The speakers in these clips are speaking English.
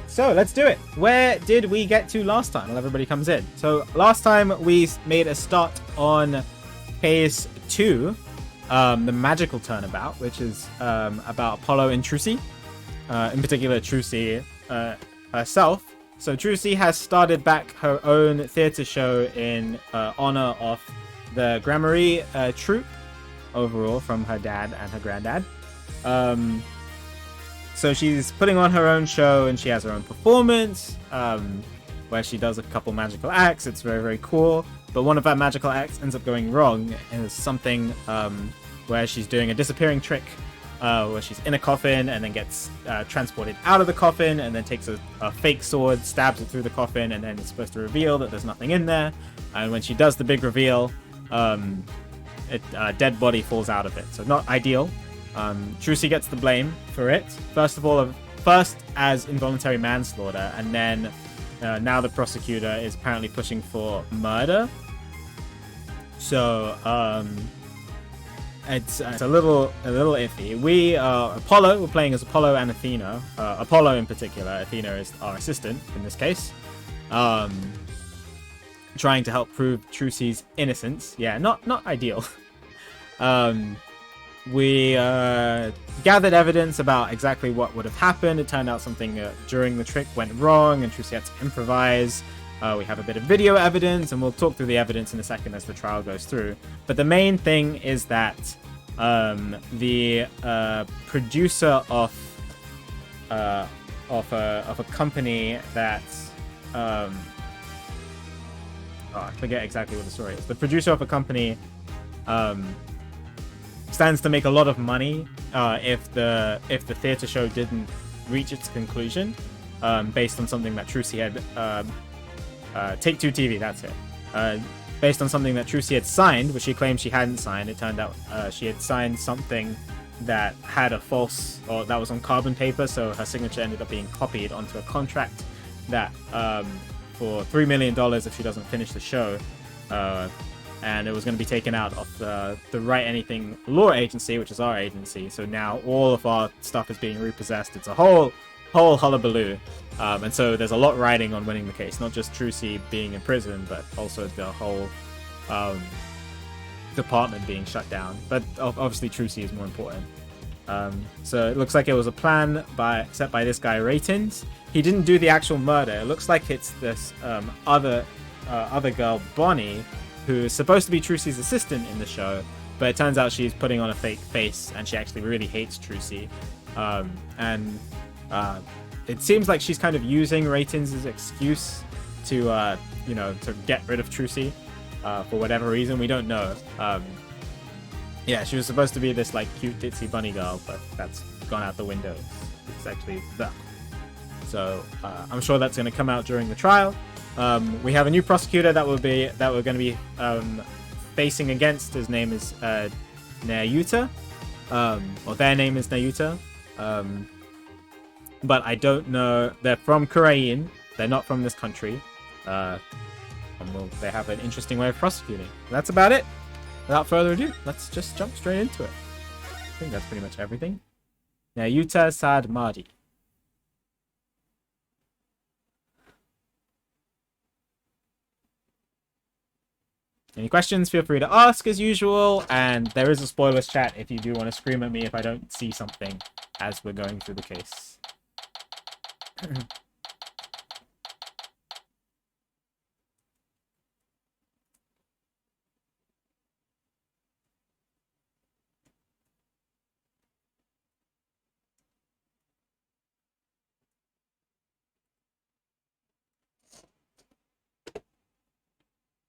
So let's do it. Where did we get to last time while everybody comes in? So last time we made a start on phase 2, the magical turnabout, which is about Apollo and Trucy. In particular, Trucy herself. So Trucy has started back her own theatre show in honor of the Gramarye troupe overall from her dad and her granddad. So she's putting on her own show and she has her own performance where she does a couple magical acts. It's very, very cool. But one of her magical acts ends up going wrong, and it's something where she's doing a disappearing trick where she's in a coffin and then gets transported out of the coffin and then takes a fake sword, stabs it through the coffin, and then it's supposed to reveal that there's nothing in there. And when she does the big reveal, a dead body falls out of it. So not ideal. Trucy gets the blame for it. First as involuntary manslaughter, and then now the prosecutor is apparently pushing for murder. So it's a little iffy. We're playing as Apollo and Athena. Apollo in particular. Athena is our assistant in this case. Trying to help prove Trucy's innocence. Yeah, not ideal. We gathered evidence about exactly what would have happened. It turned out something during the trick went wrong and Trucy had to improvise. We have a bit of video evidence, and we'll talk through the evidence in a second as the trial goes through. But the main thing is that the producer of a company that I forget exactly what the story is. The producer of a company stands to make a lot of money if the theater show didn't reach its conclusion, based on something that Trucy had Take Two TV, that's it. Based on something that Trucy had signed, which she claimed she hadn't signed. It turned out she had signed something that had a false, or that was on carbon paper, so her signature ended up being copied onto a contract that for $3 million if she doesn't finish the show. And it was going to be taken out of the Write Anything Law Agency, which is our agency. So now all of our stuff is being repossessed. It's a whole hullabaloo. And so there's a lot riding on winning the case. Not just Trucy being in prison, but also the whole department being shut down. But obviously Trucy is more important. So it looks like it was a plan set by this guy, Ratings. He didn't do the actual murder. It looks like it's this other girl, Bonnie, who is supposed to be Trucy's assistant in the show, but it turns out she's putting on a fake face and she actually really hates Trucy. It seems like she's kind of using Ratings' excuse to get rid of Trucy for whatever reason. We don't know. Yeah, she was supposed to be this like cute ditzy bunny girl, but that's gone out the window. It's actually that. So I'm sure that's going to come out during the trial. We have a new prosecutor that we're going to be facing against. His name is Nayuta, or their name is Nayuta. But I don't know. They're from Korean. They're not from this country. They have an interesting way of prosecuting. That's about it. Without further ado, let's just jump straight into it. I think that's pretty much everything. Nayuta Sad Mahdi. Any questions, feel free to ask as usual, and there is a spoilers chat if you do want to scream at me if I don't see something as we're going through the case.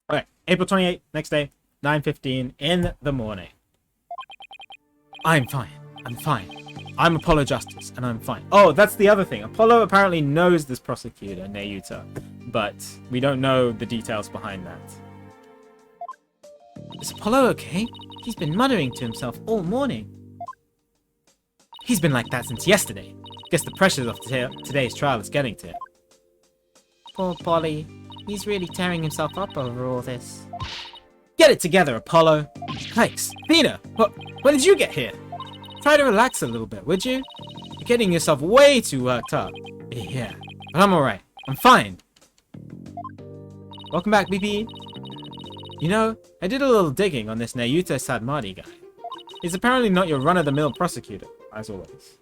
Okay, April 28th, next day, 9:15 in the morning. I'm fine. I'm Apollo Justice, and I'm fine. Oh, that's the other thing. Apollo apparently knows this prosecutor, Nayuta, but we don't know the details behind that. Is Apollo okay? He's been muttering to himself all morning. He's been like that since yesterday. Guess the pressures of today's trial is getting to him. Poor Polly. He's really tearing himself up over all this. Get it together, Apollo. Yikes. Athena, when did you get here? Try to relax a little bit, would you? You're getting yourself way too worked up. Yeah, But I'm alright. I'm fine. Welcome back, BP. You know, I did a little digging on this Nayuta Sadmadi guy. He's apparently not your run-of-the-mill prosecutor, as always.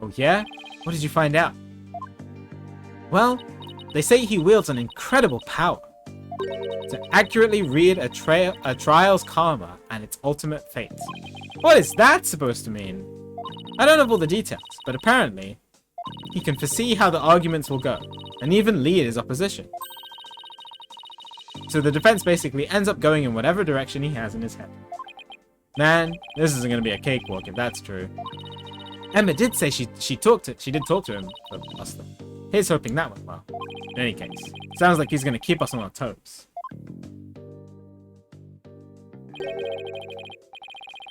Oh yeah? What did you find out? Well, they say he wields an incredible power to accurately read a trial's karma and its ultimate fate. What is that supposed to mean? I don't have all the details, but apparently, he can foresee how the arguments will go, and even lead his opposition. So the defense basically ends up going in whatever direction he has in his head. Man, this isn't going to be a cakewalk if that's true. Emma did say she did talk to him, but here's hoping that went well. In any case, sounds like he's going to keep us on our toes.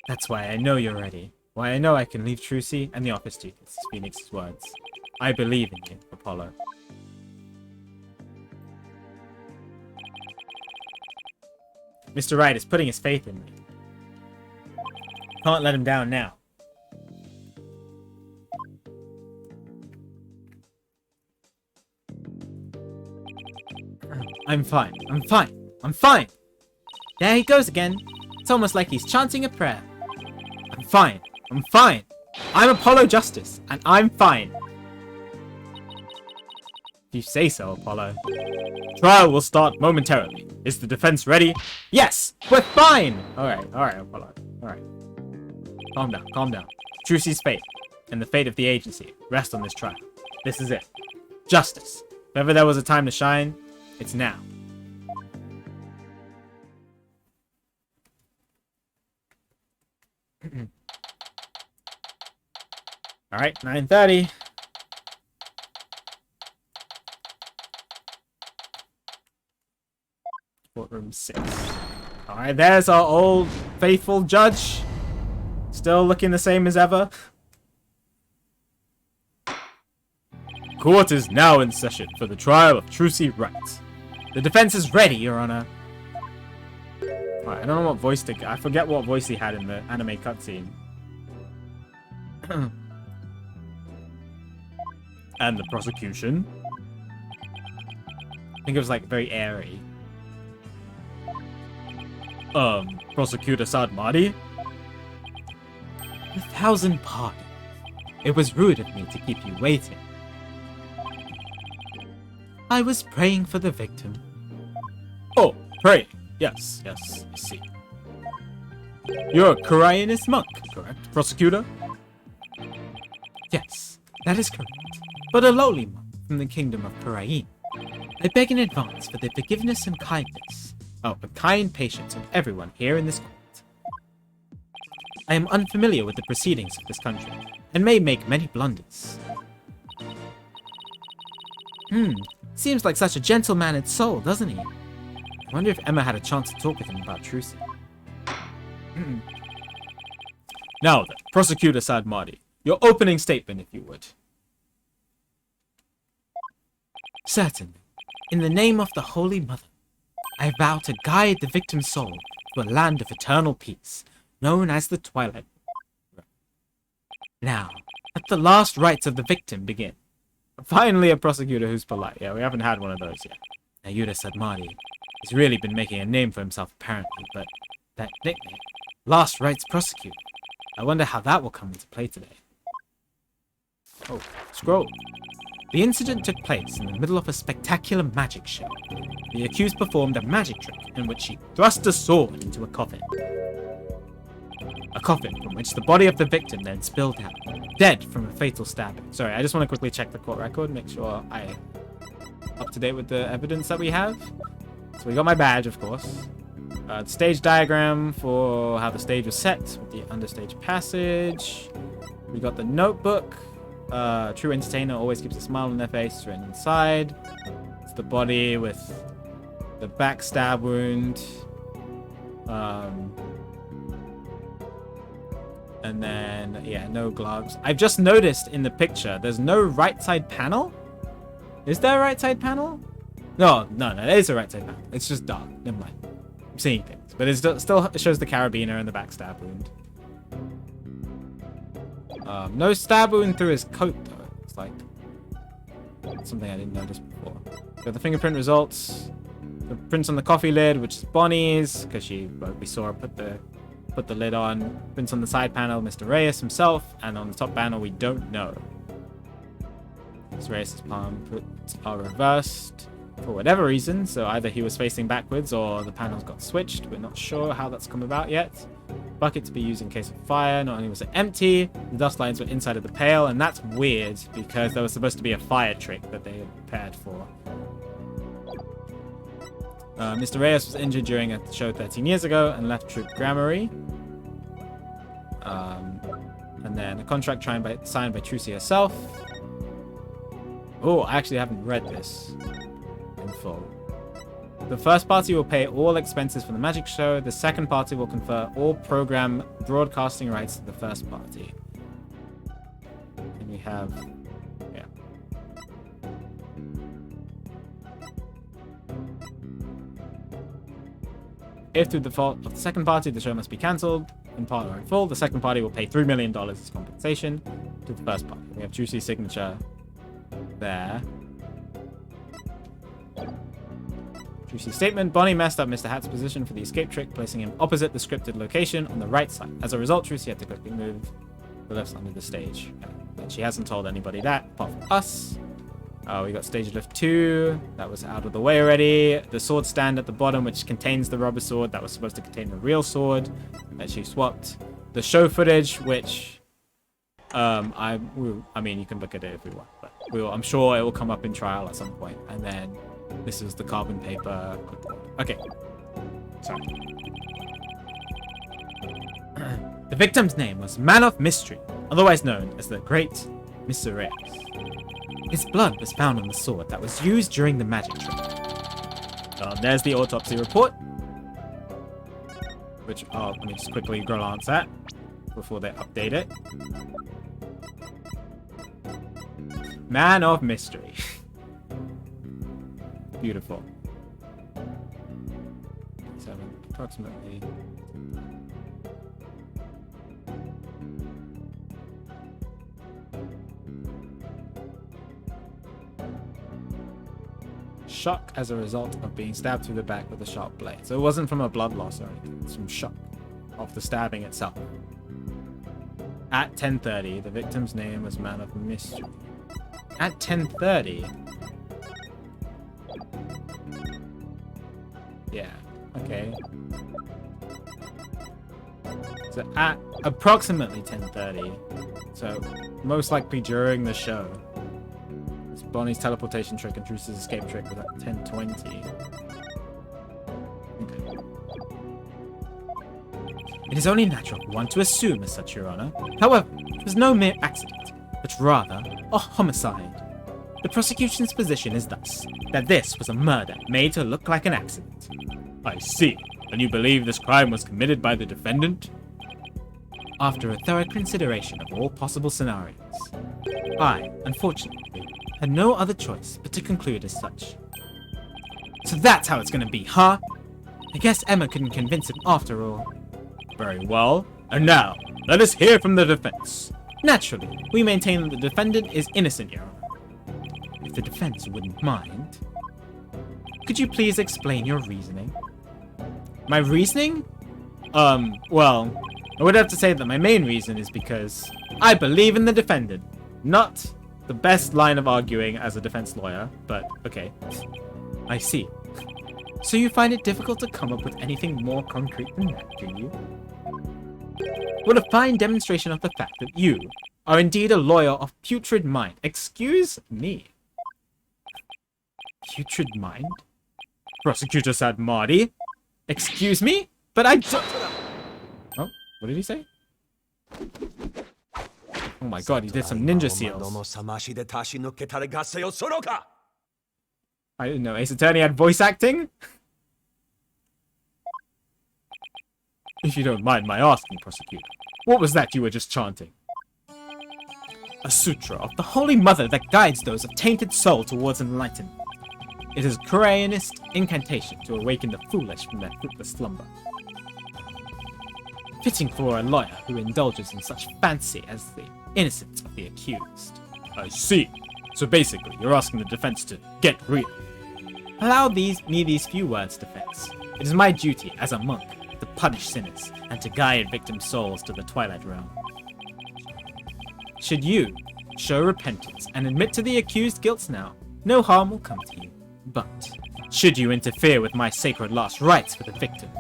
That's why I know you're ready. Why I know I can leave Trucy and the office duties, Phoenix's words. I believe in you, Apollo. Mr. Wright is putting his faith in me. Can't let him down now. I'm fine. I'm fine. I'm fine. There he goes again. It's almost like he's chanting a prayer. I'm fine. I'm fine. I'm Apollo Justice, and I'm fine. If you say so, Apollo. Trial will start momentarily. Is the defense ready? Yes! We're fine! Alright, Apollo. Alright. Calm down, calm down. Trucy's fate, and the fate of the agency, rest on this trial. This is it. Justice. If ever there was a time to shine, it's now. Alright, 9:30. Courtroom 6. Alright, there's our old faithful judge. Still looking the same as ever. Court is now in session for the trial of Trucy Wright. The defense is ready, Your Honor. Alright, I don't know what voice I forget what voice he had in the anime cutscene. And the prosecution? I think it was like very airy. Prosecutor Sadmadi? 1,000 pardons. It was rude of me to keep you waiting. I was praying for the victim. Oh, praying. Yes, I see. You're a Koreanist monk, correct, prosecutor? Yes, that is correct. But a lowly monk from the kingdom of Korean. I beg in advance for the forgiveness and kindness. Oh, the kind patience of everyone here in this court. I am unfamiliar with the proceedings of this country, and may make many blunders. Seems like such a gentle-mannered soul, doesn't he? I wonder if Emma had a chance to talk with him about Trucy. Now then, Prosecutor Sadmadi, your opening statement, if you would. Certainly. In the name of the Holy Mother, I vow to guide the victim's soul to a land of eternal peace, known as the Twilight. Now, let the last rites of the victim begin. Finally a prosecutor who's polite. Yeah, we haven't had one of those yet. Nayuta Sadmadi has really been making a name for himself apparently, but that nickname, Last Rites Prosecutor, I wonder how that will come into play today. Oh, scroll. The incident took place in the middle of a spectacular magic show. The accused performed a magic trick in which she thrust a sword into a coffin. A coffin from which the body of the victim then spilled out, dead from a fatal stabbing. Sorry, I just want to quickly check the court record, make sure I'm up to date with the evidence that we have. So we got my badge, of course. The stage diagram for how the stage was set, with the understage passage. We got the notebook. True entertainer always keeps a smile on their face, written inside. It's the body with the backstab wound. And then, yeah, no gloves. I've just noticed in the picture, there's no right side panel. Is there a right side panel? No, there is a right side panel. It's just dark. Never mind. I'm seeing things. But it still shows the carabiner and the backstab wound. No stab wound through his coat, though. It's like... something I didn't notice before. Got the fingerprint results. The prints on the coffee lid, which is Bonnie's, because we saw her put the lid on. Prints on the side panel, Mr. Reyes himself, and on the top panel, we don't know. Mr. Reyes' palms are reversed for whatever reason, so either he was facing backwards or the panels got switched. We're not sure how that's come about yet. Bucket to be used in case of fire. Not only was it empty, the dust lines were inside of the pail, and that's weird because there was supposed to be a fire trick that they had prepared for. Mr. Reyes was injured during a show 13 years ago and left Troop Grammary. And then a contract signed by Trucy herself. Oh, I actually haven't read this in full. The first party will pay all expenses for the magic show. The second party will confer all program broadcasting rights to the first party. And we have... yeah. If through default of the second party, the show must be cancelled, in part or in full, the second party will pay $3 million as compensation to the first party. We have Trucy's signature there. Trucy's statement: Bonnie messed up Mr. Hat's position for the escape trick, placing him opposite the scripted location on the right side. As a result, Trucy had to quickly move the left under the stage. And she hasn't told anybody that, apart from us. We got stage lift 2. That was out of the way already. The sword stand at the bottom, which contains the rubber sword that was supposed to contain the real sword that she swapped. The show footage, which I mean, you can look at it if you want, but I'm sure it will come up in trial at some point. And then this is the carbon paper clipboard. Okay. Sorry. The victim's name was Man of Mystery, otherwise known as the Great Mr. Reyes. His blood was found on the sword that was used during the magic trick. There's the autopsy report, which let me just quickly glance at before they update it. Man of Mystery. Beautiful. 7, approximately. Shock as a result of being stabbed through the back with a sharp blade. So it wasn't from a blood loss or anything. It's from shock of the stabbing itself. At 10:30, the victim's name was Man of Mystery. At 10:30. Yeah. Okay. So at approximately 10:30. So most likely during the show. Bonnie's teleportation trick and Trucy's escape trick was at 10:20. Okay. It is only natural for one to assume as such, Your Honor. However, it was no mere accident, but rather a homicide. The prosecution's position is thus, that this was a murder made to look like an accident. I see. And you believe this crime was committed by the defendant? After a thorough consideration of all possible scenarios, I, unfortunately, had no other choice but to conclude as such. So that's how it's gonna be, huh? I guess Emma couldn't convince him after all. Very well. And now, let us hear from the defense. Naturally, we maintain that the defendant is innocent, Your Honor. If the defense wouldn't mind, could you please explain your reasoning? My reasoning? Well, I would have to say that my main reason is because I believe in the defendant. Not the best line of arguing as a defense lawyer, but okay. I see. So you find it difficult to come up with anything more concrete than that, do you? What a fine demonstration of the fact that you are indeed a lawyer of putrid mind. Excuse me. Putrid mind? Prosecutor said Marty. Excuse me? But I don't... Oh, what did he say? Oh my god, he did some ninja seals. I didn't know Ace Attorney had voice acting? If you don't mind my asking, prosecutor, what was that you were just chanting? A sutra of the Holy Mother that guides those of tainted soul towards enlightenment. It is a Koreanist incantation to awaken the foolish from their fruitless slumber. Fitting for a lawyer who indulges in such fancy as the innocence of the accused. I see. So basically, you're asking the defense to get real. Allow me these few words, defense. It is my duty as a monk to punish sinners and to guide victim souls to the Twilight Realm. Should you show repentance and admit to the accused guilt now, no harm will come to you. But should you interfere with my sacred last rites for the victim,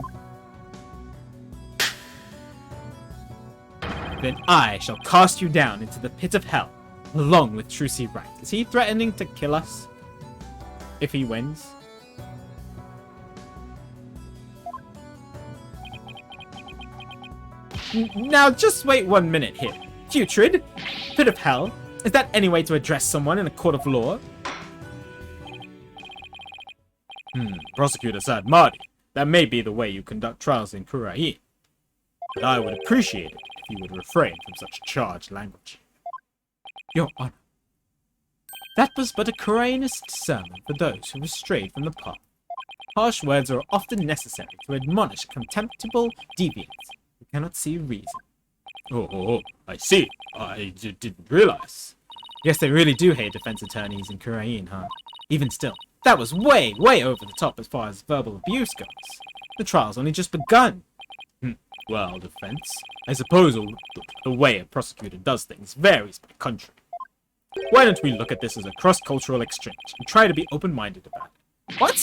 then I shall cast you down into the pit of hell, along with Trucy Wright. Is he threatening to kill us if he wins? Now, just wait 1 minute here. Putrid? Pit of hell? Is that any way to address someone in a court of law? Prosecutor said, Marty, that may be the way you conduct trials in Kurain. But I would appreciate it if you would refrain from such charged language. Your Honor, that was but a Kurainist sermon for those who have strayed from the path. Harsh words are often necessary to admonish contemptible deviants who cannot see reason. Oh, I see. I didn't realize. Guess they really do hate defense attorneys in Kurain, huh? Even still, that was way over the top as far as verbal abuse goes. The trial's only just begun. Well, defense, I suppose the way a prosecutor does things varies by country. Why don't we look at this as a cross-cultural exchange and try to be open-minded about it? What?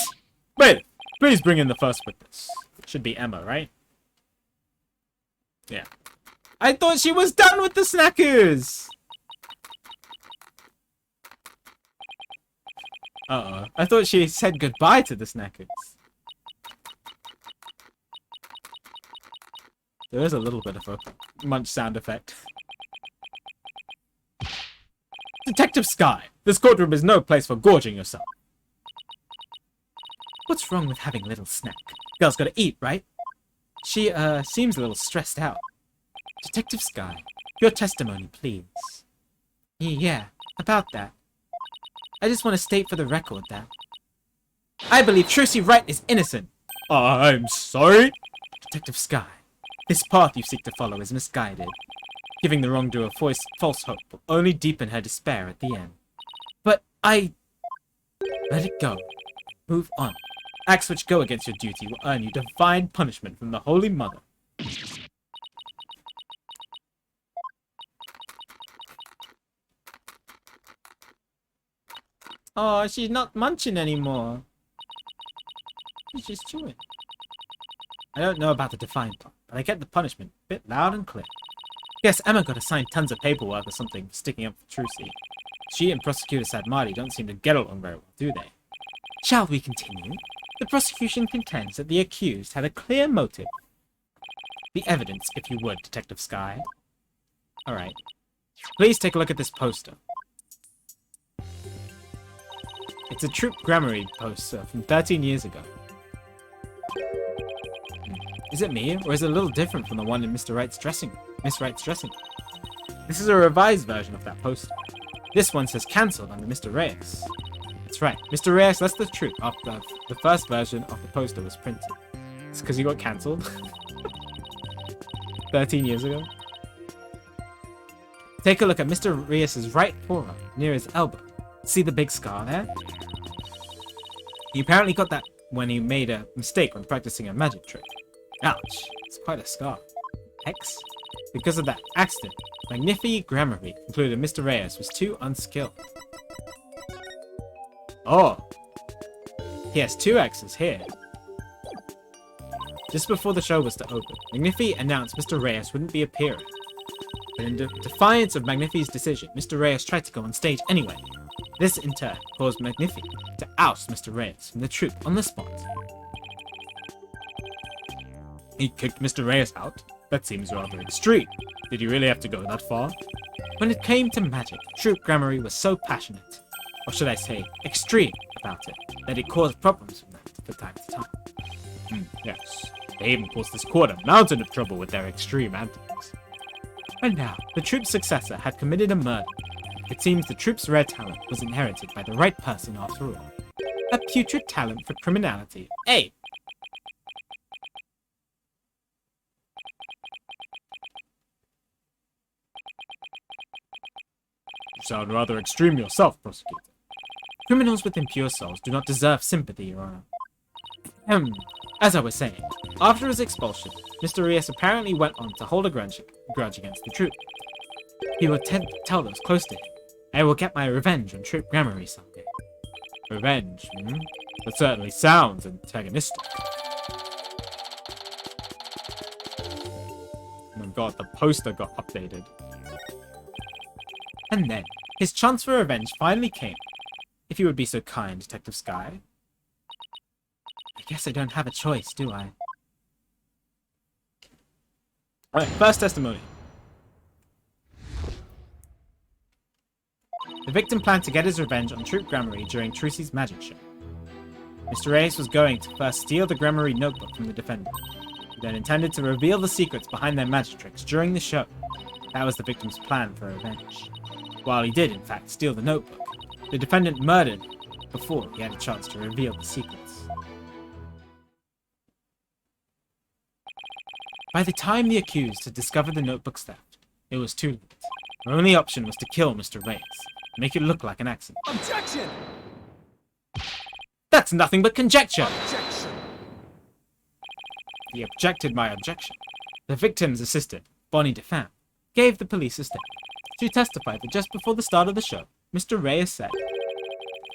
Wait, please bring in the first witness. It should be Emma, right? Yeah. I thought she was done with the snackers! Uh-oh. I thought she said goodbye to the snackers. There is a little bit of a munch sound effect. Detective Skye, this courtroom is no place for gorging yourself. What's wrong with having a little snack? Girl's gotta eat, right? She, seems a little stressed out. Detective Skye, your testimony, please. Yeah, about that. I just want to state for the record that I believe Trucy Wright is innocent. I'm sorry? Detective Skye, this path you seek to follow is misguided. Giving the wrongdoer false hope will only deepen her despair at the end. But let it go. Move on. Acts which go against your duty will earn you divine punishment from the Holy Mother. Oh, she's not munching anymore. She's just chewing. I don't know about the defined part, but I get the punishment a bit loud and clear. Guess Emma got assigned tons of paperwork or something for sticking up for Trucy. She and Prosecutor Sadmati don't seem to get along very well, do they? Shall we continue? The prosecution contends that the accused had a clear motive. The evidence, if you would, Detective Skye. Alright. Please take a look at this poster. It's a Troop Grammary poster from 13 years ago. Is it me, or is it a little different from the one in Miss Wright's dressing room? This is a revised version of that poster. This one says cancelled under Mr. Reyes. That's right, Mr. Reyes left the troop after the first version of the poster was printed. It's because he got cancelled. 13 years ago. Take a look at Mr. Reyes' right forearm, near his elbow. See the big scar there? He apparently got that when he made a mistake when practicing a magic trick. Ouch, it's quite a scar. Hex? Because of that accident, Magnifi Grammary concluded Mr. Reyes was too unskilled. Oh! He has 2 X's here. Just before the show was to open, Magnifi announced Mr. Reyes wouldn't be appearing. But in defiance of Magnifi's decision, Mr. Reyes tried to go on stage anyway. This, in turn, caused Magnifi to oust Mr. Reyes from the troupe on the spot. He kicked Mr. Reyes out? That seems rather extreme. Did he really have to go that far? When it came to magic, Troop Grammary was so passionate, or should I say, extreme about it, that it caused problems from that from time to time. Yes, they even caused this court a mountain of trouble with their extreme antics. And now, the troop's successor had committed a murder. It seems the troop's rare talent was inherited by the right person after all. A putrid talent for criminality. Hey! sound rather extreme yourself, prosecutor. Criminals with impure souls do not deserve sympathy, Your Honor. As I was saying, after his expulsion, Mr. Reyes apparently went on to hold a grudge against the troop. He would tell those close to him, I will get my revenge on Troop Gramarye someday. Revenge, That certainly sounds antagonistic. Oh my god, the poster got updated. And then, his chance for revenge finally came. If you would be so kind, Detective Skye. I guess I don't have a choice, do I? Alright, first testimony. The victim planned to get his revenge on Troop Gramarye during Trucy's magic show. Mr. Reyes was going to first steal the Gramarye notebook from the defendant. He then intended to reveal the secrets behind their magic tricks during the show. That was the victim's plan for revenge. While he did, in fact, steal the notebook, the defendant murdered before he had a chance to reveal the secrets. By the time the accused had discovered the notebook's theft, it was too late. Their only option was to kill Mr. Reyes, make it look like an accident. Objection! That's nothing but conjecture! Objection! He objected my objection. The victim's assistant, Bonnie DeFam, gave the police a statement. She testified that just before the start of the show, Mr. Reyes said,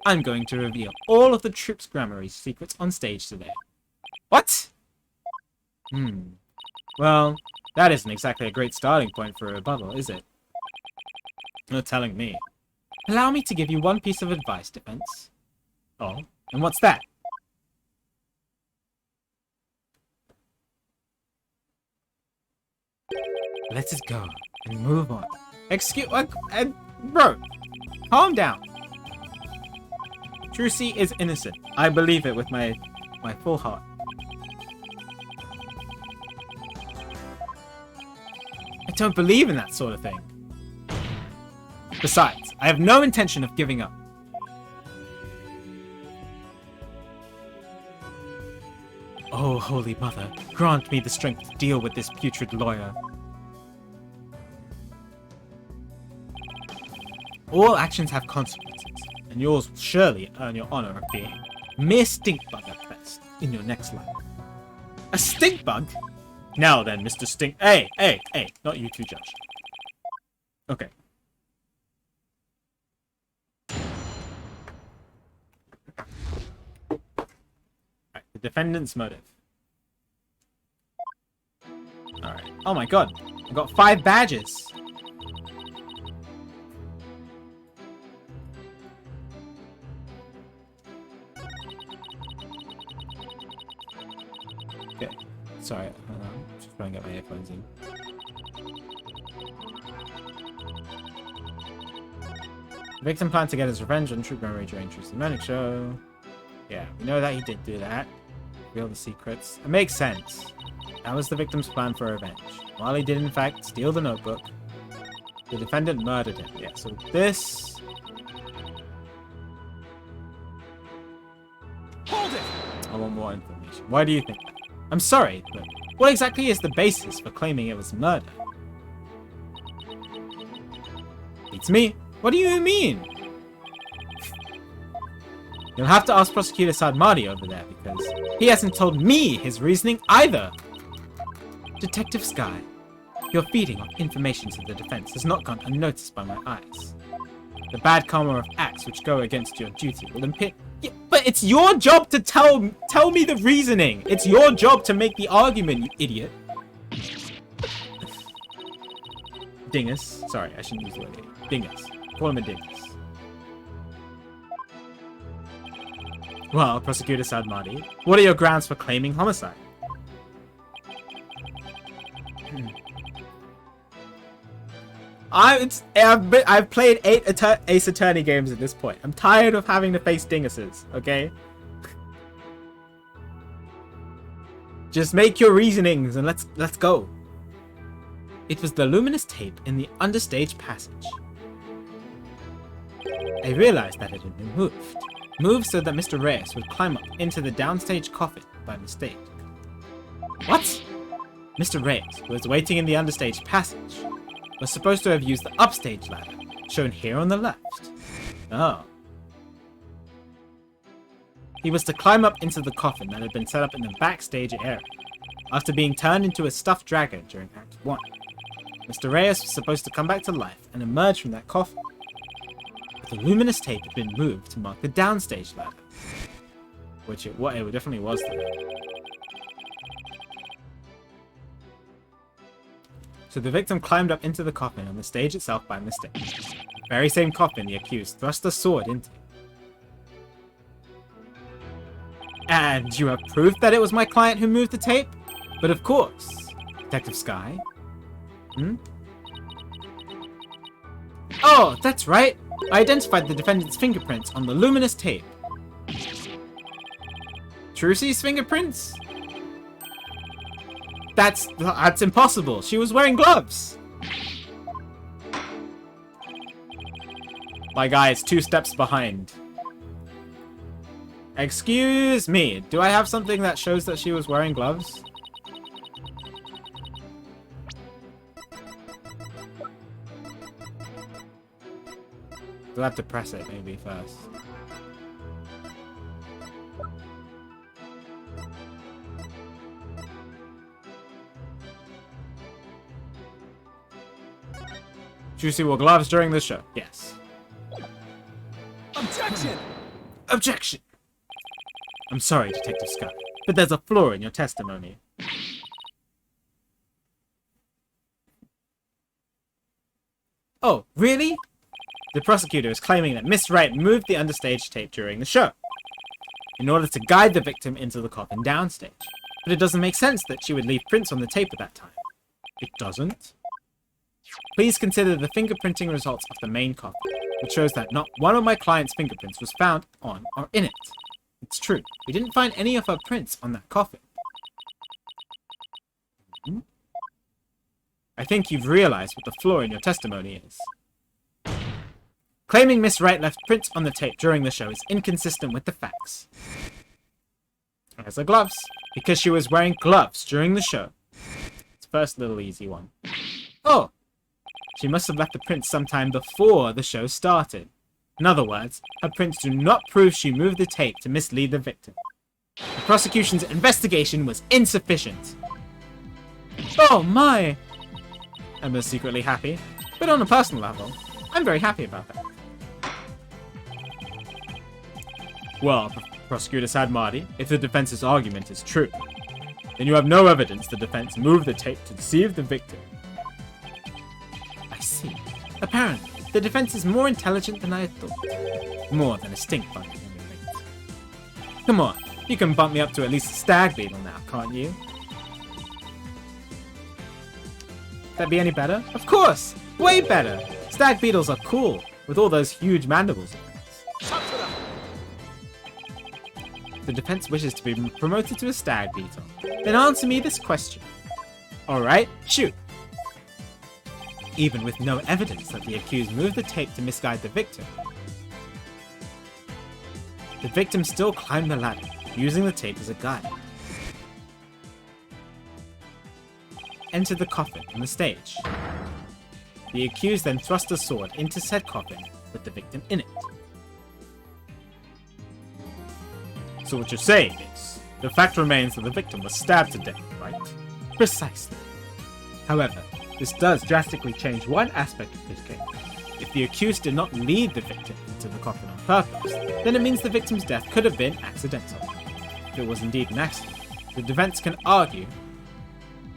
I'm going to reveal all of the Troop's Gramarye secrets on stage today. What? Well, that isn't exactly a great starting point for a rebuttal, is it? No telling me. Allow me to give you one piece of advice, defense. Oh, and what's that? Let it go and move on. Bro, calm down. Trucy is innocent. I believe it with my full heart. I don't believe in that sort of thing. Besides, I have no intention of giving up. Oh, Holy Mother, grant me the strength to deal with this putrid lawyer. All actions have consequences, and yours will surely earn your honor of being a mere stink bug at best in your next life. A stink bug? Now then, Mr. Stink... Hey, not you two, Judge. Okay. Alright, the defendant's motive. Alright. Oh my god, I got 5 badges! Okay, sorry, just trying to get my earphones in. The victim planned to get his revenge on Troop Gramarye during Trucy's magic show. Yeah, we know that he did do that. Reveal the secrets. It makes sense. That was the victim's plan for revenge. While he did in fact steal the notebook, the defendant murdered him. Yeah, so this... Hold it! I want more information. Why do you think that? I'm sorry, but what exactly is the basis for claiming it was murder? It's me. What do you mean? You'll have to ask Prosecutor Sadmadi over there, because he hasn't told me his reasoning either. Detective Skye, your feeding of information to the defense has not gone unnoticed by my eyes. The bad karma of acts which go against your duty will impede... Yeah, but it's your job to tell me the reasoning. It's your job to make the argument, you idiot. Dingus. Sorry, I shouldn't use the word idiot. Dingus. Call him a dingus. Well, Prosecutor Sadmadi, what are your grounds for claiming homicide? I've played 8 Ace Attorney games at this point. I'm tired of having to face dinguses, okay? Just make your reasonings and let's go. It was the luminous tape in the understage passage. I realized that it had been moved. Moved so that Mr. Reyes would climb up into the downstage coffin by mistake. What? Mr. Reyes, who was waiting in the understage passage, was supposed to have used the upstage ladder shown here on the left. Oh. He was to climb up into the coffin that had been set up in the backstage area after being turned into a stuffed dragon during Act 1. Mr. Reyes was supposed to come back to life and emerge from that coffin. But the luminous tape had been moved to mark the downstage ladder. Which it definitely was there. So the victim climbed up into the coffin on the stage itself by mistake. The very same coffin the accused thrust a sword into. And you have proof that it was my client who moved the tape? But of course. Detective Sky? Oh, that's right! I identified the defendant's fingerprints on the luminous tape. Trucy's fingerprints? That's impossible. She was wearing gloves. My guy is 2 steps behind. Excuse me. Do I have something that shows that she was wearing gloves? We'll have to press it maybe first. Trucy wore gloves during the show. Yes. Objection! Objection! I'm sorry, Detective Scott, but there's a flaw in your testimony. Oh, really? The prosecutor is claiming that Miss Wright moved the understage tape during the show in order to guide the victim into the coffin downstage. But it doesn't make sense that she would leave prints on the tape at that time. It doesn't? Please consider the fingerprinting results of the main coffin, which shows that not one of my client's fingerprints was found on or in it. It's true, we didn't find any of her prints on that coffin. I think you've realized what the flaw in your testimony is. Claiming Miss Wright left prints on the tape during the show is inconsistent with the facts. As her gloves, because she was wearing gloves during the show. It's the first little easy one. Oh! She must have left the prints sometime before the show started. In other words, her prints do not prove she moved the tape to mislead the victim. The prosecution's investigation was insufficient. Oh my! Emma's secretly happy, but on a personal level, I'm very happy about that. Well, Prosecutor Sadmardi, if the defense's argument is true, then you have no evidence the defense moved the tape to deceive the victim. I see. Apparently, the defense is more intelligent than I had thought. More than a stink bucket, anyway. Come on, you can bump me up to at least a stag beetle now, can't you? That be any better? Of course! Way better! Stag beetles are cool, with all those huge mandibles. The defense wishes to be promoted to a stag beetle. Then answer me this question. Alright, shoot! Even with no evidence that the accused moved the tape to misguide the victim still climbed the ladder, using the tape as a guide. Entered the coffin on the stage. The accused then thrust a sword into said coffin with the victim in it. So what you're saying is, the fact remains that the victim was stabbed to death, right? Precisely. However, this does drastically change one aspect of this case. If the accused did not lead the victim into the coffin on purpose, then it means the victim's death could have been accidental. If it was indeed an accident, the defense can argue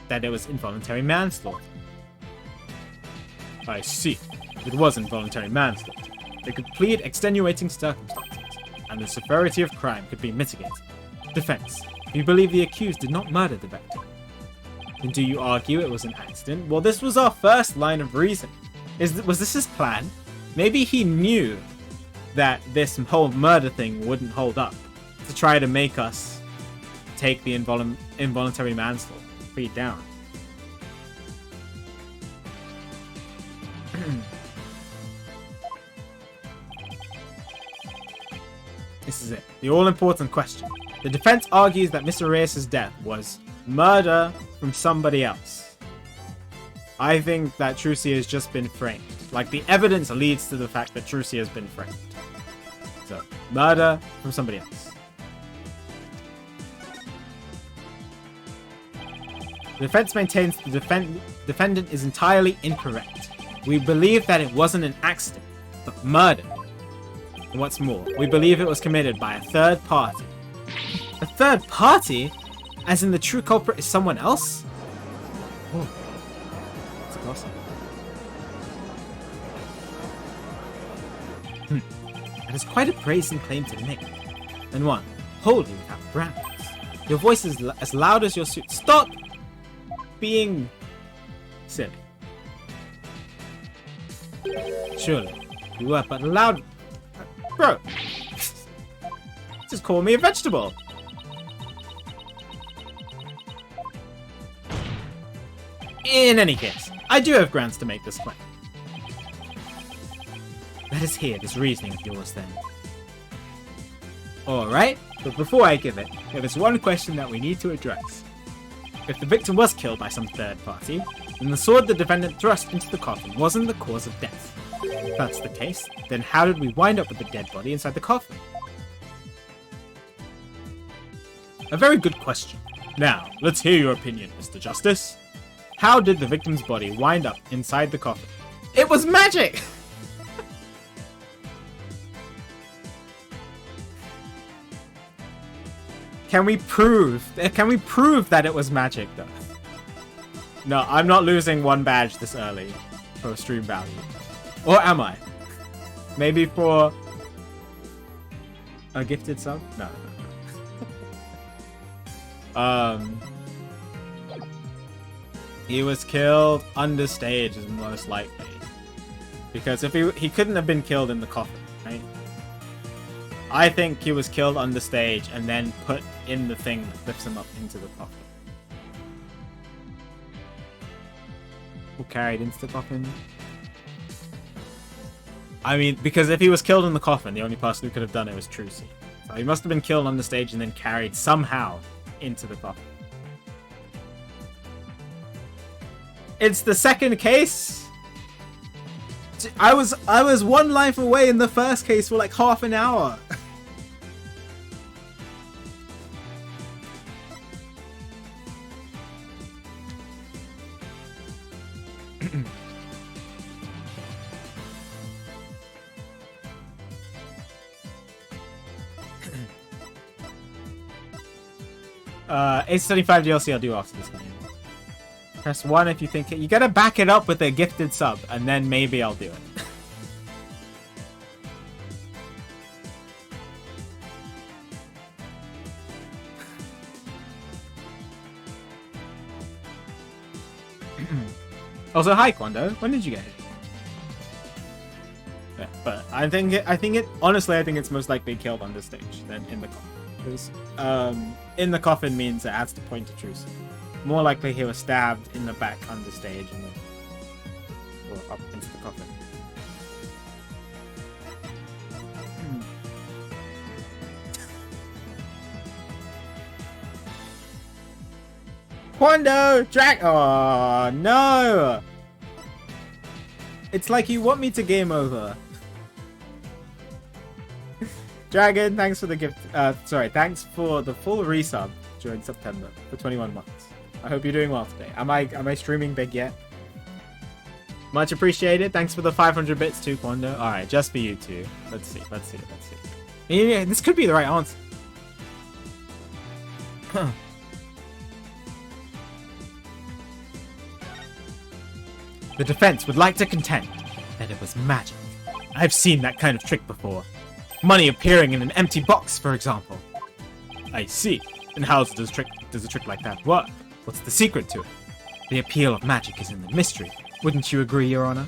that it was involuntary manslaughter. I see. If it was involuntary manslaughter, they could plead extenuating circumstances, and the severity of crime could be mitigated. Defense, you believe the accused did not murder the victim. And do you argue it was an accident? Well, this was our first line of reasoning. Was this his plan? Maybe he knew that this whole murder thing wouldn't hold up to try to make us take the involuntary manslaughter plea down. This is it. The all-important question. The defense argues that Mr. Reyes' death was murder from somebody else. I think that Trucy has just been framed. Like, the evidence leads to the fact that Trucy has been framed. So, murder from somebody else. The defense maintains the defendant is entirely incorrect. We believe that it wasn't an accident, but murder. And what's more, we believe it was committed by a third party. A third party? As in the true culprit is someone else? Oh, that's a close one. That is quite a brazen claim to make. And one, wholly without grounds. Your voice is as loud as your suit. Stop being silly. Surely, you were but loud. Bro, just call me a vegetable. In any case, I do have grounds to make this claim. Let us hear this reasoning of yours then. Alright, but before I give it, there is one question that we need to address. If the victim was killed by some third party, then the sword the defendant thrust into the coffin wasn't the cause of death. If that's the case, then how did we wind up with the dead body inside the coffin? A very good question. Now, let's hear your opinion, Mr. Justice. How did the victim's body wind up inside the coffin? It was magic! Can we prove that it was magic, though? No, I'm not losing one badge this early for stream value. Or am I? Maybe for a gifted sub? No. He was killed understage is most likely. Because if he couldn't have been killed in the coffin, right? I think he was killed understage and then put in the thing that lifts him up into the coffin. Or carried into the coffin. I mean, because if he was killed in the coffin, the only person who could have done it was Trucy. So he must have been killed on the stage and then carried somehow into the coffin. It's the second case. I was one life away in the first case for like half an hour. Ace 35 DLC I'll do after this game. Press 1 if you think it. You gotta back it up with a gifted sub, and then maybe I'll do it. Also, hi Quando. When did you get it? Yeah, but I think it. Honestly, I think it's most likely killed on this stage than in the coffin. Because in the coffin means it adds the point to Trucy. More likely he was stabbed in the back on the stage and then or up into the coffin. Quando! Oh no! It's like you want me to game over. Dragon, thanks for the gift. Thanks for the full resub during September for 21 months. I hope you're doing well today. Am I streaming big yet? Much appreciated. Thanks for the 500 bits too, Quando. Alright, just for you two. Let's see. Yeah, this could be the right answer. The defense would like to contend that it was magic. I've seen that kind of trick before. Money appearing in an empty box, for example. I see. And how does a trick like that work? What's the secret to it? The appeal of magic is in the mystery. Wouldn't you agree, Your Honor?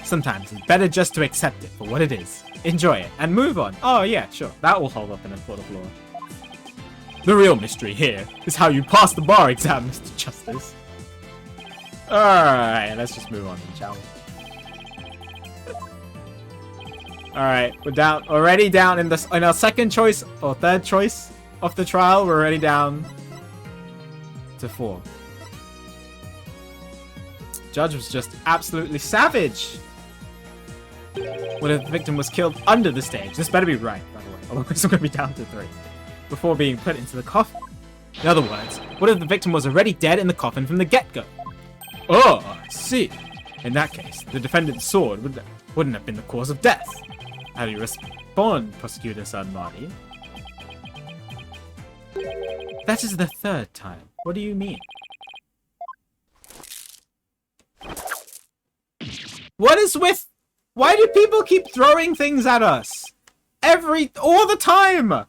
Sometimes it's better just to accept it for what it is. Enjoy it and move on. Oh yeah, sure. That will hold up in a court of law. The real mystery here is how you pass the bar exam, Mr. Justice. Alright, let's just move on then, shall we? Alright, we're already down in our second choice or third choice of the trial. We're already down to 4. judge was just absolutely savage. What if the victim was killed under the stage? This better be right, by the way. Otherwise, I'm going to be down to 3. Before being put into the coffin. In other words, what if the victim was already dead in the coffin from the get-go? Oh, I see. In that case, the defendant's sword wouldn't have been the cause of death. How do you respond, Prosecutor San Marty? That is the 3rd time. What do you mean? What is with... Why do people keep throwing things at us? All the time!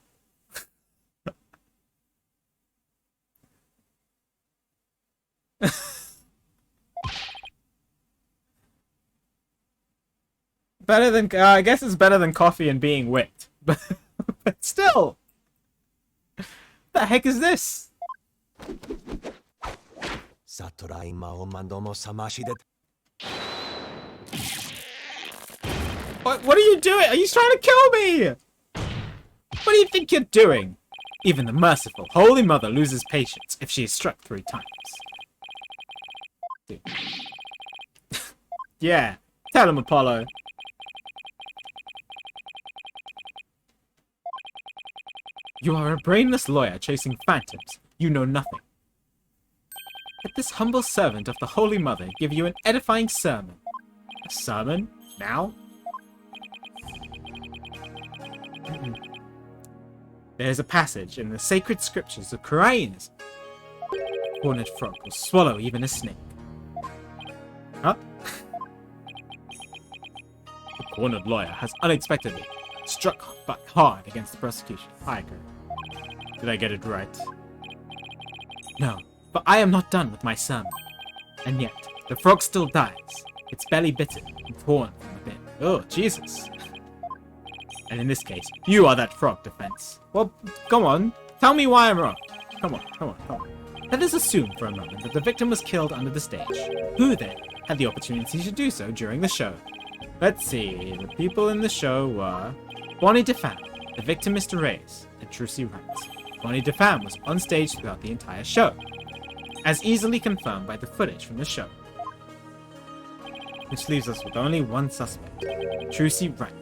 Better than... I guess it's better than coffee and being whipped. But still! The heck is this? What are you doing? Are you trying to kill me? What do you think you're doing? Even the merciful Holy Mother loses patience if she is struck 3 times. Dude. Yeah, tell him, Apollo. You are a brainless lawyer chasing phantoms. You know nothing. Let this humble servant of the Holy Mother give you an edifying sermon. A sermon? Now? There's a passage in the sacred scriptures of Koreanism. A cornered frog will swallow even a snake. Huh? The cornered lawyer has unexpectedly struck back hard against the prosecution. I agree. Did I get it right? No, but I am not done with my sermon. And yet, the frog still dies, its belly bitten and torn from within. Oh, Jesus. And in this case, you are that frog, defense. Well, come on. Tell me why I'm wrong. Come on. Let us assume for a moment that the victim was killed under the stage. Who, then, had the opportunity to do so during the show? Let's see. The people in the show were... Bonnie DeFam, the victim Mr. Reyes, and Trucy Wright. Bonnie DeFam was on stage throughout the entire show, as easily confirmed by the footage from the show. Which leaves us with only one suspect, Trucy Wright.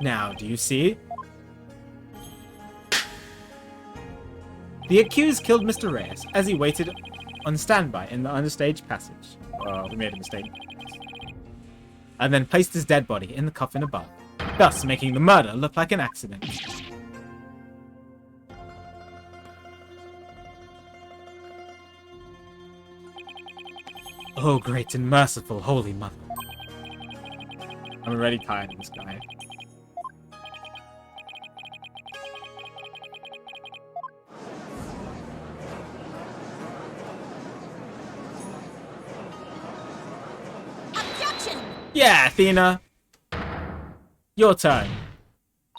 Now, do you see? The accused killed Mr. Reyes as he waited on standby in the understage passage. Oh, we made a mistake. And then placed his dead body in the coffin above, thus making the murder look like an accident. Oh, great and merciful Holy Mother. I'm already tired of this guy. Yeah, Athena. Your turn.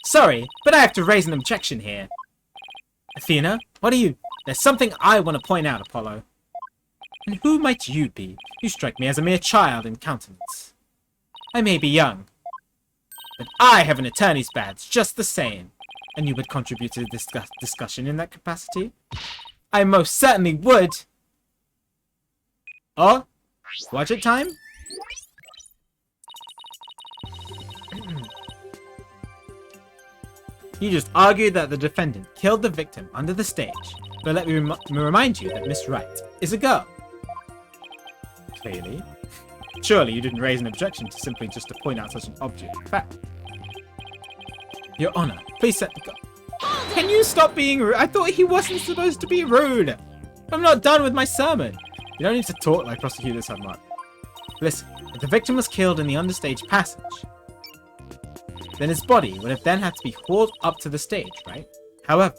Sorry, but I have to raise an objection here. Athena, what are you... There's something I want to point out, Apollo. And who might you be? You strike me as a mere child in countenance. I may be young, but I have an attorney's badge just the same. And you would contribute to this discussion in that capacity? I most certainly would. Oh? Watch it time? You just argued that the defendant killed the victim under the stage, but let me remind you that Miss Wright is a girl. Clearly. Surely you didn't raise an objection to simply just to point out such an obvious fact. Your Honor, please set the gun. Can you stop being rude? I thought he wasn't supposed to be rude. I'm not done with my sermon. You don't need to talk like prosecutors have not. Listen, if the victim was killed in the understage passage, then his body would have then had to be hauled up to the stage, right? However,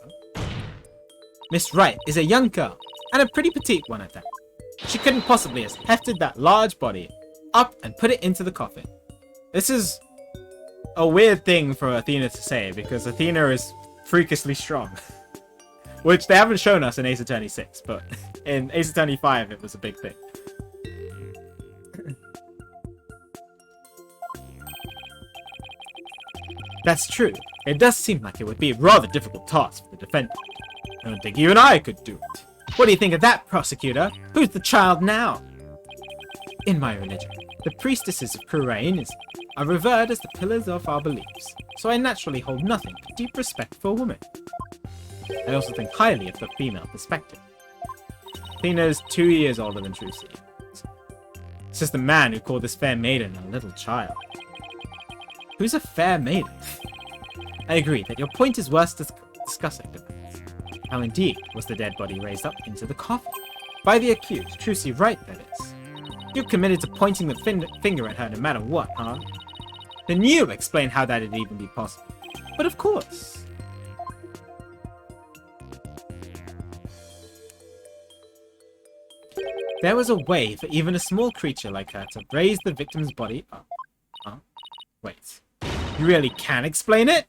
Miss Wright is a young girl, and a pretty petite one at that. She couldn't possibly have hefted that large body up and put it into the coffin. This is a weird thing for Athena to say, because Athena is freakishly strong. Which they haven't shown us in Ace Attorney 6, but in Ace Attorney 5 it was a big thing. That's true. It does seem like it would be a rather difficult task for the defendant. I don't think you and I could do it. What do you think of that, prosecutor? Who's the child now? In my religion, the priestesses of Kurain are revered as the pillars of our beliefs, so I naturally hold nothing but deep respect for women. I also think highly of the female perspective. Athena is 2 years older than Trucy. It's just the man who called this fair maiden a little child. Who's a fair maiden? I agree that your point is worth discussing. How indeed was the dead body raised up into the coffin? By the accused, Trucy right, that is. You're committed to pointing the finger at her no matter what, huh? Then you explain how that'd even be possible. But of course. There was a way for even a small creature like her to raise the victim's body up. Huh? Wait. You really can explain it?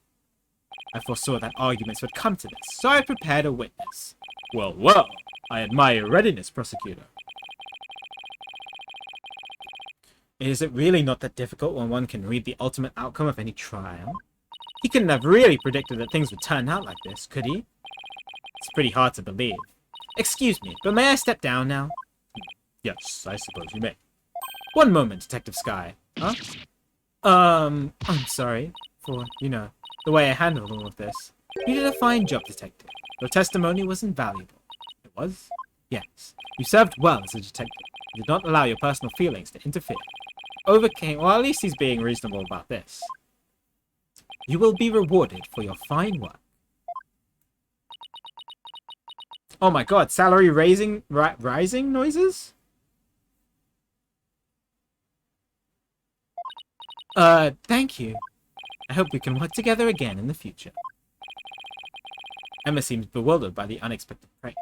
I foresaw that arguments would come to this, so I prepared a witness. Well, well. I admire your readiness, prosecutor. Is it really not that difficult when one can read the ultimate outcome of any trial? He couldn't have really predicted that things would turn out like this, could he? It's pretty hard to believe. Excuse me, but may I step down now? Yes, I suppose you may. One moment, Detective Sky. Huh? I'm sorry for, the way I handled all of this. You did a fine job, Detective. Your testimony was invaluable. It was? Yes. You served well as a detective. You did not allow your personal feelings to interfere. Overcame, well, at least he's being reasonable about this. You will be rewarded for your fine work. Oh my god, salary rising noises? Thank you. I hope we can work together again in the future. Emma seems bewildered by the unexpected praise.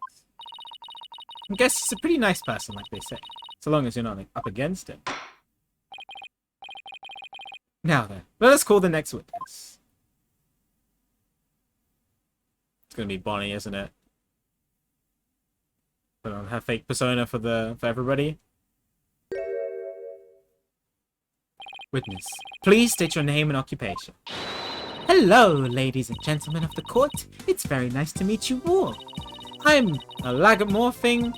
I guess he's a pretty nice person, like they say, so long as you're not up against him. Now then, let us call the next witness. It's gonna be Bonnie, isn't it? Put on her fake persona for everybody. Witness, please state your name and occupation. Hello, ladies and gentlemen of the court. It's very nice to meet you all. I'm a lagomorphing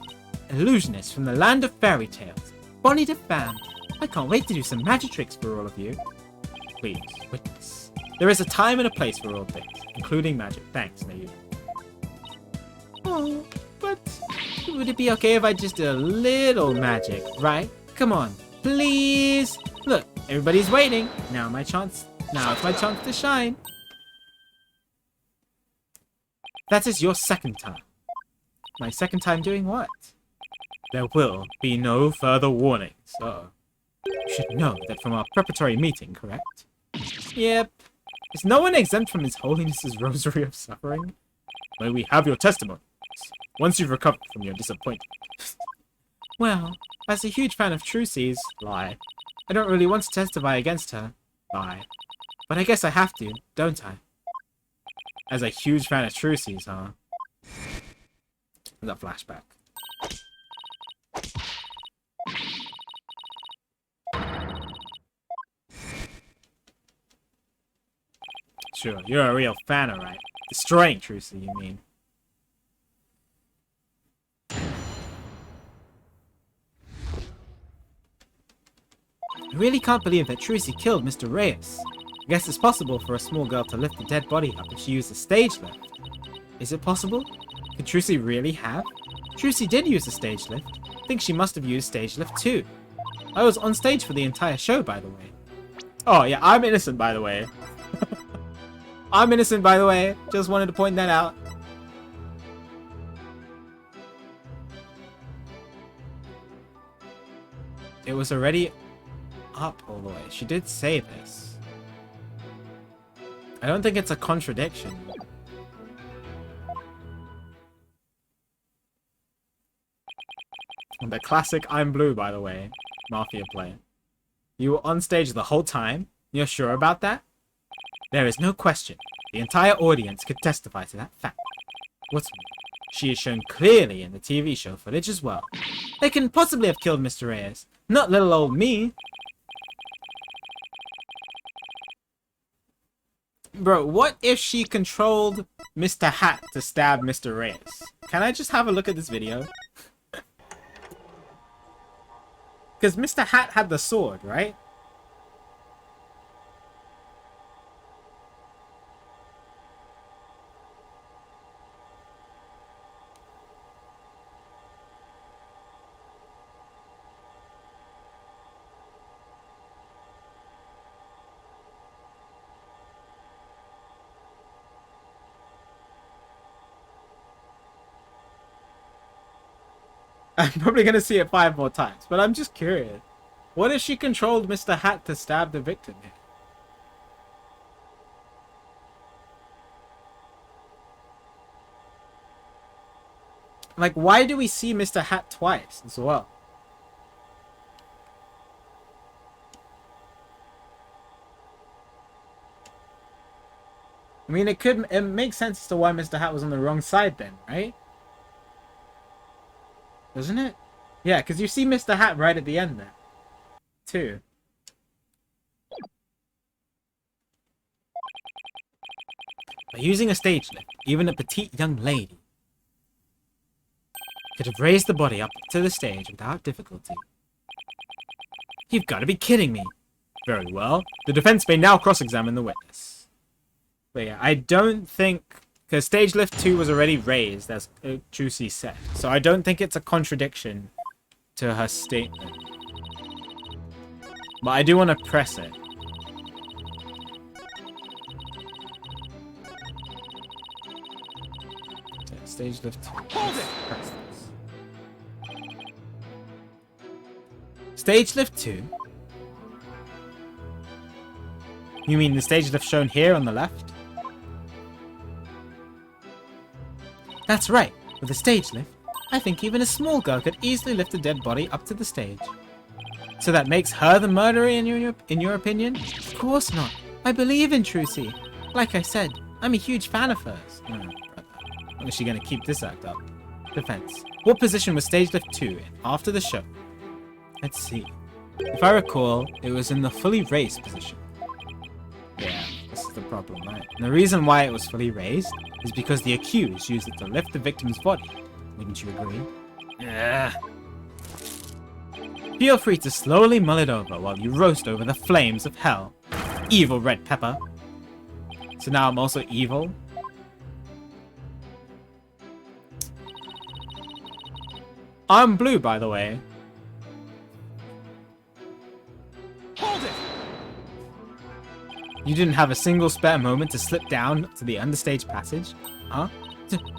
illusionist from the land of fairy tales, Bonnie de Femme. I can't wait to do some magic tricks for all of you. Please, witness. There is a time and a place for all things, including magic. Thanks, Nayu. Oh, but would it be okay if I just did a little magic, right? Come on, please. Look, everybody's waiting. Now it's my chance to shine. That is your second time. My second time doing what? There will be no further warnings. You should know that from our preparatory meeting, correct? Yep. Is no one exempt from His Holiness's rosary of suffering? May we have your testimony, once you've recovered from your disappointment. Well, as a huge fan of Trucy's, lie. I don't really want to testify against her, lie. But I guess I have to, don't I? As a huge fan of Trucy's, huh? That flashback. Sure, you're a real fan, alright. Destroying Trucy, you mean. I really can't believe that Trucy killed Mr. Reyes. I guess it's possible for a small girl to lift a dead body up if she used a stage lift. Is it possible? Could Trucy really have? Trucy did use a stage lift. I think she must have used stage lift too. I was on stage for the entire show, by the way. Oh yeah, I'm innocent, by the way. I'm innocent, by the way. Just wanted to point that out. It was already up all the way. She did say this. I don't think it's a contradiction. And the classic I'm Blue, by the way. Mafia play. You were on stage the whole time? You're sure about that? There is no question. The entire audience could testify to that fact. What's more, she is shown clearly in the TV show footage as well. They couldn't possibly have killed Mr. Reyes. Not little old me. Bro, what if she controlled Mr. Hat to stab Mr. Reyes? Can I just have a look at this video? Because Mr. Hat had the sword, right? I'm probably going to see it 5 more times, but I'm just curious. What if she controlled Mr. Hat to stab the victim here? Like, why do we see Mr. Hat twice as well? I mean, it makes sense as to why Mr. Hat was on the wrong side then, right? Doesn't it? Yeah, because you see Mr. Hat right at the end there, too. By using a stage lift, even a petite young lady could have raised the body up to the stage without difficulty. You've got to be kidding me. Very well. The defense may now cross-examine the witness. But yeah, I don't think... Because stage lift 2 was already raised, as Trucy said. So I don't think it's a contradiction to her statement. But I do want to press it. Okay, stage lift 2. Hold it! Press this. Stage lift 2? You mean the stage lift shown here on the left? That's right. With a stage lift, I think even a small girl could easily lift a dead body up to the stage. So that makes her the murderer in your opinion? Of course not. I believe in Trucy. Like I said, I'm a huge fan of hers. When is she going to keep this act up? Defense. What position was stage lift 2 in after the show? Let's see. If I recall, it was in the fully raised position. Yeah, this is the problem, right? And the reason why it was fully raised is because the accused used it to lift the victim's body. Wouldn't you agree? Yeah. Feel free to slowly mull it over while you roast over the flames of hell. Evil red pepper. So now I'm also evil? I'm blue, by the way. Hold it! You didn't have a single spare moment to slip down to the understage passage? Huh?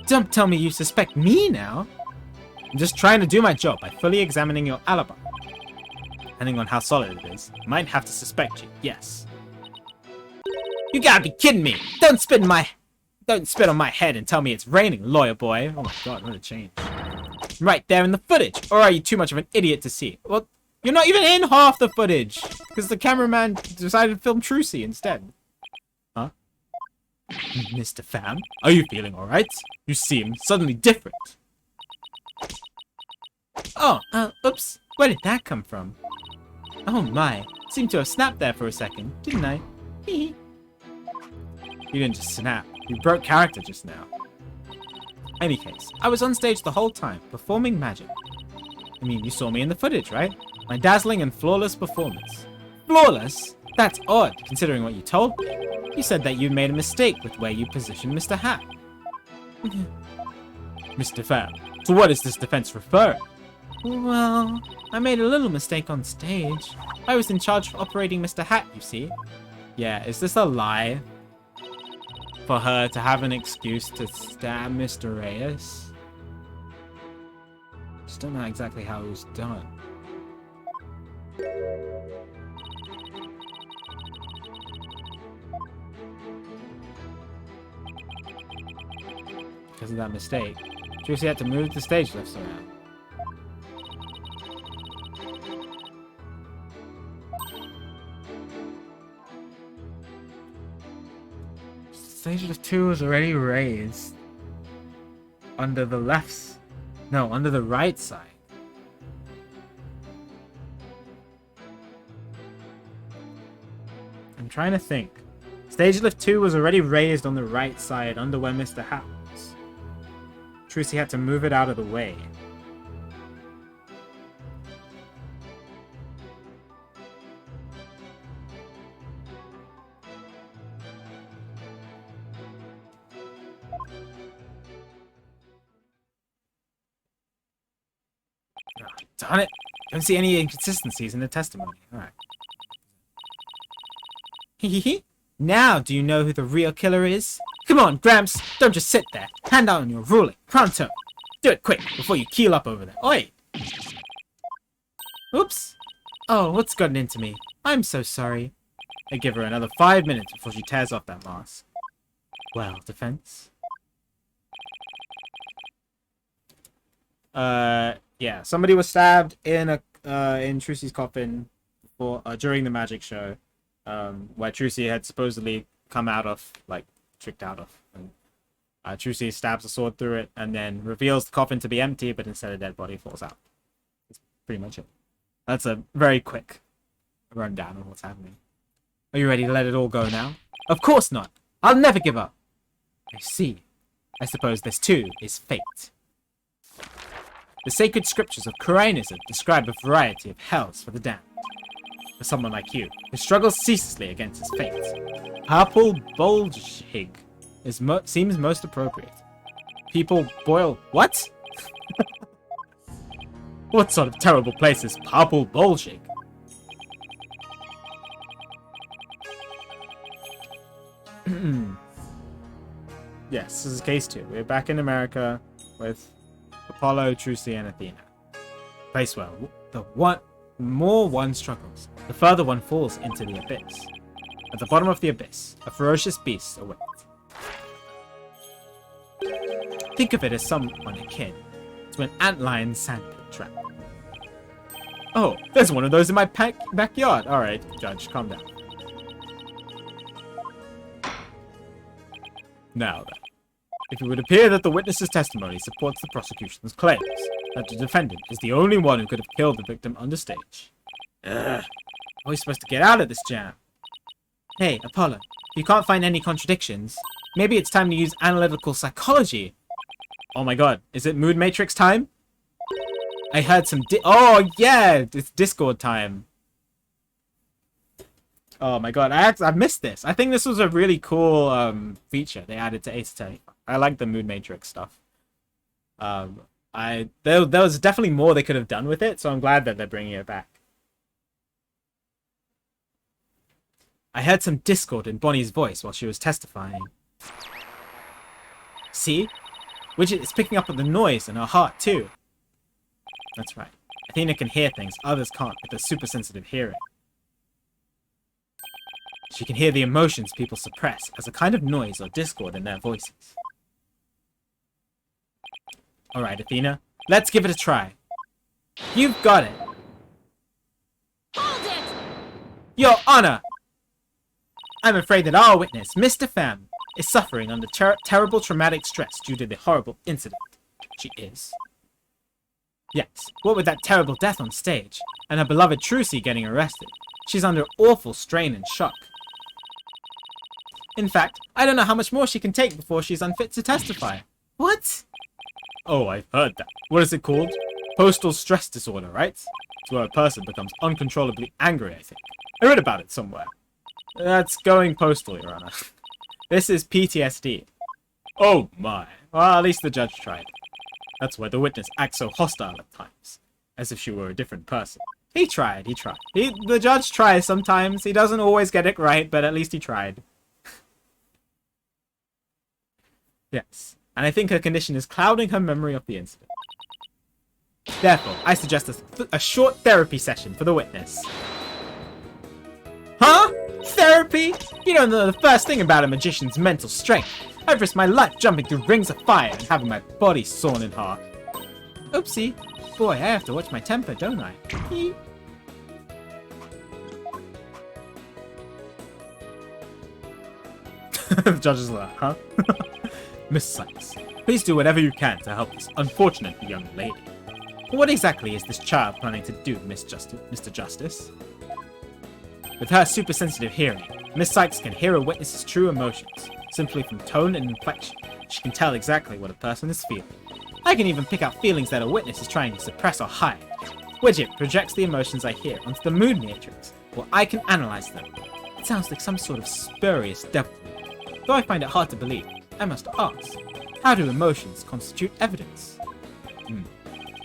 Don't tell me you suspect me now. I'm just trying to do my job by fully examining your alibi. Depending on how solid it is, I might have to suspect you, yes. You gotta be kidding me! Don't spit on my head and tell me it's raining, lawyer boy. Oh my god, what a change. Right there in the footage, or are you too much of an idiot to see? Well, you're not even in half the footage, because the cameraman decided to film Trucy instead. Huh? Mr. Pham, are you feeling alright? You seem suddenly different. Oh, oops. Where did that come from? Oh my, seemed to have snapped there for a second, didn't I? Hee hee. You didn't just snap, you broke character just now. Any case, I was on stage the whole time, performing magic. I mean, you saw me in the footage, right? My dazzling and flawless performance. Flawless? That's odd, considering what you told me. You said that you made a mistake with where you positioned Mr. Hat. Mr. Pham, to what is this defense referring? Well, I made a little mistake on stage. I was in charge of operating Mr. Hat, you see. Yeah, is this a lie? For her to have an excuse to stab Mr. Reyes? Just don't know exactly how it was done. Because of that mistake, Trucy had to move the stage lifts around. Stage lift 2 was already raised under the left, no, under the right side. I'm trying to think. Stage lift 2 was already raised on the right side under where Mr. Hat was. Trucy had to move it out of the way. Darn it. Don't see any inconsistencies in the testimony. Alright. Hehehe. Now do you know who the real killer is? Come on, Gramps. Don't just sit there. Hand out your ruling. Pronto. Do it quick before you keel up over there. Oi! Oops. Oh, what's gotten into me? I'm so sorry. I give her another 5 minutes before she tears off that mask. Well, defense? Yeah. Somebody was stabbed in Trucy's coffin during the magic show, where Trucy had supposedly come out of, like, tricked out of. And Trucy stabs a sword through it and then reveals the coffin to be empty, but instead a dead body falls out. That's pretty much it. That's a very quick rundown of what's happening. Are you ready to let it all go now? Of course not. I'll never give up. I see. I suppose this too is fate. The sacred scriptures of Qur'anism describe a variety of hells for the damned. For someone like you, who struggles ceaselessly against his fate, purple bolshig seems most appropriate. People boil... What? What sort of terrible place is purple bolshig? Yes, this is case 2. We're back in America with Apollo, Trucy, and Athena. Place where the more one struggles, the further one falls into the abyss. At the bottom of the abyss, a ferocious beast awaits. Think of it as someone akin to an antlion sandpit trap. Oh, there's one of those in my backyard. Alright, Judge, calm down. Now then, if it would appear that the witness's testimony supports the prosecution's claims that the defendant is the only one who could have killed the victim on the stage. Ugh, how are we supposed to get out of this jam? Hey, Apollo, if you can't find any contradictions, maybe it's time to use analytical psychology. Oh my god, is it Mood Matrix time? I heard some oh yeah, it's Discord time. Oh my god, I missed this. I think this was a really cool feature they added to Ace Attorney. I like the Mood Matrix stuff. There was definitely more they could have done with it, so I'm glad that they're bringing it back. I heard some discord in Bonnie's voice while she was testifying. See? Widget is picking up on the noise in her heart too. That's right. Athena can hear things others can't with her super sensitive hearing. She can hear the emotions people suppress as a kind of noise or discord in their voices. Alright, Athena, let's give it a try. You've got it! Hold it! Your Honor! I'm afraid that our witness, Mr. Pham, is suffering under terrible traumatic stress due to the horrible incident. She is. Yes, what with that terrible death on stage, and her beloved Trucy getting arrested, she's under awful strain and shock. In fact, I don't know how much more she can take before she's unfit to testify. What? Oh, I've heard that. What is it called? Postal stress disorder, right? It's where a person becomes uncontrollably angry, I think. I read about it somewhere. That's going postal, Your Honor. This is PTSD. Oh my. Well, at least the judge tried. That's why the witness acts so hostile at times. As if she were a different person. He tried. The judge tries sometimes. He doesn't always get it right, but at least he tried. Yes. And I think her condition is clouding her memory of the incident. Therefore, I suggest a short therapy session for the witness. Huh? Therapy? You don't know the first thing about a magician's mental strength. I've risked my life jumping through rings of fire and having my body sawn in half. Oopsie. Boy, I have to watch my temper, don't I? The judge is like, huh? Miss Sykes, please do whatever you can to help this unfortunate young lady. What exactly is this child planning to do, Mr. Justice? With her super-sensitive hearing, Miss Sykes can hear a witness's true emotions. Simply from tone and inflection, she can tell exactly what a person is feeling. I can even pick out feelings that a witness is trying to suppress or hide. Widget projects the emotions I hear onto the mood matrix, where I can analyze them. It sounds like some sort of spurious devilry. Though I find it hard to believe, I must ask, how do emotions constitute evidence?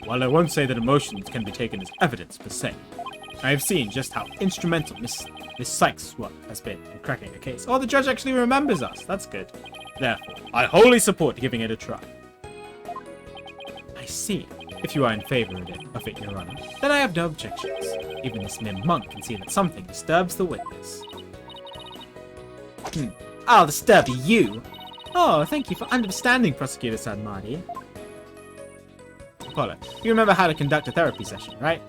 while I won't say that emotions can be taken as evidence per se, I have seen just how instrumental Miss Sykes' work has been in cracking the case. Oh, the judge actually remembers us. That's good. Therefore, I wholly support giving it a try. I see. If you are in favor of it, Your Honor, then I have no objections. Even this mere monk can see that something disturbs the witness. I'll disturb you. Oh, thank you for understanding, Prosecutor Sadmadi. Apollo, you remember how to conduct a therapy session, right?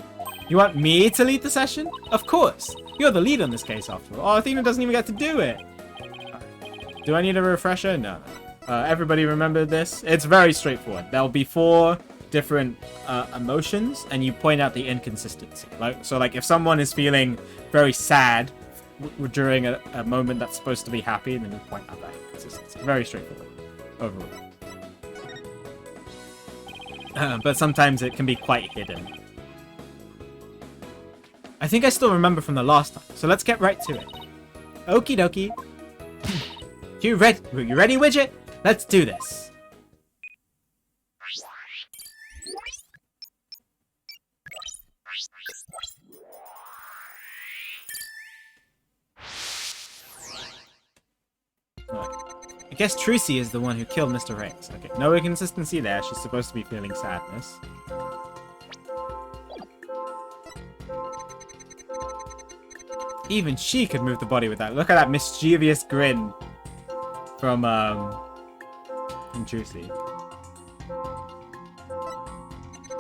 You want me to lead the session? Of course. You're the lead on this case, after all. Oh, Athena doesn't even get to do it. Do I need a refresher? No. Everybody remember this? It's very straightforward. There'll be 4 different emotions, and you point out the inconsistency. So if someone is feeling very sad during a moment that's supposed to be happy, then you point out that inconsistency. Very straightforward overall. But sometimes it can be quite hidden. I think I still remember from the last time, so let's get right to it. Okie dokie. You ready, Widget? Let's do this. I guess Trucy is the one who killed Mr. Riggs. Okay, no inconsistency there. She's supposed to be feeling sadness. Even she could move the body with that. Look at that mischievous grin from Trucy.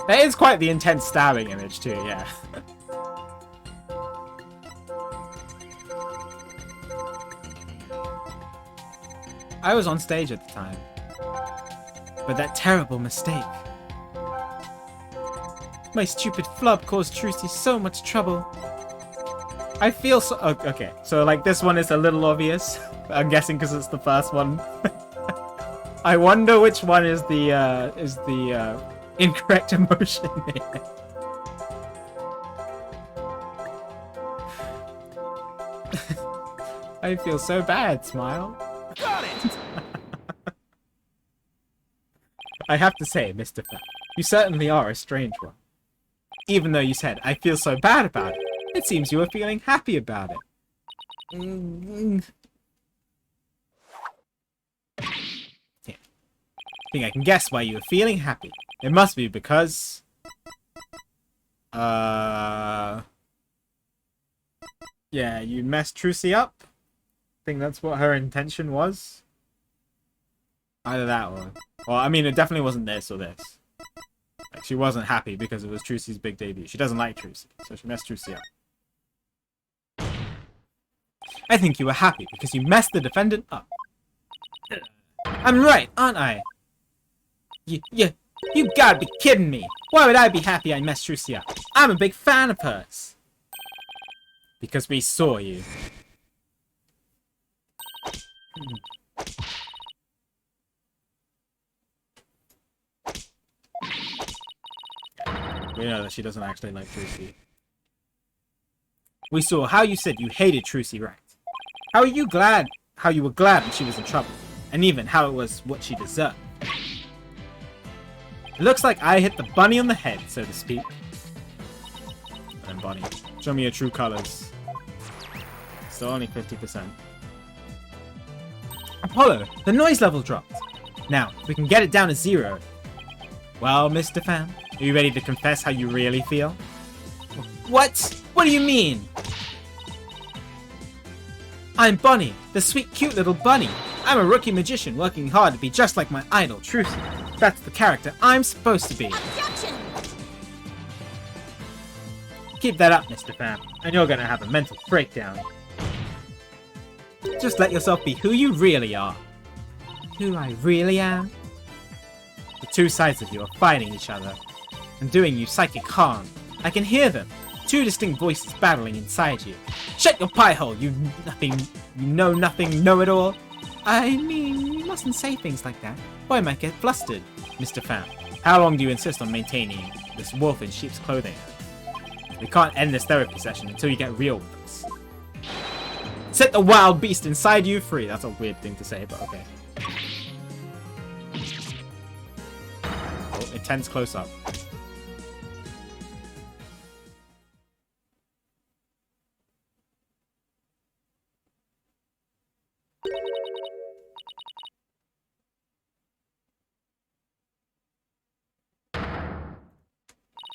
That is quite the intense stabbing image too, yeah. I was on stage at the time. But that terrible mistake. My stupid flub caused Trucy so much trouble. I feel so... Oh, okay, so this one is a little obvious. I'm guessing because it's the first one. I wonder which one is the incorrect emotion here. I feel so bad, Smile. Got it! I have to say, Mr. Fat, you certainly are a strange one. Even though you said, I feel so bad about it, it seems you were feeling happy about it. Yeah. I think I can guess why you were feeling happy. It must be because... Yeah, you messed Trucy up. I think that's what her intention was. Either that or... Well, I mean, it definitely wasn't this or this. She wasn't happy because it was Trucy's big debut. She doesn't like Trucy, so she messed Trucy up. I think you were happy because you messed the defendant up. I'm right, aren't I? You gotta be kidding me. Why would I be happy I messed Trucy up? I'm a big fan of hers. Because we saw you. We know that she doesn't actually like Trucy. We saw how you said you hated Trucy, right? How you were glad when she was in trouble. And even how it was what she deserved. It looks like I hit the bunny on the head, so to speak. And bunny, show me your true colors. Still only 50%. Apollo, the noise level dropped. Now, we can get it down to 0. Well, Mr. Fan, are you ready to confess how you really feel? What? What do you mean? I'm Bunny, the sweet, cute little bunny. I'm a rookie magician working hard to be just like my idol, Trucy. That's the character I'm supposed to be. Objection! Keep that up, Mr. Fan, and you're gonna have a mental breakdown. Just let yourself be who you really are. Who I really am? The two sides of you are fighting each other and doing you psychic harm. I can hear them. 2 distinct voices battling inside you. Shut your pie hole, you know nothing, know-it-all. I mean, you mustn't say things like that, or I might get flustered. Mr. Fan, how long do you insist on maintaining this wolf in sheep's clothing? We can't end this therapy session until you get real with us. Set the wild beast inside you free. That's a weird thing to say, but okay. Oh, intense close-up.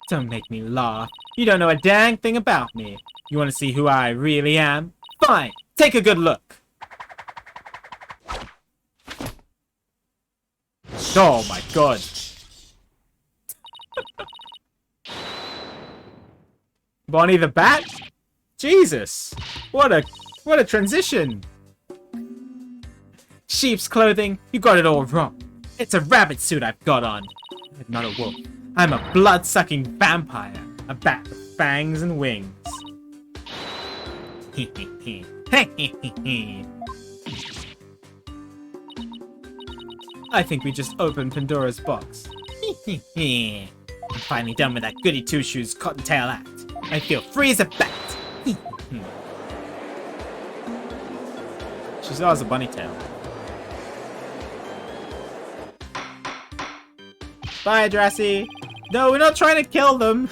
Don't make me laugh. You don't know a dang thing about me. You want to see who I really am? Fine, take a good look. Oh my god. Bonnie the Bat? Jesus. What a transition. Sheep's clothing? You got it all wrong. It's a rabbit suit I've got on. I'm not a wolf. I'm a blood-sucking vampire. A bat with fangs and wings. I think we just opened Pandora's box. I'm finally done with that goody two-shoes cottontail act. I feel free as a bat. She still has a bunny tail. Bye, Trucy. No, we're not trying to kill them.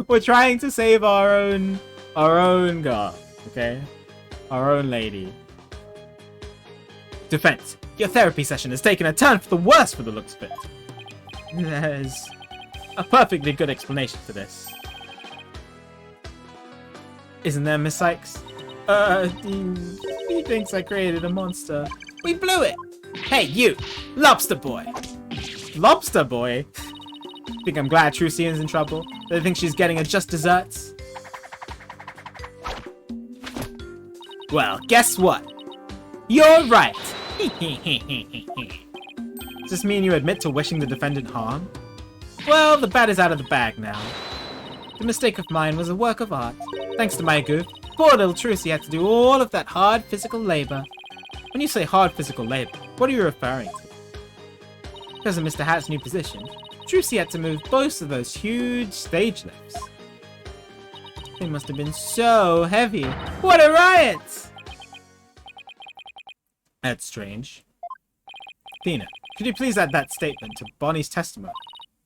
We're trying to save our own girl, okay? Our own lady. Defense. Your therapy session has taken a turn for the worse for the looks of it. There's a perfectly good explanation for this. Isn't there, Miss Sykes? He thinks I created a monster. We blew it! Hey, you! Lobster boy! Lobster boy? Think I'm glad Trucy is in trouble? They think she's getting her just desserts? Well, guess what? You're right! Does this mean you admit to wishing the defendant harm? Well, the bat is out of the bag now. The mistake of mine was a work of art. Thanks to my goof, poor little Trucy had to do all of that hard physical labor. When you say hard physical labor, what are you referring to? Because of Mr. Hat's new position, Trucy had to move both of those huge stage lifts. They must have been so heavy. What a riot! That's strange. Athena, could you please add that statement to Bonnie's testimony?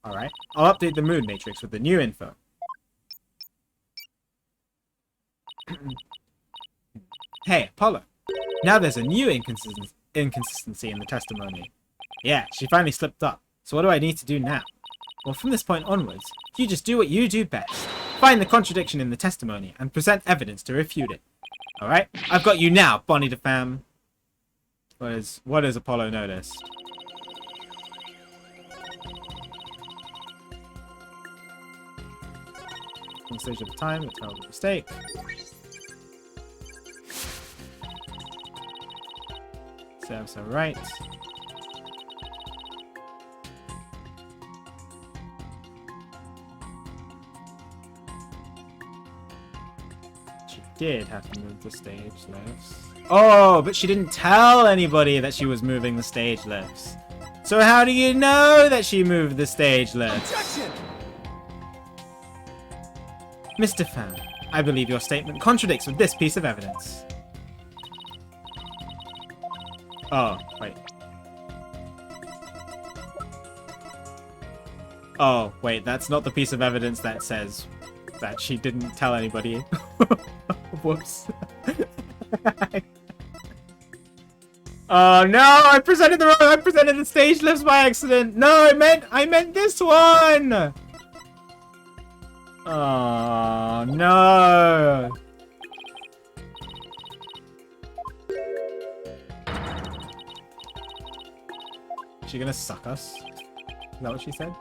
Alright, I'll update the mood matrix with the new info. Hey, Apollo. Now there's a new inconsistency in the testimony. Yeah, she finally slipped up. So what do I need to do now? Well, from this point onwards, you just do what you do best. Find the contradiction in the testimony and present evidence to refute it. Alright? I've got you now, Bonnie the fam. What has Apollo noticed? One stage at a time, a terrible mistake. Serves her right. She did have to move the stage lifts. Oh, but she didn't tell anybody that she was moving the stage lifts. So how do you know that she moved the stage lifts? Objection! Mr. Fan, I believe your statement contradicts with this piece of evidence. Oh, wait. Oh, wait, that's not the piece of evidence that says that she didn't tell anybody. Whoops. Oh no, I presented the stage lifts by accident. No, I meant this one. Oh no. Is she gonna suck us? Is that what she said?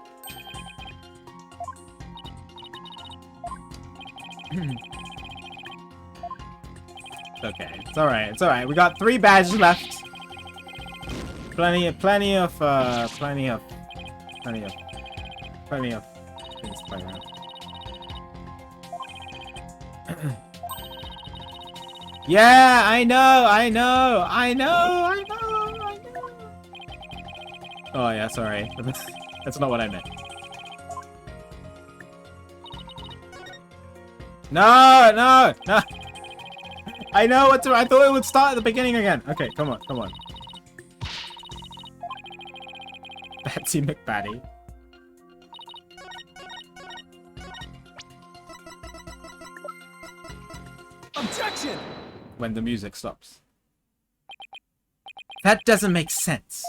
Okay, it's alright, it's alright. We got 3 badges left. Plenty of things to play around. Yeah, I know. Oh yeah, sorry. That's not what I meant. No. I know what to. I thought it would start at the beginning again. Okay, come on. Betsy McBatty. Objection! When the music stops. That doesn't make sense.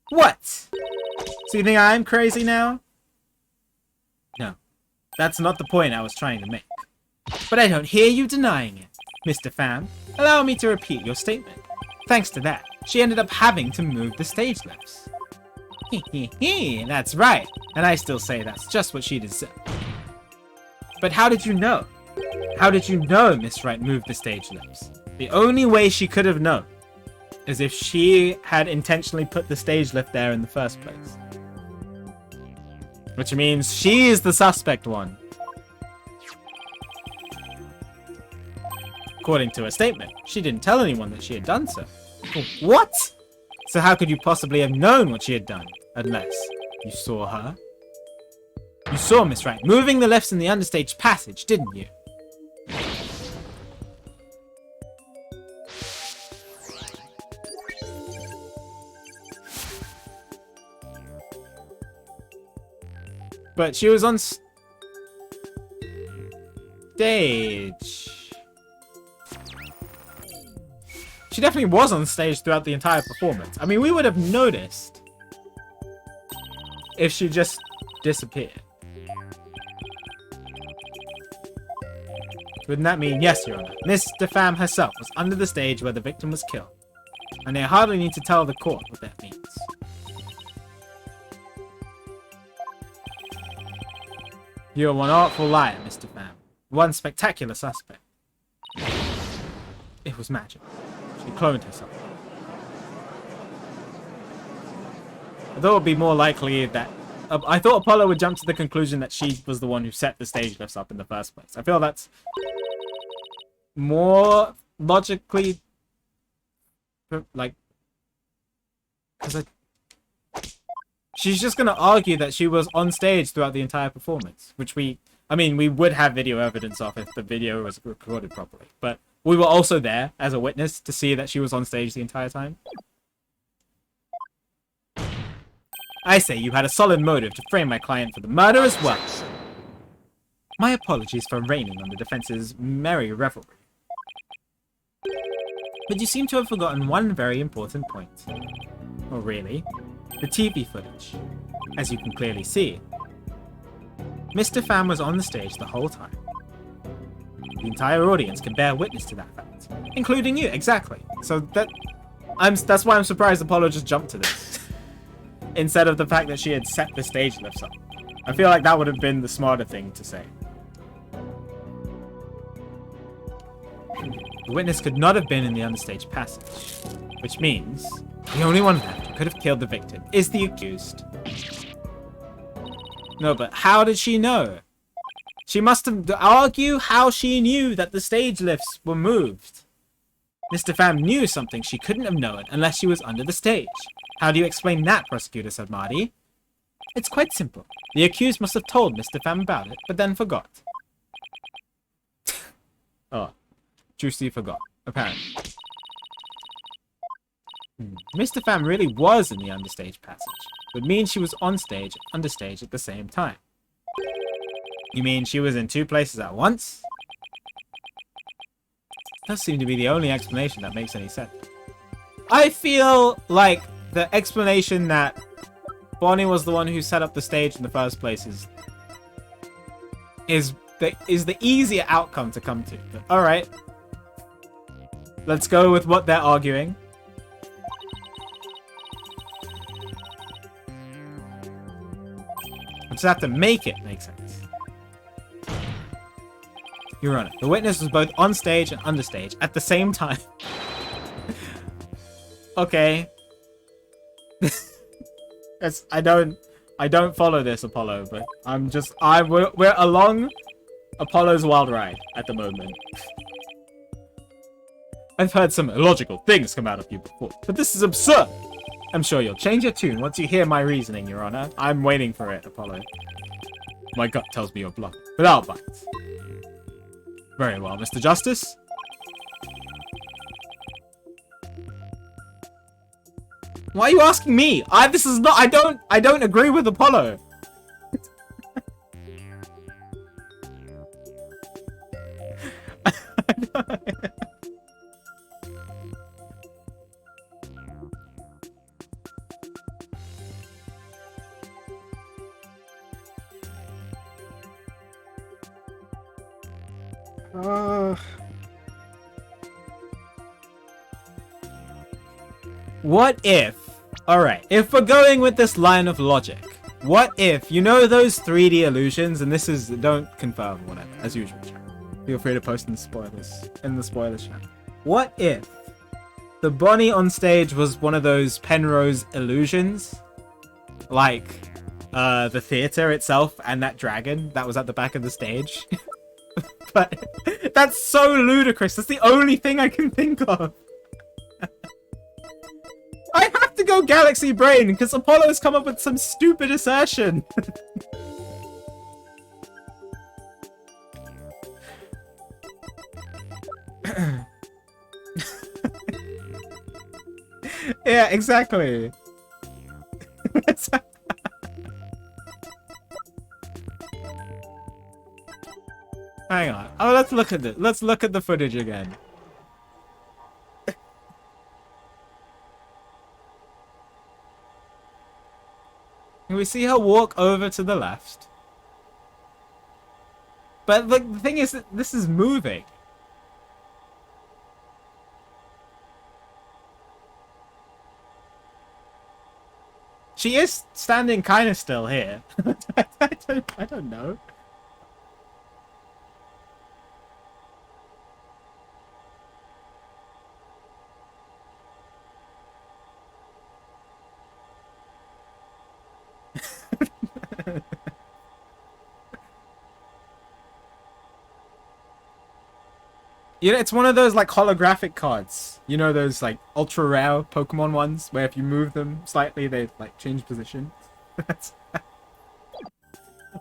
What? So you think I'm crazy now? No, that's not the point I was trying to make. But I don't hear you denying it. Mr. Pham, allow me to repeat your statement. Thanks to that, she ended up having to move the stage lifts. That's right, and I still say that's just what she deserved. But how did you know? How did you know Miss Wright moved the stage lifts? The only way she could have known is if she had intentionally put the stage lift there in the first place. Which means she is the suspect one. According to her statement, she didn't tell anyone that she had done so. What? So how could you possibly have known what she had done? Unless you saw her? You saw Miss Wright moving the lifts in the understage passage, didn't you? But she was on stage. She definitely was on stage throughout the entire performance. I mean, we would have noticed if she just disappeared. Wouldn't that mean, yes, Your Honor, Mr. Pham herself was under the stage where the victim was killed. And they hardly need to tell the court what that means. You're one artful liar, Mr. Pham. One spectacular suspect. It was magic. She cloned herself. I thought it would be more likely that... I thought Apollo would jump to the conclusion that she was the one who set the stage lifts up in the first place. I feel that's more logically... like... because she's just going to argue that she was on stage throughout the entire performance. Which I mean, we would have video evidence of if the video was recorded properly. But we were also there as a witness to see that she was on stage the entire time. I say you had a solid motive to frame my client for the murder as well. My apologies for raining on the defense's merry revelry. But you seem to have forgotten one very important point. Or really, the TV footage. As you can clearly see, Mr. Pham was on the stage the whole time. The entire audience can bear witness to that fact. Including you, exactly. So that's why I'm surprised Apollo just jumped to this. Instead of the fact that she had set the stage lifts up. I feel like that would have been the smarter thing to say. The witness could not have been in the understage passage. Which means the only one left who could have killed the victim is the accused. No, but how did she know? She must have argued how she knew that the stage lifts were moved. Mr. Pham knew something she couldn't have known unless she was under the stage. How do you explain that, Prosecutor Sadmati? It's quite simple. The accused must have told Mr. Pham about it, but then forgot. Oh, Trucy forgot, apparently. Mr. Pham really was in the understage passage. Would mean she was on stage and understage at the same time. You mean she was in two places at once? Does seem to be the only explanation that makes any sense. I feel like the explanation that Bonnie was the one who set up the stage in the first place is the easier outcome to come to. But, all right, let's go with what they're arguing. I just have to make it make sense. Your Honor, the witness was both on stage and understage at the same time. Okay. I don't follow this, Apollo, but we're along Apollo's wild ride at the moment. I've heard some illogical things come out of you before, but this is absurd. I'm sure you'll change your tune once you hear my reasoning, Your Honor. I'm waiting for it, Apollo. My gut tells me you're bluffing, but I'll bite. Very well, Mr. Justice. Why are you asking me? I don't agree with Apollo. What if... Alright, if we're going with this line of logic, what if, you know those 3D illusions, and this is, don't confirm, whatever, as usual, chat. Feel free to post in the spoilers chat. What if the Bonnie on stage was one of those Penrose illusions? Like, the theater itself and that dragon that was at the back of the stage? But that's so ludicrous, that's the only thing I can think of. I have to go Galaxy Brain because Apollo's come up with some stupid assertion. Yeah, exactly. Hang on. Oh, let's look at it. Let's look at the footage again. Can we see her walk over to the left? But the thing is that this is moving. She is standing kind of still here. I don't know. You know, it's one of those like holographic cards. You know those like ultra rare Pokemon ones where if you move them slightly, they like change position.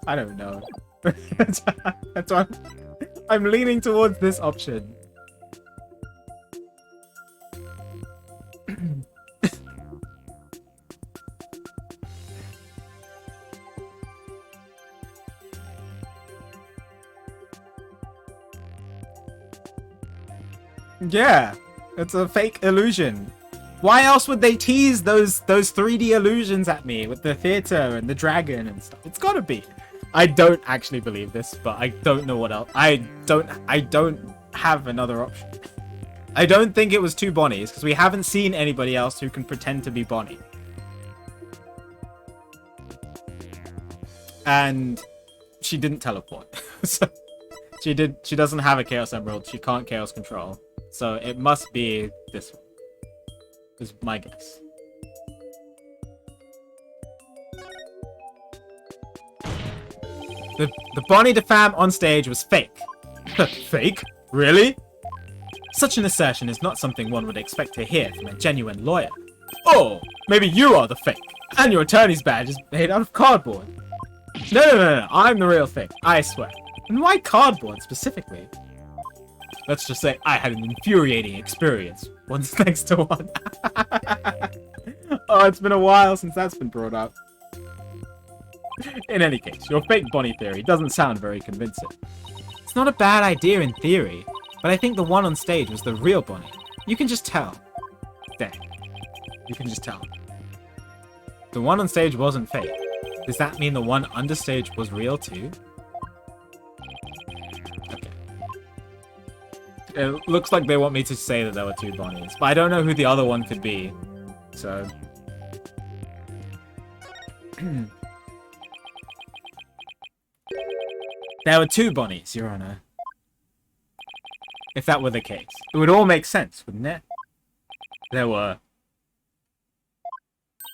I don't know. That's why I'm leaning towards this option. Yeah, it's a fake illusion. Why else would they tease those 3D illusions at me with the theater and the dragon and stuff? It's gotta be. I don't actually believe this, but I don't know what else. I don't have another option. I don't think it was two Bonnies because we haven't seen anybody else who can pretend to be Bonnie. And she didn't teleport. So she doesn't have a Chaos Emerald. She can't Chaos Control. So it must be this one. Is my guess. The Bonnie DeFam on stage was fake. Fake? Really? Such an assertion is not something one would expect to hear from a genuine lawyer. Oh, maybe you are the fake. And your attorney's badge is made out of cardboard. No, I'm the real thing, I swear. And why cardboard specifically? Let's just say I had an infuriating experience once next to one. Oh, it's been a while since that's been brought up. In any case, your fake Bonnie theory doesn't sound very convincing. It's not a bad idea in theory, but I think the one on stage was the real Bonnie. You can just tell. There. You can just tell. The one on stage wasn't fake. Does that mean the one under stage was real too? Okay. It looks like they want me to say that there were two Bonnies, but I don't know who the other one could be. So... There were two Bonnies, Your Honor. If that were the case, it would all make sense, wouldn't it? There were...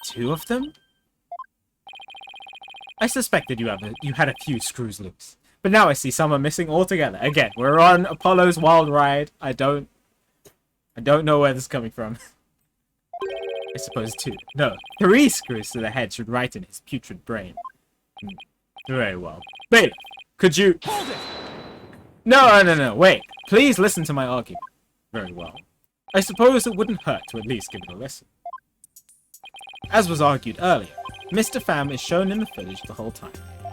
two of them? I suspected you had a few screws loose. But now I see some are missing altogether. Again, we're on Apollo's wild ride. I don't know where this is coming from. I suppose two. No, 3 screws to the head should right in his putrid brain. Very well. Bailiff, could you... Hold it! No, wait. Please listen to my argument. Very well. I suppose it wouldn't hurt to at least give it a listen. As was argued earlier, Mr. Pham is shown in the footage the whole time,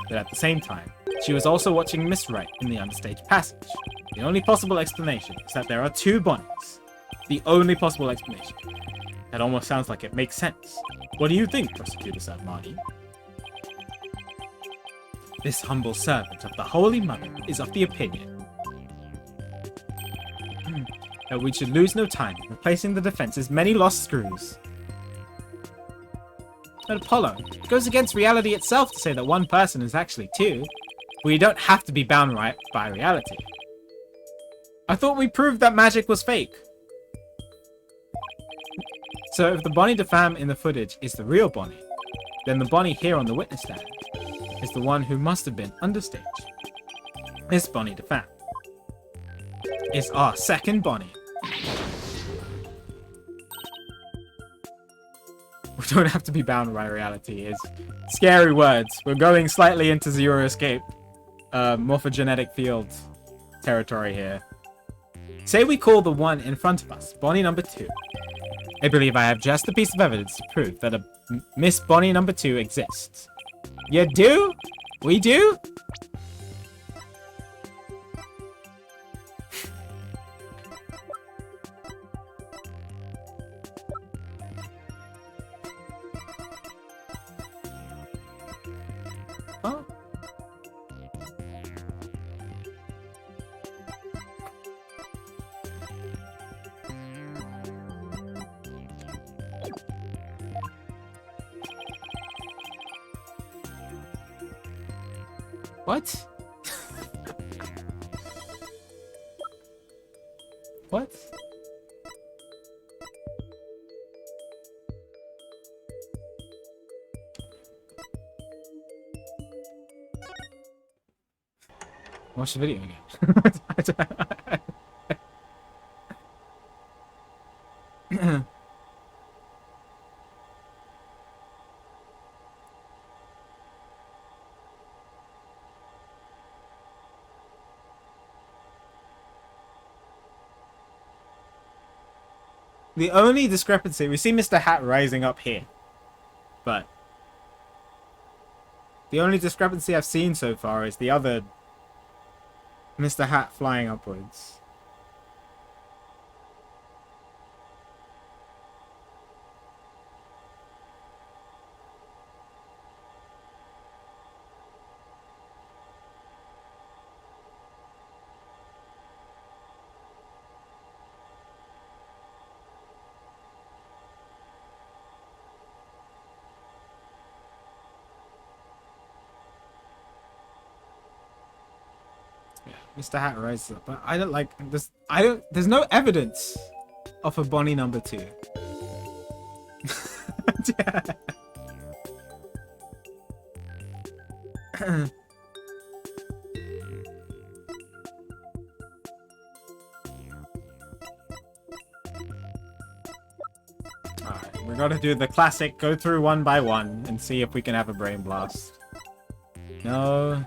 but at the same time, she was also watching Miss Wright in the understage passage. The only possible explanation is that there are two Bonnies. The only possible explanation. That almost sounds like it makes sense. What do you think, Prosecutor Sir Marty? This humble servant of the Holy Mother is of the opinion that we should lose no time in replacing the defense's many lost screws. But Apollo, it goes against reality itself to say that one person is actually two. We don't have to be bound right by reality. I thought we proved that magic was fake. So if the Bonnie DeFam in the footage is the real Bonnie, then the Bonnie here on the witness stand is the one who must have been understage. This Bonnie DeFam is our second Bonnie. We don't have to be bound by reality. Is scary words. We're going slightly into Zero Escape morphogenetic field territory here. Say we call the one in front of us Bonnie number 2. I believe I have just a piece of evidence to prove that a Miss Bonnie number 2 exists. You do? We do? Huh? What? What? Watch the video again. The only discrepancy, we see Mr. Hat rising up here, but the only discrepancy I've seen so far is the other Mr. Hat flying upwards. Mr. Hat rises up, but I don't like this. There's no evidence of a Bonnie number 2. Yeah. Alright, we gotta do the classic go through one by one and see if we can have a brain blast. No.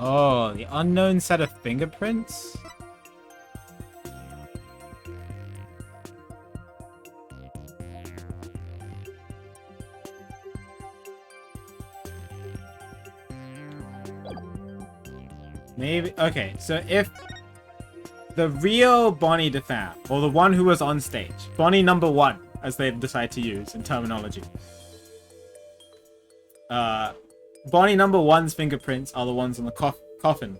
Oh, the unknown set of fingerprints? Maybe, okay, so if the real Bonnie DeFam, or the one who was on stage, Bonnie number 1, as they decide to use in terminology, Bonnie number 1's fingerprints are the ones on the coffin.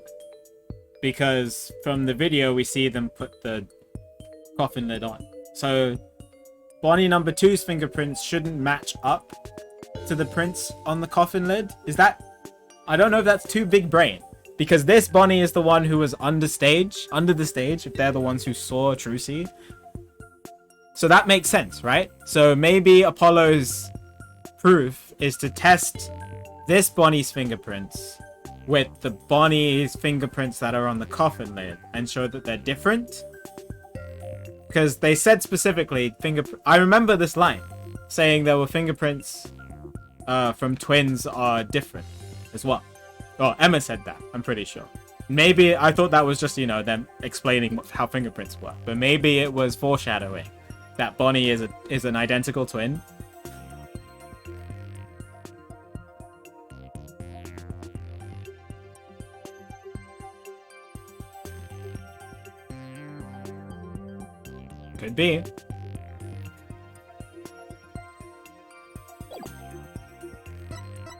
Because from the video, we see them put the coffin lid on. So, Bonnie number 2's fingerprints shouldn't match up to the prints on the coffin lid. Is that... I don't know if that's too big brain. Because this Bonnie is the one who was under the stage, if they're the ones who saw Trucy. So that makes sense, right? So maybe Apollo's proof is to test this Bonnie's fingerprints with the Bonnie's fingerprints that are on the coffin lid and show that they're different. Because they said specifically I remember this line saying there were fingerprints from twins are different as well. Oh, Emma said that, I'm pretty sure. Maybe I thought that was just, you know, them explaining how fingerprints work. But maybe it was foreshadowing that Bonnie is an identical twin. Could be.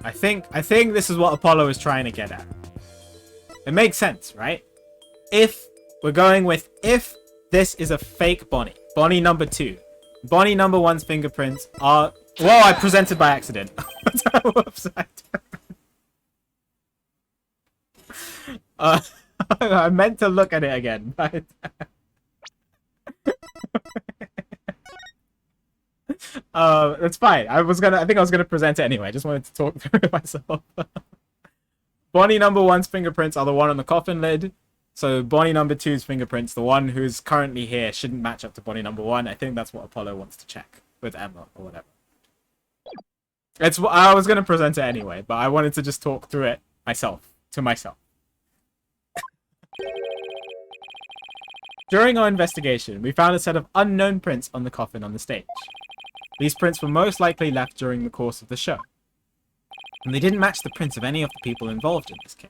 I think this is what Apollo is trying to get at. It makes sense, right? If we're going with if this is a fake Bonnie. Bonnie number 2. Bonnie number 1's fingerprints are... Whoa, I presented by accident. Whoops. I meant to look at it again, but... That's fine. I think I was gonna present it anyway. I just wanted to talk through it myself. Bonnie number 1's fingerprints are the one on the coffin lid. So Bonnie number 2's fingerprints, the one who's currently here, shouldn't match up to Bonnie number 1. I think that's what Apollo wants to check with Emma or whatever. I was gonna present it anyway, but I wanted to just talk through it to myself. During our investigation, we found a set of unknown prints on the coffin on the stage. These prints were most likely left during the course of the show. And they didn't match the prints of any of the people involved in this case.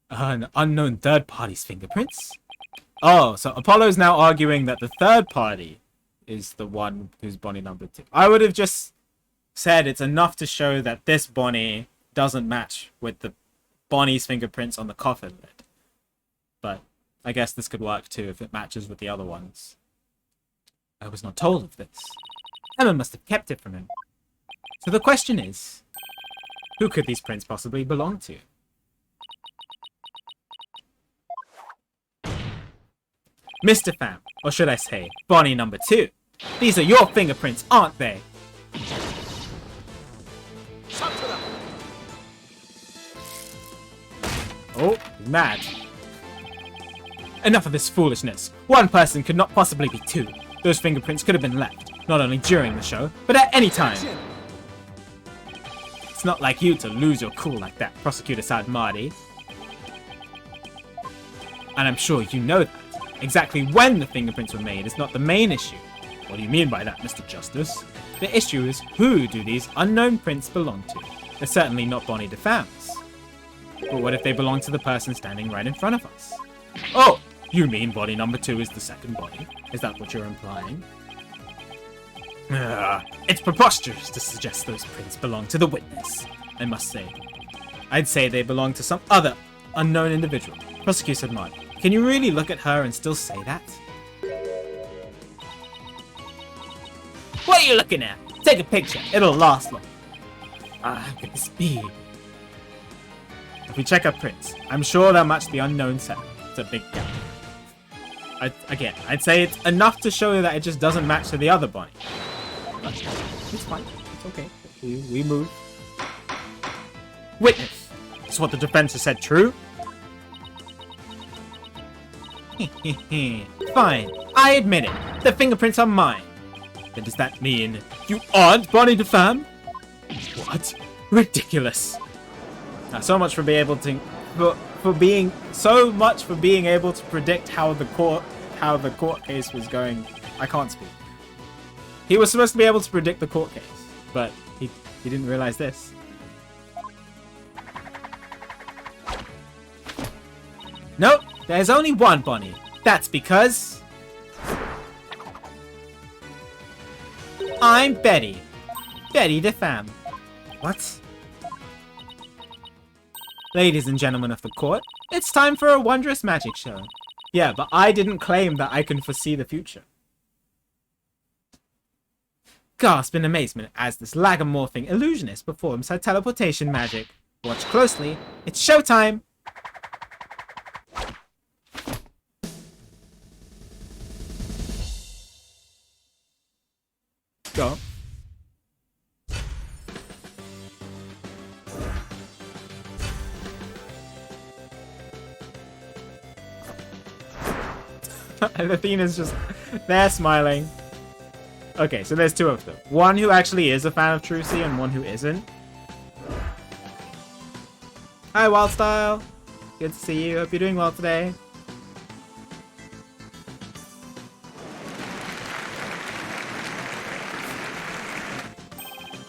An unknown third party's fingerprints? Oh, so Apollo's now arguing that the third party is the one who's Bonnie number 2. I would have just said it's enough to show that this Bonnie doesn't match with the Bonnie's fingerprints on the coffin lid. But I guess this could work too if it matches with the other ones. I was not told of this. Emma must have kept it from him. So the question is, who could these prints possibly belong to? Mr. Pham, or should I say, Bonnie number 2. These are your fingerprints, aren't they? Oh, he's mad. Enough of this foolishness. One person could not possibly be 2. Those fingerprints could have been left, not only during the show, but at any time. It's not like you to lose your cool like that, Prosecutor Sad Marty. And I'm sure you know that. Exactly when the fingerprints were made is not the main issue. What do you mean by that, Mr. Justice? The issue is who do these unknown prints belong to? They're certainly not Bonnie DeFam's. But what if they belong to the person standing right in front of us? Oh, you mean Bonnie number 2 is the second Bonnie? Is that what you're implying? It's preposterous to suggest those prints belong to the witness, I must say. I'd say they belong to some other unknown individual. Prosecutor Marty, can you really look at her and still say that? What are you looking at? Take a picture. It'll last long. How could this be? If we check her prints, I'm sure they'll match the unknown set. It's a big gap. I'd say it's enough to show you that it just doesn't match to the other Bonnie. But it's fine. It's okay. We move. Witness. Is what the defense has said true? Fine. I admit it. The fingerprints are mine. Then does that mean you aren't Bonnie DeFam? What? Ridiculous. Now, so much for being able to predict how the court case was going. I can't speak. He was supposed to be able to predict the court case, but he didn't realize this. Nope, there's only one Bonnie. That's because I'm Betty. Betty DeFam. What? Ladies and gentlemen of the court, it's time for a wondrous magic show. Yeah, but I didn't claim that I can foresee the future. Gasp in amazement as this lagomorphing illusionist performs her teleportation magic. Watch closely. It's showtime! Go. And Athena's just there smiling. Okay, so there's 2 of them. One who actually is a fan of Trucy and one who isn't. Hi, Wildstyle. Good to see you. Hope you're doing well today.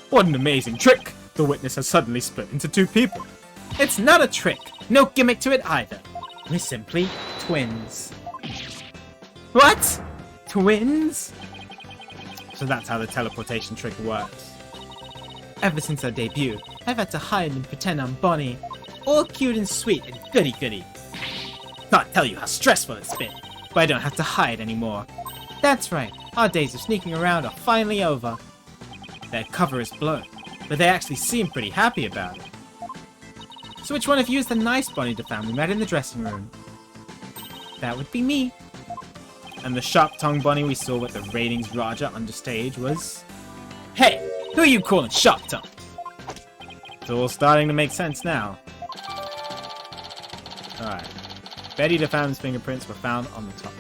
What an amazing trick! The witness has suddenly split into 2 people. It's not a trick. No gimmick to it either. We're simply twins. What? Twins? So that's how the teleportation trick works. Ever since our debut, I've had to hide and pretend I'm Bonnie. All cute and sweet and goody-goody. Can't tell you how stressful it's been, but I don't have to hide anymore. That's right, our days of sneaking around are finally over. Their cover is blown, but they actually seem pretty happy about it. So which one of you is the nice Bonnie DeFam we met in the dressing room? That would be me. And the sharp-tongued Bonnie we saw with the ratings Raja understage was... Hey, who are you calling sharp-tongued? It's all starting to make sense now. Alright. Betty DeFam's fingerprints were found on the top.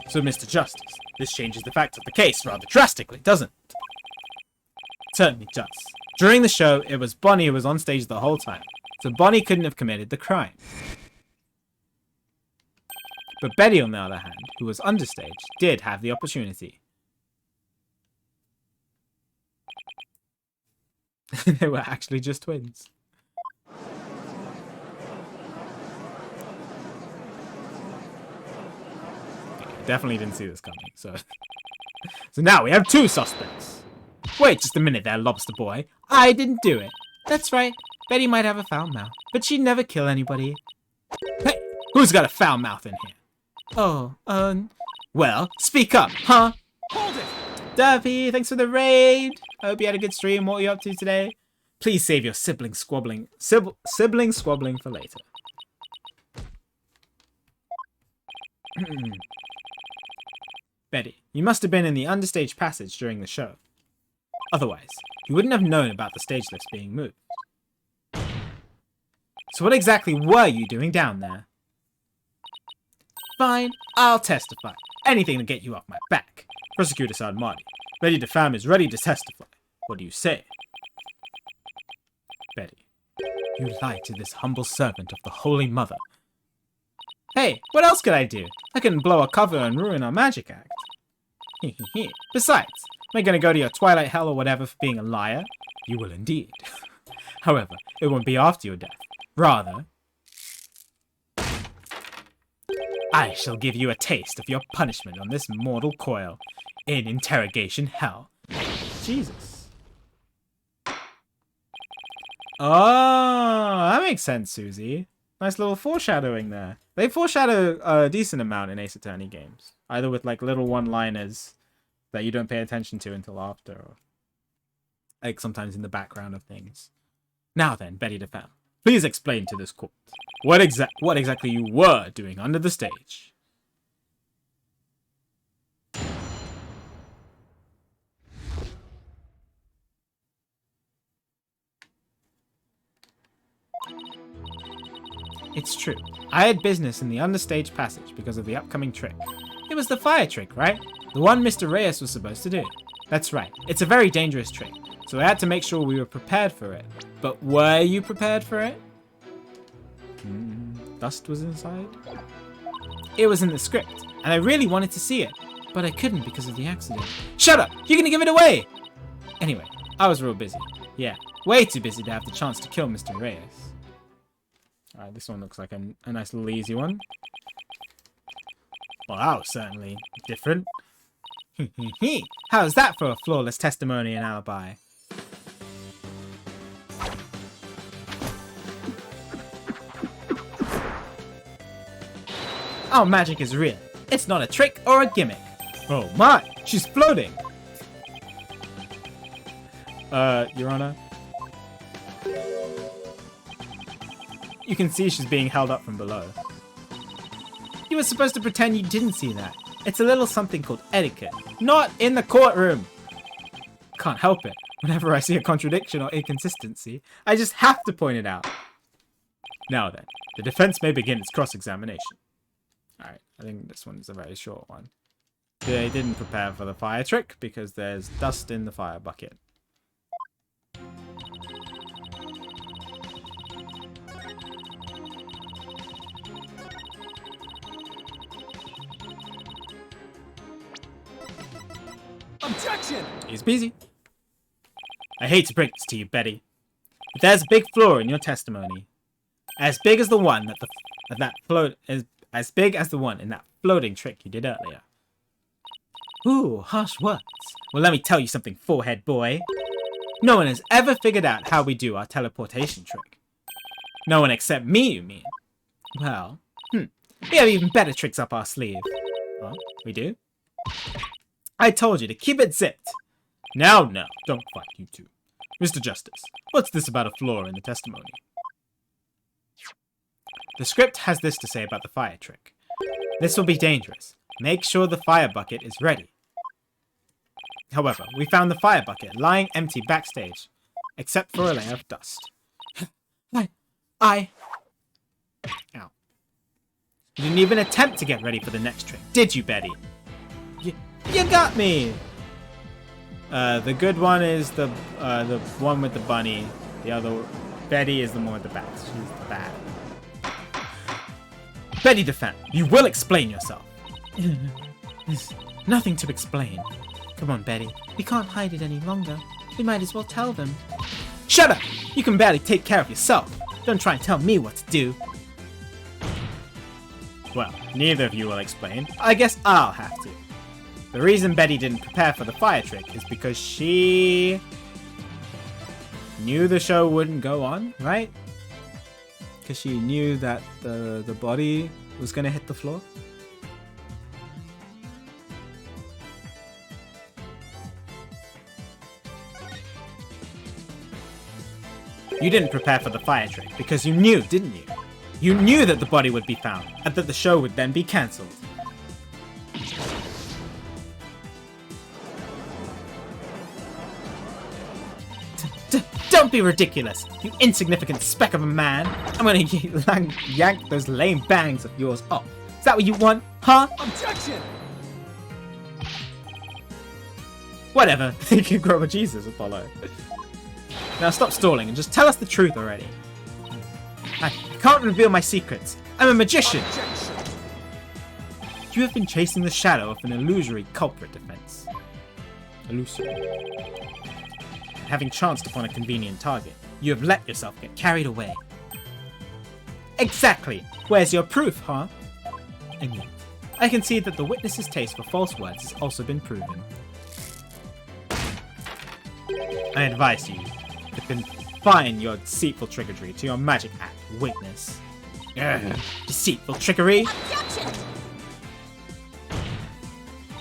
So, Mr. Justice, this changes the facts of the case rather drastically, doesn't it? It certainly does. During the show, it was Bonnie who was on stage the whole time, so Bonnie couldn't have committed the crime. But Betty, on the other hand, who was understage, did have the opportunity. They were actually just twins. Definitely didn't see this coming, so... So now we have two suspects. Wait just a minute there, lobster boy. I didn't do it. That's right. Betty might have a foul mouth, but she'd never kill anybody. Hey, who's got a foul mouth in here? Oh, well, speak up, huh? Hold it! Duffy, thanks for the raid. I hope you had a good stream. What are you up to today? Please save your sibling squabbling for later. Betty, you must have been in the understage passage during the show. Otherwise, you wouldn't have known about the stage lifts being moved. So what exactly were you doing down there? Fine, I'll testify. Anything to get you off my back. Prosecutor Sergeant Marty, Betty DeFam is ready to testify. What do you say? Betty, you lied to this humble servant of the Holy Mother. Hey, what else could I do? I couldn't blow a cover and ruin our magic act. Besides, am I going to go to your Twilight Hell or whatever for being a liar? You will indeed. However, it won't be after your death. Rather, I shall give you a taste of your punishment on this mortal coil in interrogation hell. Jesus. Oh, that makes sense, Susie. Nice little foreshadowing there. They foreshadow a decent amount in Ace Attorney games. Either with like little one-liners that you don't pay attention to until after. Or like sometimes in the background of things. Now then, Betty DeFam, please explain to this court what exactly you were doing under the stage. It's true. I had business in the understage passage because of the upcoming trick. It was the fire trick, right? The one Mr. Reyes was supposed to do. That's right. It's a very dangerous trick, so I had to make sure we were prepared for it. But were you prepared for it? Dust was inside? It was in the script, and I really wanted to see it, but I couldn't because of the accident. Shut up! You're gonna give it away! Anyway, I was real busy. Yeah, way too busy to have the chance to kill Mr. Reyes. Alright, this one looks like a nice little easy one. Well, that was certainly different. How's that for a flawless testimony and alibi? Our magic is real. It's not a trick or a gimmick. Oh my, she's floating. Your Honor. You can see she's being held up from below. You were supposed to pretend you didn't see that. It's a little something called etiquette. Not in the courtroom! Can't help it. Whenever I see a contradiction or inconsistency, I just have to point it out. Now then, the defense may begin its cross-examination. Alright, I think this one's a very short one. They didn't prepare for the fire trick because there's dust in the fire bucket. Objection! He's busy. I hate to break this to you, Betty, but there's a big flaw in your testimony. As big as the one that As big as the one in that floating trick you did earlier. Ooh, harsh words. Well, let me tell you something, forehead boy. No one has ever figured out how we do our teleportation trick. No one except me, you mean? Well, we have even better tricks up our sleeve. Huh? We do? I told you to keep it zipped. Now, don't fight, you two. Mr. Justice, what's this about a flaw in the testimony? The script has this to say about the fire trick. This will be dangerous. Make sure the fire bucket is ready. However, we found the fire bucket lying empty backstage, except for a layer of dust. Ow. You didn't even attempt to get ready for the next trick, did you, Betty? You got me! The good one is the one with the bunny. The other, Betty, is the one with the bats. She's the bat. Betty DeFan, you will explain yourself. There's nothing to explain. Come on, Betty. We can't hide it any longer. We might as well tell them. Shut up! You can barely take care of yourself. Don't try and tell me what to do. Well, neither of you will explain. I guess I'll have to. The reason Betty didn't prepare for the fire trick is because she knew the show wouldn't go on, right? Because she knew that the body was going to hit the floor. You didn't prepare for the fire trick because you knew, didn't you? You knew that the body would be found and that the show would then be cancelled. Don't be ridiculous, you insignificant speck of a man. I'm gonna yank those lame bangs of yours off. Is that what you want, huh? Objection! Whatever, you can grow a Jesus, Apollo. Now stop stalling and just tell us the truth already. I can't reveal my secrets. I'm a magician. Objection! You have been chasing the shadow of an illusory culprit defense. Illusory. Having chanced upon a convenient target, you have let yourself get carried away. Exactly! Where's your proof, huh? And yet, I can see that the witness's taste for false words has also been proven. I advise you to confine your deceitful trickery to your magic act, witness. Deceitful trickery! Objection!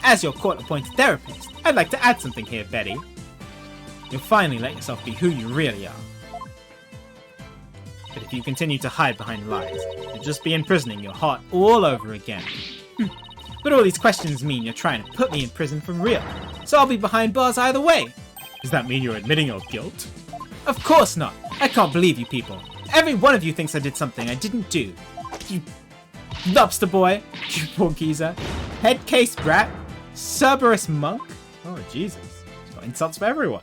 As your court-appointed therapist, I'd like to add something here, Betty. You'll finally let yourself be who you really are. But if you continue to hide behind lies, you'll just be imprisoning your heart all over again. But all these questions mean you're trying to put me in prison for real, so I'll be behind bars either way. Does that mean you're admitting your guilt? Of course not! I can't believe you people. Every one of you thinks I did something I didn't do. You lobster boy, you poor geezer, head case brat, Cerberus monk. Oh Jesus, he's got insults for everyone.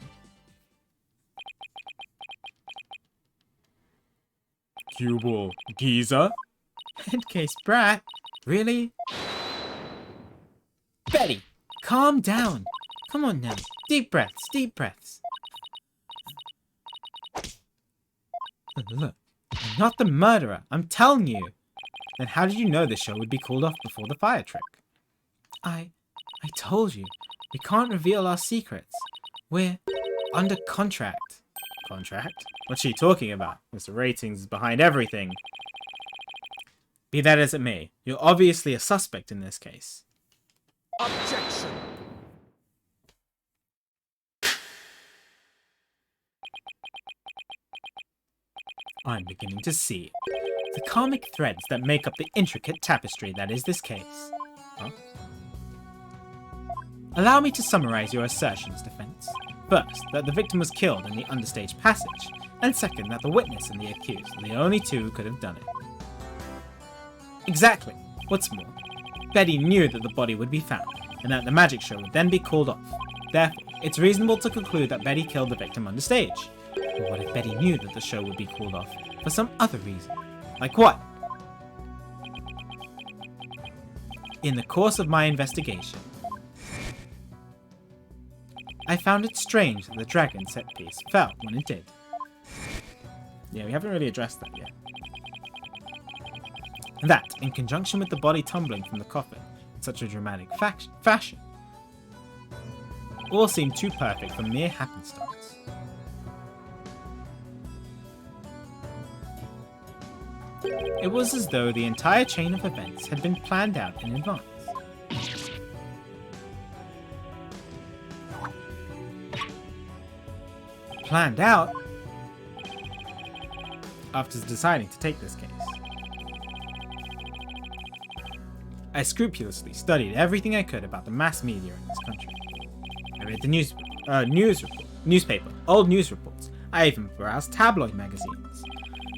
Cubal geezer, head case brat. Really? Betty, calm down. Come on now. Deep breaths, deep breaths. Look, I'm not the murderer. I'm telling you. Then how did you know the show would be called off before the fire trick? I told you. We can't reveal our secrets. We're under contract. Contract? What's she talking about? Mr. Ratings is behind everything. Be that as it may, you're obviously a suspect in this case. Objection! I'm beginning to see the karmic threads that make up the intricate tapestry that is this case. Huh? Allow me to summarize your assertions, defense. First, that the victim was killed in the understage passage, and second, that the witness and the accused are the only two who could have done it. Exactly. What's more, Betty knew that the body would be found, and that the magic show would then be called off. Therefore, it's reasonable to conclude that Betty killed the victim understage. But what if Betty knew that the show would be called off for some other reason? Like what? In the course of my investigation, I found it strange that the dragon set piece fell when it did. Yeah, we haven't really addressed that yet. That, in conjunction with the body tumbling from the coffin in such a dramatic fashion, all seemed too perfect for mere happenstance. It was as though the entire chain of events had been planned out in advance. Planned out? After deciding to take this case, I scrupulously studied everything I could about the mass media in this country. I read the newspaper, old news reports. I even browsed tabloid magazines.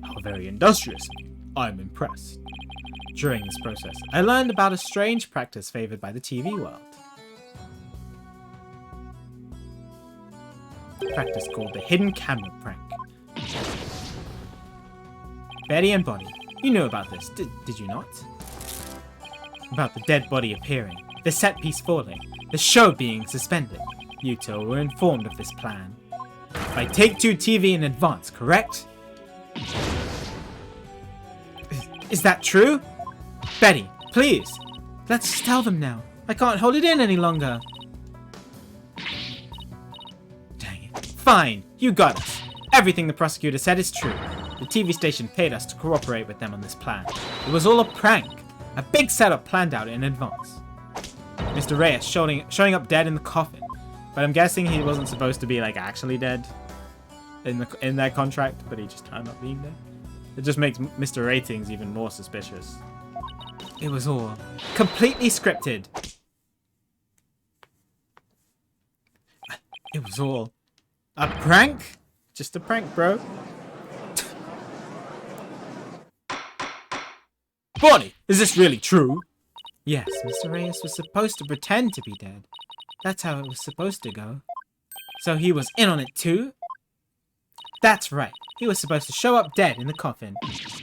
How very industrious of you. I'm impressed. During this process, I learned about a strange practice favored by the TV world. A practice called the hidden camera prank. Betty and Bonnie, you knew about this, did you not? About the dead body appearing, the set piece falling, the show being suspended. You two were informed of this plan. By Take-Two TV in advance, correct? Is that true? Betty, please. Let's just tell them now. I can't hold it in any longer. Dang it. Fine, you got us. Everything the prosecutor said is true. The TV station paid us to cooperate with them on this plan. It was all a prank. A big setup planned out in advance. Mr. Reyes showing up dead in the coffin. But I'm guessing he wasn't supposed to be like actually dead in their contract, but he just turned up being dead. It just makes Mr. Ratings even more suspicious. It was all completely scripted. It was all a prank? Just a prank, bro. Bonnie, is this really true? Yes, Mr. Reyes was supposed to pretend to be dead. That's how it was supposed to go. So he was in on it too? That's right. He was supposed to show up dead in the coffin,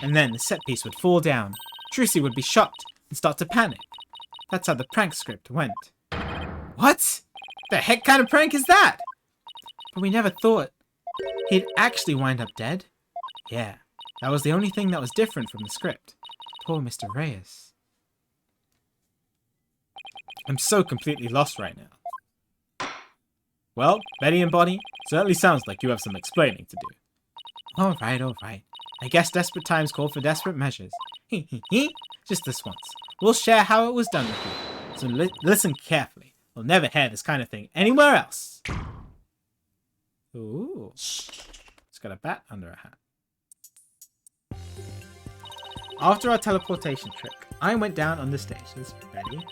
and then the set piece would fall down. Trucy would be shocked and start to panic. That's how the prank script went. What? The heck kind of prank is that? But we never thought he'd actually wind up dead. Yeah, that was the only thing that was different from the script. Poor Mr. Reyes. I'm so completely lost right now. Well, Betty and Bonnie, certainly sounds like you have some explaining to do. Alright. I guess desperate times call for desperate measures. Just this once. We'll share how it was done with you. So listen carefully. We'll never hear this kind of thing anywhere else. Ooh. It's got a bat under a hat. After our teleportation trick, I went down on the stage. Ready?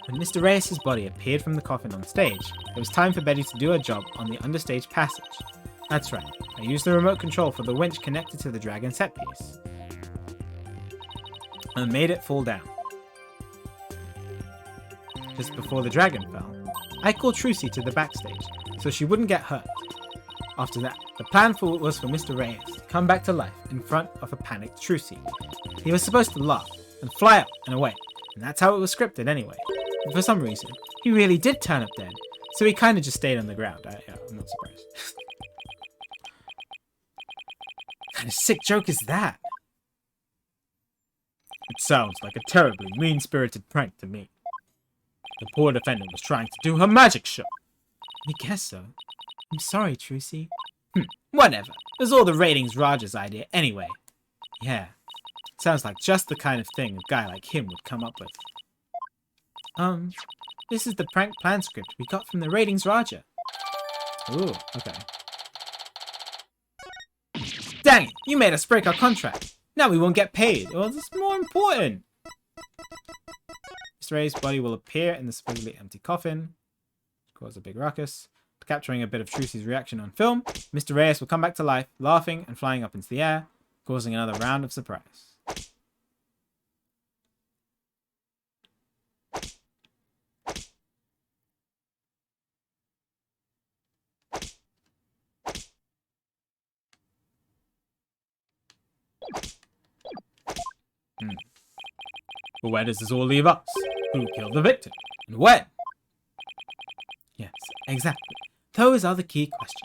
When Mr. Reyes' body appeared from the coffin on stage, it was time for Betty to do her job on the understage passage. That's right, I used the remote control for the winch connected to the dragon set piece, and made it fall down. Just before the dragon fell, I called Trucy to the backstage, so she wouldn't get hurt. After that, the plan was for Mr. Reyes to come back to life in front of a panicked Trucy. He was supposed to laugh and fly up and away, and that's how it was scripted anyway. But for some reason, he really did turn up dead, so he kind of just stayed on the ground. I'm not surprised. What kind of sick joke is that? It sounds like a terribly mean-spirited prank to me. The poor defendant was trying to do her magic show. I guess so. I'm sorry, Trucy. Whatever. It was all the ratings Roger's idea anyway. Yeah. Sounds like just the kind of thing a guy like him would come up with. This is the prank plan script we got from the ratings Roger. Ooh, okay. Dang it! You made us break our contract. Now we won't get paid. Well, this is more important. Mr. Reyes' body will appear in the supposedly empty coffin. Cause a big ruckus. Capturing a bit of Trucy's reaction on film, Mr. Reyes will come back to life, laughing and flying up into the air, causing another round of surprise. But where does this all leave us? Who killed the victim? And when? Yes, exactly. Those are the key questions.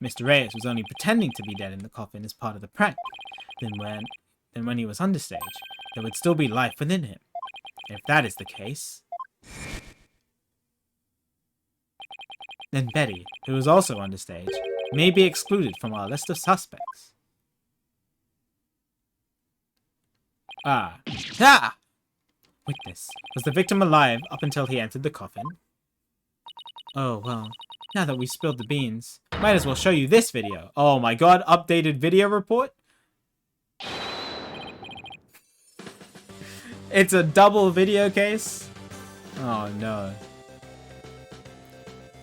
Mr. Reyes was only pretending to be dead in the coffin as part of the prank. Then when he was understage, there would still be life within him. If that is the case, then Betty, who is also on the stage, may be excluded from our list of suspects. Ah. Witness. Was the victim alive up until he entered the coffin? Oh, well, now that we spilled the beans, might as well show you this video. Oh my god, updated video report? It's a double video case? Oh no.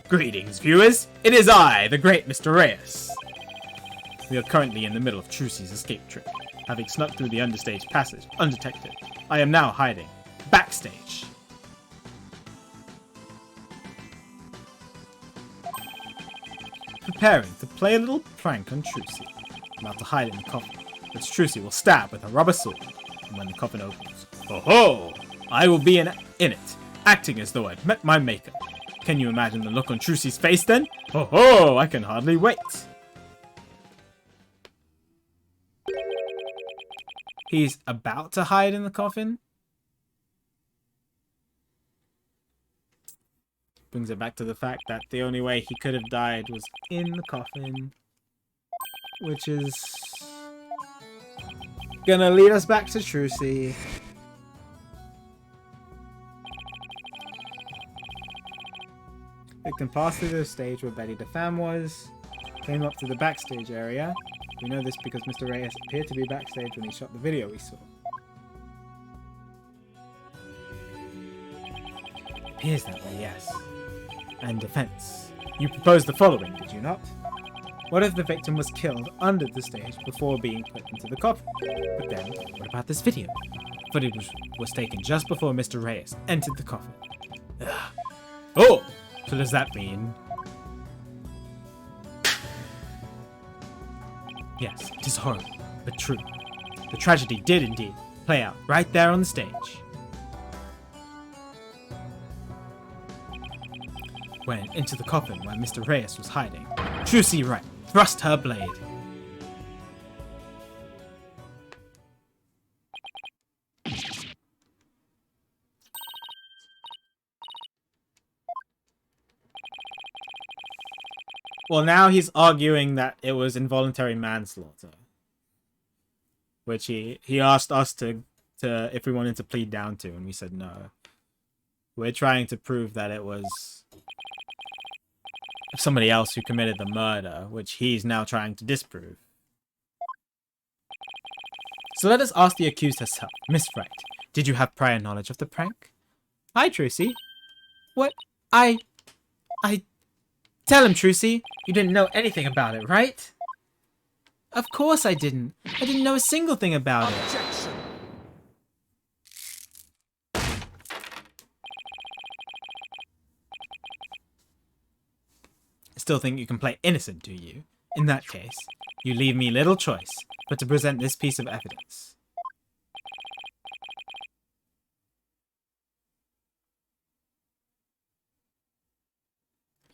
Greetings, viewers. It is I, the great Mr. Reyes. We are currently in the middle of Trucy's escape trip. Having snuck through the understage passage undetected, I am now hiding backstage. Preparing to play a little prank on Trucy. I'm about to hide in the coffin, which Trucy will stab with a rubber sword. And when the coffin opens, oh-ho! I will be in it, acting as though I'd met my maker. Can you imagine the look on Trucy's face then? Oh-ho! I can hardly wait. He's about to hide in the coffin? Brings it back to the fact that the only way he could have died was in the coffin. Which is gonna lead us back to Trucy. Victim passed through the stage where Betty the Femme was, came up to the backstage area. We know this because Mr. Reyes appeared to be backstage when he shot the video we saw. Appears that way, yes. And defense. You proposed the following, did you not? What if the victim was killed under the stage before being put into the coffin? But then, what about this video? Footage was taken just before Mr. Reyes entered the coffin. Ugh. Oh! So does that mean... Yes, it is horrible, but true. The tragedy did indeed play out right there on the stage. Went into the coffin where Mr. Reyes was hiding. Trucy right, thrust her blade. Well, now he's arguing that it was involuntary manslaughter. Which he asked us to if we wanted to plead down to, and we said no. We're trying to prove that it was somebody else who committed the murder, which he's now trying to disprove. So let us ask the accused herself. Miss Wright, did you have prior knowledge of the prank? Hi, Trucy. What? I... Tell him, Trucy. You didn't know anything about it, right? Of course I didn't. I didn't know a single thing about it. Objection. I still think you can play innocent, do you? In that case, you leave me little choice but to present this piece of evidence.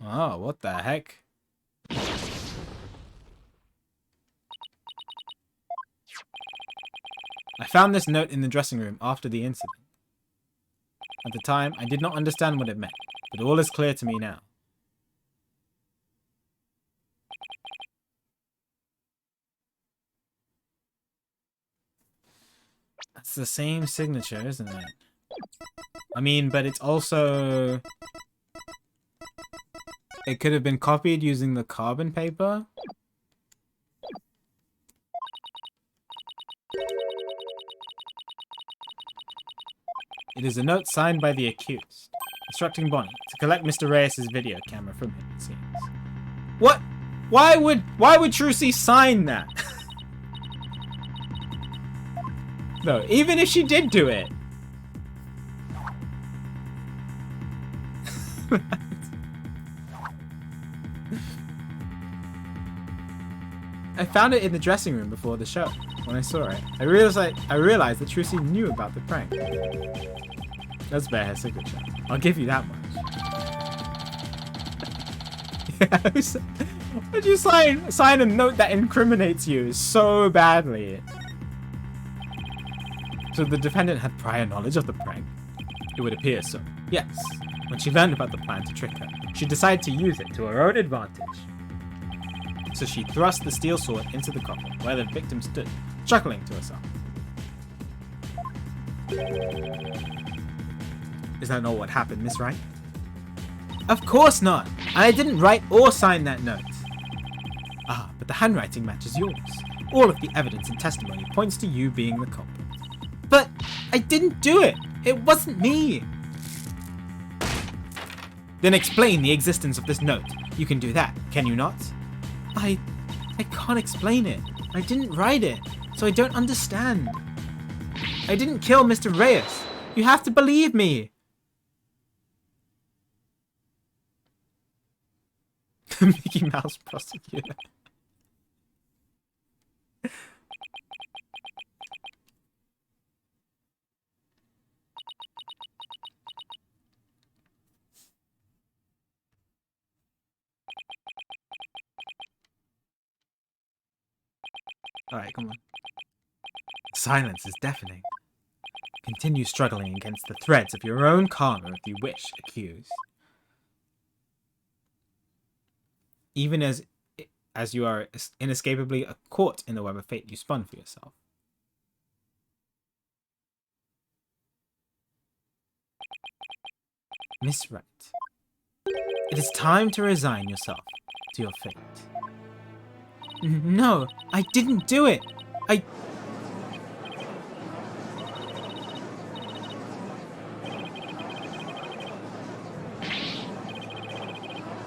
Oh, what the heck? I found this note in the dressing room after the incident. At the time, I did not understand what it meant, but all is clear to me now. That's the same signature, isn't it? I mean, but it's also... It could have been copied using the carbon paper. It is a note signed by the accused, instructing Bonnie to collect Mr. Reyes' video camera from him, it seems. What? Why would Trucy sign that? No, even if she did do it. I found it in the dressing room before the show. When I saw it, I realized that Trucy knew about the prank. That's bear her signature. I'll give you that much. Would you sign a note that incriminates you so badly? So the defendant had prior knowledge of the prank? It would appear so. Yes. When she learned about the plan to trick her, she decided to use it to her own advantage. So she thrust the steel sword into the coffin, where the victim stood, chuckling to herself. Is that not what happened, Miss Wright? Of course not! And I didn't write or sign that note. Ah, but the handwriting matches yours. All of the evidence and testimony points to you being the culprit. But I didn't do it! It wasn't me! Then explain the existence of this note. You can do that, can you not? I can't explain it. I didn't write it, so I don't understand. I didn't kill Mr. Reyes. You have to believe me. The Mickey Mouse prosecutor. Alright, come on. Silence is deafening. Continue struggling against the threads of your own karma if you wish, accused. Even as you are inescapably caught in the web of fate you spun for yourself. Miss Wright, it is time to resign yourself to your fate. No, I didn't do it.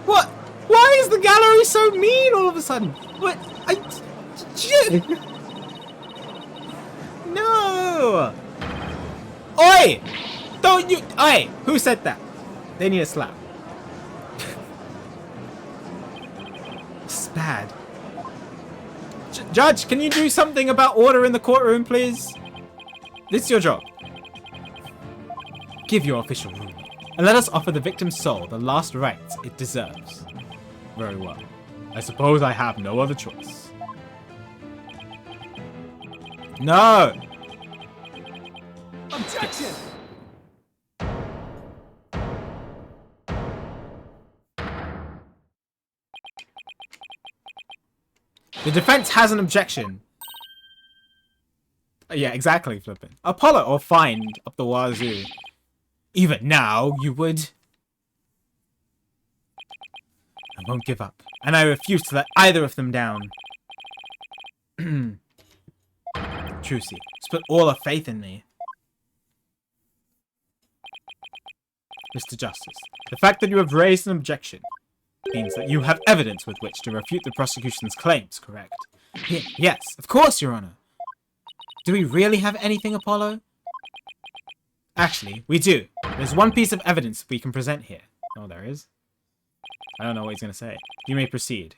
What? Why is the gallery so mean all of a sudden? What? No! Oi! Don't you... Oi! Who said that? They need a slap. This is bad. Judge, can you do something about order in the courtroom, please? This is your job. Give your official ruling, and let us offer the victim's soul the last rites it deserves. Very well. I suppose I have no other choice. No! Objection! The defense has an objection. Yeah, exactly, flippin'. Apollo or fined up the wazoo. Even now, you would. I won't give up, and I refuse to let either of them down. Trucy, put all her faith in me. Mr. Justice, the fact that you have raised an objection means that you have evidence with which to refute the prosecution's claims, correct? Yes, of course, Your Honor. Do we really have anything, Apollo? Actually, we do. There's one piece of evidence we can present here. Oh, there is? I don't know what he's going to say. You may proceed.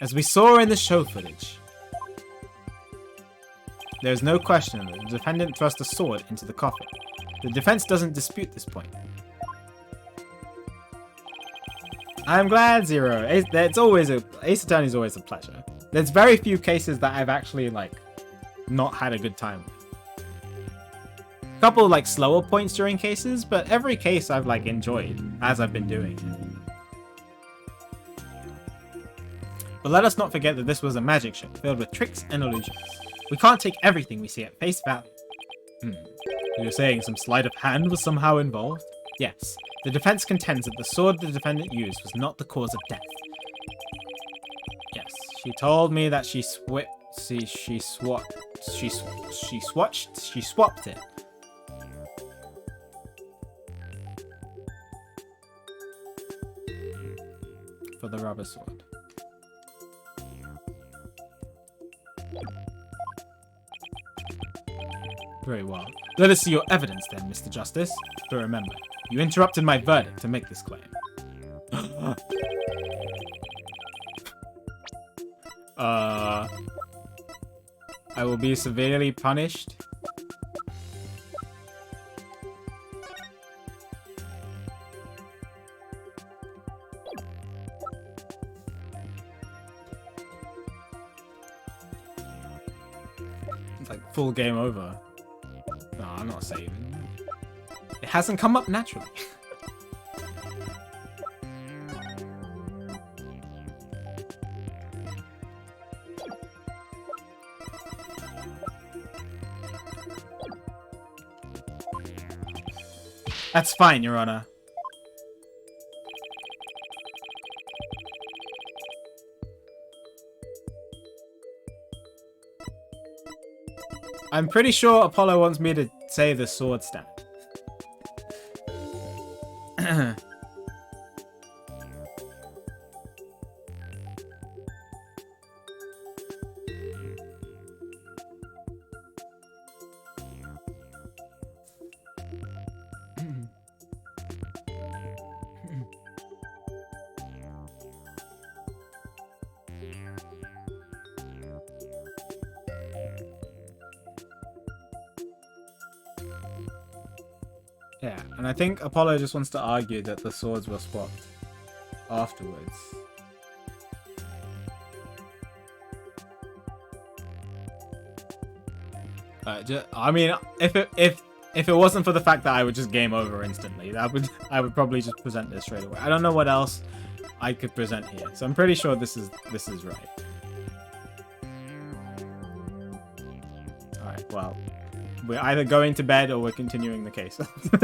As we saw in the show footage, there is no question that the defendant thrust a sword into the coffin. The defense doesn't dispute this point. I'm glad, Zero. Ace Attorney is always a pleasure. There's very few cases that I've actually, like, not had a good time with. A couple, like, slower points during cases, but every case I've, like, enjoyed as I've been doing it. But let us not forget that this was a magic show filled with tricks and illusions. We can't take everything we see at face value. You're saying some sleight of hand was somehow involved? Yes. The defense contends that the sword the defendant used was not the cause of death. Yes. She told me that she swapped it. For the rubber sword. Very well. Let us see your evidence then, Mr. Justice. But remember, you interrupted my verdict to make this claim. I will be severely punished. It's like full game over. No, I'm not saving. It hasn't come up naturally. That's fine, Your Honor. I'm pretty sure Apollo wants me to say the sword stand. Yeah, and I think Apollo just wants to argue that the swords were swapped afterwards. I mean, if it wasn't for the fact that I would just game over instantly, I would probably just present this straight away. I don't know what else I could present here, so I'm pretty sure this is right. All right, well. We're either going to bed or we're continuing the case. Take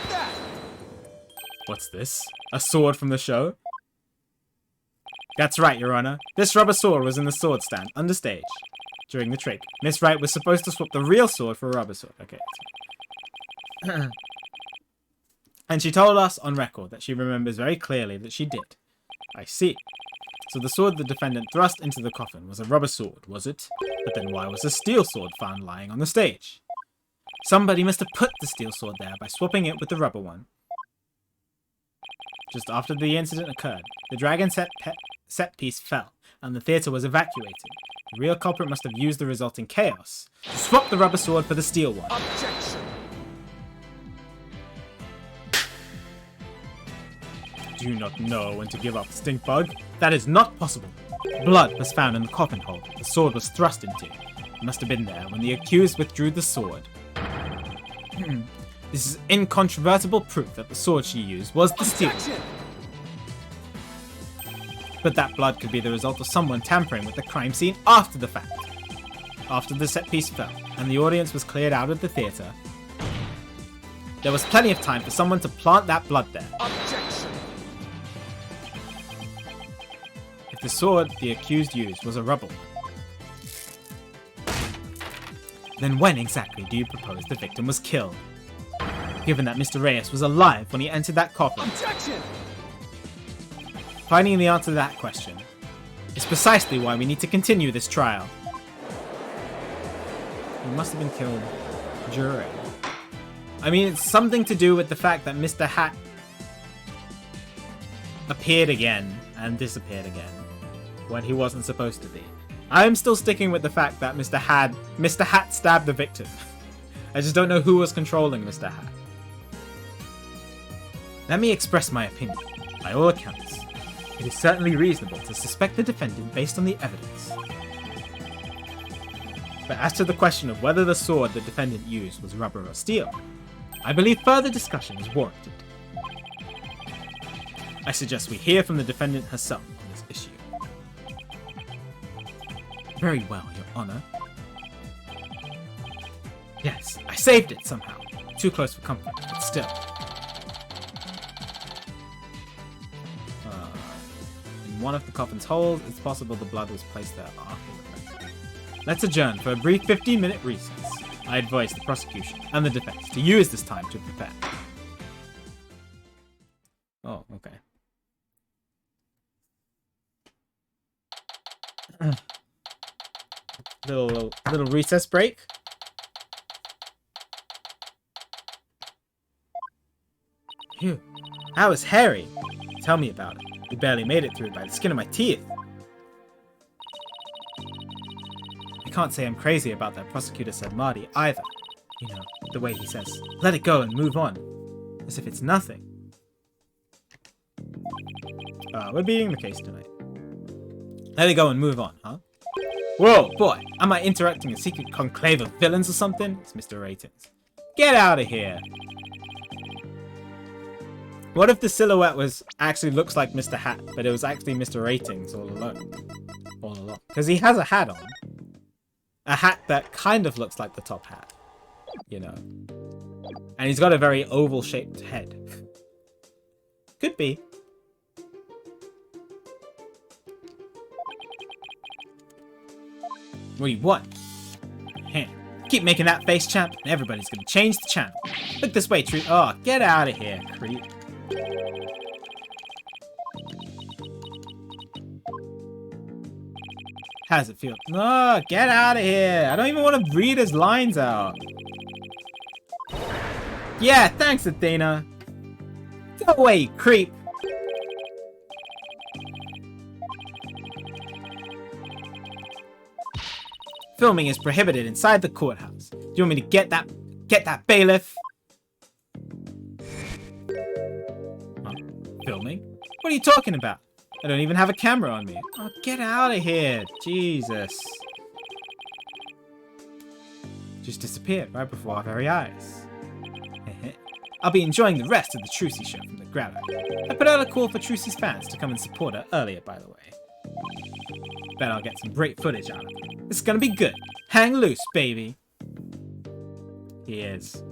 that! What's this? A sword from the show? That's right, Your Honor. This rubber sword was in the sword stand, understage. During the trick, Miss Wright was supposed to swap the real sword for a rubber sword. Okay. And she told us on record that she remembers very clearly that she did. I see. So the sword the defendant thrust into the coffin was a rubber sword, was it? But then why was a steel sword found lying on the stage? Somebody must have put the steel sword there by swapping it with the rubber one. Just after the incident occurred, the dragon set piece fell, and the theatre was evacuated. The real culprit must have used the resulting chaos to swap the rubber sword for the steel one. Objection! Do you not know when to give up, stink bug? That is not possible. Blood was found in the coffin hole the sword was thrust into. It must have been there when the accused withdrew the sword. This is incontrovertible proof that the sword she used was the steel. But that blood could be the result of someone tampering with the crime scene after the fact. After the set piece fell and the audience was cleared out of the theatre, there was plenty of time for someone to plant that blood there. Objection! The sword the accused used was a rubber one. Then when exactly do you propose the victim was killed? Given that Mr. Reyes was alive when he entered that coffin. Objection! Finding the answer to that question is precisely why we need to continue this trial. He must have been killed during. I mean, it's something to do with the fact that Mr. Hat appeared again and disappeared again when he wasn't supposed to be. I'm still sticking with the fact that Mr. Hat stabbed the victim. I just don't know who was controlling Mr. Hat. Let me express my opinion. By all accounts, it is certainly reasonable to suspect the defendant based on the evidence. But as to the question of whether the sword the defendant used was rubber or steel, I believe further discussion is warranted. I suggest we hear from the defendant herself on this issue. Very well, Your Honor. Yes, I saved it somehow. Too close for comfort, but still. In one of the coffin's holes, it's possible the blood was placed there after the fact. Let's adjourn for a brief 15-minute recess. I advise the prosecution and the defense to use this time to prepare. Oh, okay. Little recess break. Phew. That was hairy. Tell me about it. We barely made it through by the skin of my teeth. I can't say I'm crazy about that prosecutor said Marty either. You know, the way he says, let it go and move on. As if it's nothing. We're beating the case tonight. Let it go and move on, huh? Whoa, boy, am I interrupting a secret conclave of villains or something? It's Mr. Ratings. Get out of here! What if the silhouette actually looks like Mr. Hat, but it was actually Mr. Ratings all along? All along. Because he has a hat on. A hat that kind of looks like the top hat. You know. And he's got a very oval-shaped head. Could be. What do you want? Keep making that face, champ, and everybody's gonna change the channel. Look this way, Trucy. Oh, get out of here, creep. How does it feel? No, get out of here. I don't even want to read his lines out. Yeah, thanks, Athena. Go away, creep. Filming is prohibited inside the courthouse. Do you want me to get that bailiff? Huh? Filming? What are you talking about? I don't even have a camera on me. Oh, get out of here. Jesus. Just disappeared right before our very eyes. I'll be enjoying the rest of the Trucy show from the ground up. I put out a call for Trucy's fans to come and support her earlier, by the way. Bet I'll get some great footage out of it. It's gonna be good. Hang loose, baby. He is.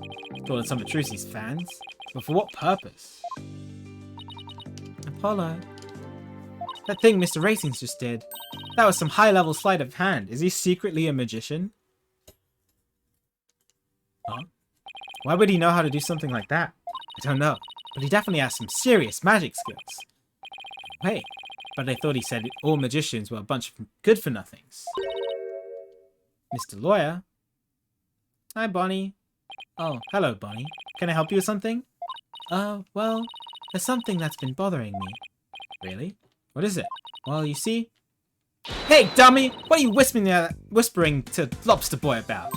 Calling some of Trucy's fans? But for what purpose? Apollo. That thing Mr. Ratings just did. That was some high-level sleight of hand. Is he secretly a magician? Huh? Why would he know how to do something like that? I don't know. But he definitely has some serious magic skills. Wait. But I thought he said all magicians were a bunch of good-for-nothings. Mr. Lawyer? Hi, Bonnie. Oh, hello, Bonnie. Can I help you with something? Well, there's something that's been bothering me. Really? What is it? Well, you see... Hey, dummy! What are you whispering to Lobster Boy about?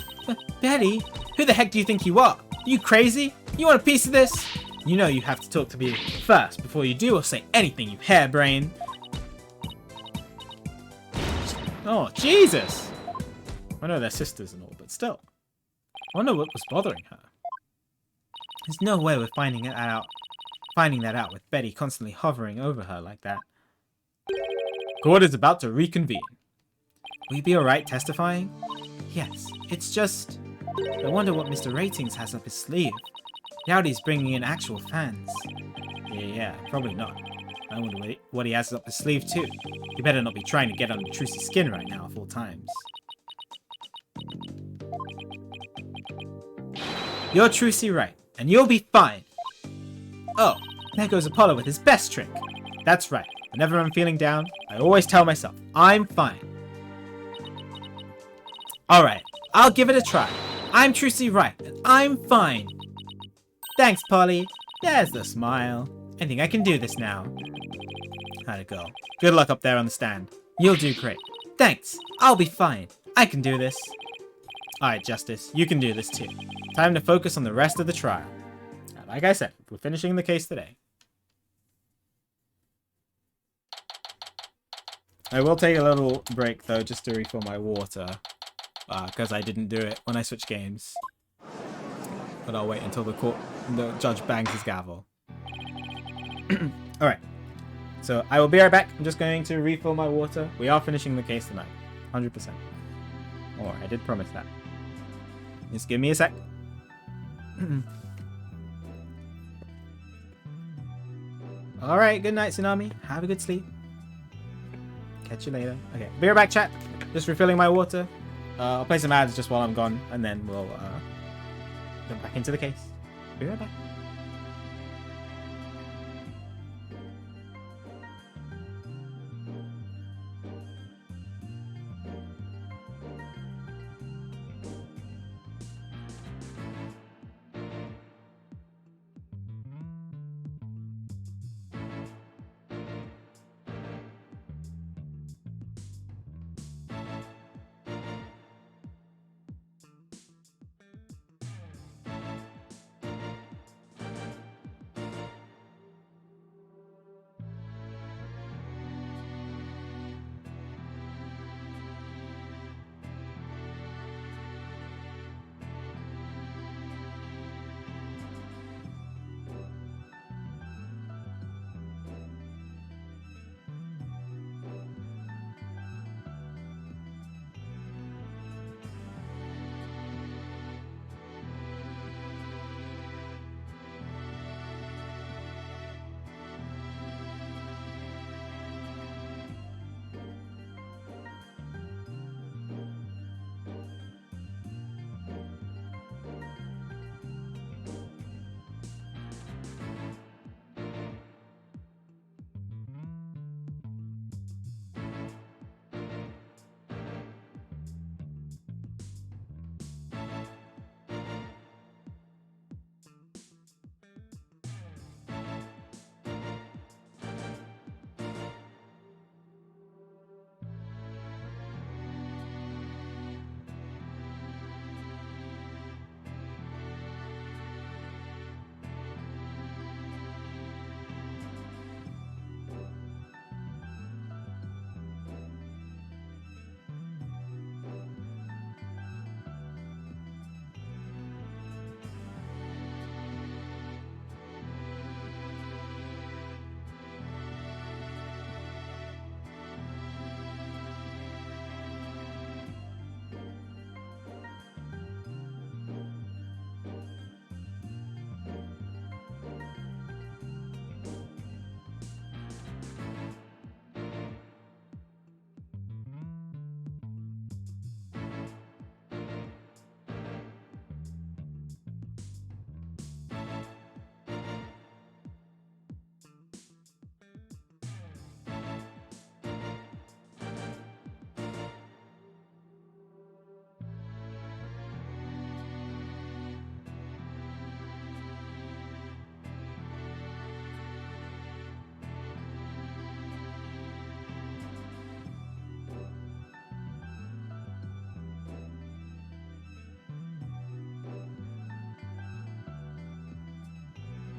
Betty? Who the heck do you think you are? Are you crazy? You want a piece of this? You know you have to talk to me first before you do or say anything, you harebrain. Oh, Jesus! I know they're sisters and all, but still. I wonder what was bothering her. There's no way we're finding that out with Betty constantly hovering over her like that. Court is about to reconvene. Will you be alright testifying? Yes, it's just... I wonder what Mr. Ratings has up his sleeve. Doubt he's bringing in actual fans. Yeah, probably not. I wonder what he has up his sleeve too. You better not be trying to get under Trucy's skin right now at all times. You're Trucy right, and you'll be fine. Oh, there goes Apollo with his best trick. That's right. Whenever I'm feeling down, I always tell myself, I'm fine. Alright, I'll give it a try. I'm Trucy right, and I'm fine. Thanks, Polly. There's the smile. I think I can do this now. How'd it go? Good luck up there on the stand. You'll do great. Thanks. I'll be fine. I can do this. Alright, Justice. You can do this too. Time to focus on the rest of the trial. Like I said, we're finishing the case today. I will take a little break though, just to refill my water. Because I didn't do it when I switched games. But I'll wait until the judge bangs his gavel. Alright. So I will be right back. I'm just going to refill my water. We are finishing the case tonight. 100%. Or I did promise that. Just give me a sec. Alright, good night, Tsunami. Have a good sleep. Catch you later. Okay, be right back, chat. Just refilling my water. I'll play some ads just while I'm gone, and then we'll go back into the case. Be right back.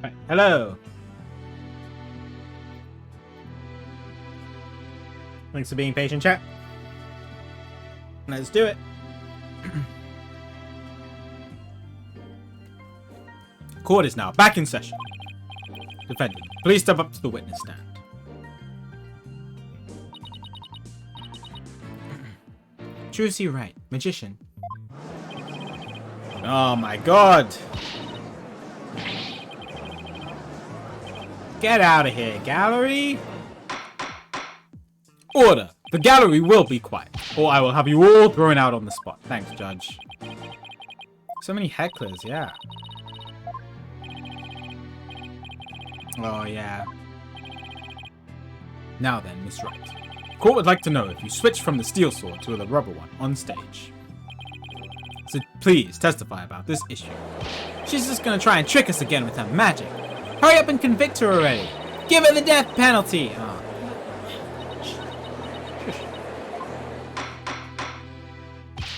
Right. Hello. Thanks for being patient, chat. Let's do it. Court is now back in session. Defendant, please step up to the witness stand. Trucy Wright, magician. Oh my god. Get out of here, gallery. Order. The gallery will be quiet, or I will have you all thrown out on the spot. Thanks, Judge. So many hecklers, yeah. Oh, yeah. Now then, Miss Wright. Court would like to know if you switched from the steel sword to the rubber one on stage. So please testify about this issue. She's just gonna try and trick us again with her magic. Hurry up and convict her already. Give her the death penalty. Oh.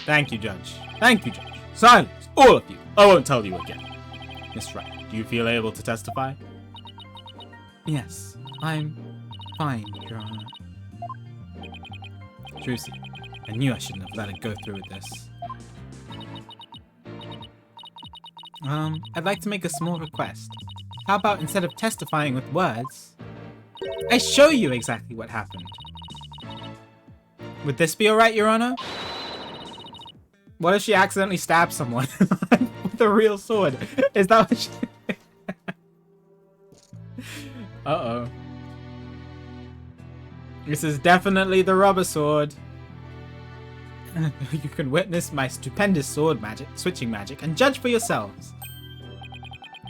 Thank you, Judge. Thank you, Judge. Silence, all of you. I won't tell you again. Miss Wright, do you feel able to testify? Yes, I'm fine, Your Honor. Trucy, I knew I shouldn't have let it go through with this. I'd like to make a small request. How about instead of testifying with words, I show you exactly what happened? Would this be alright, Your Honor? What if she accidentally stabs someone with a real sword? Is that what she... Uh-oh. This is definitely the rubber sword. You can witness my stupendous sword magic, switching magic, and judge for yourselves.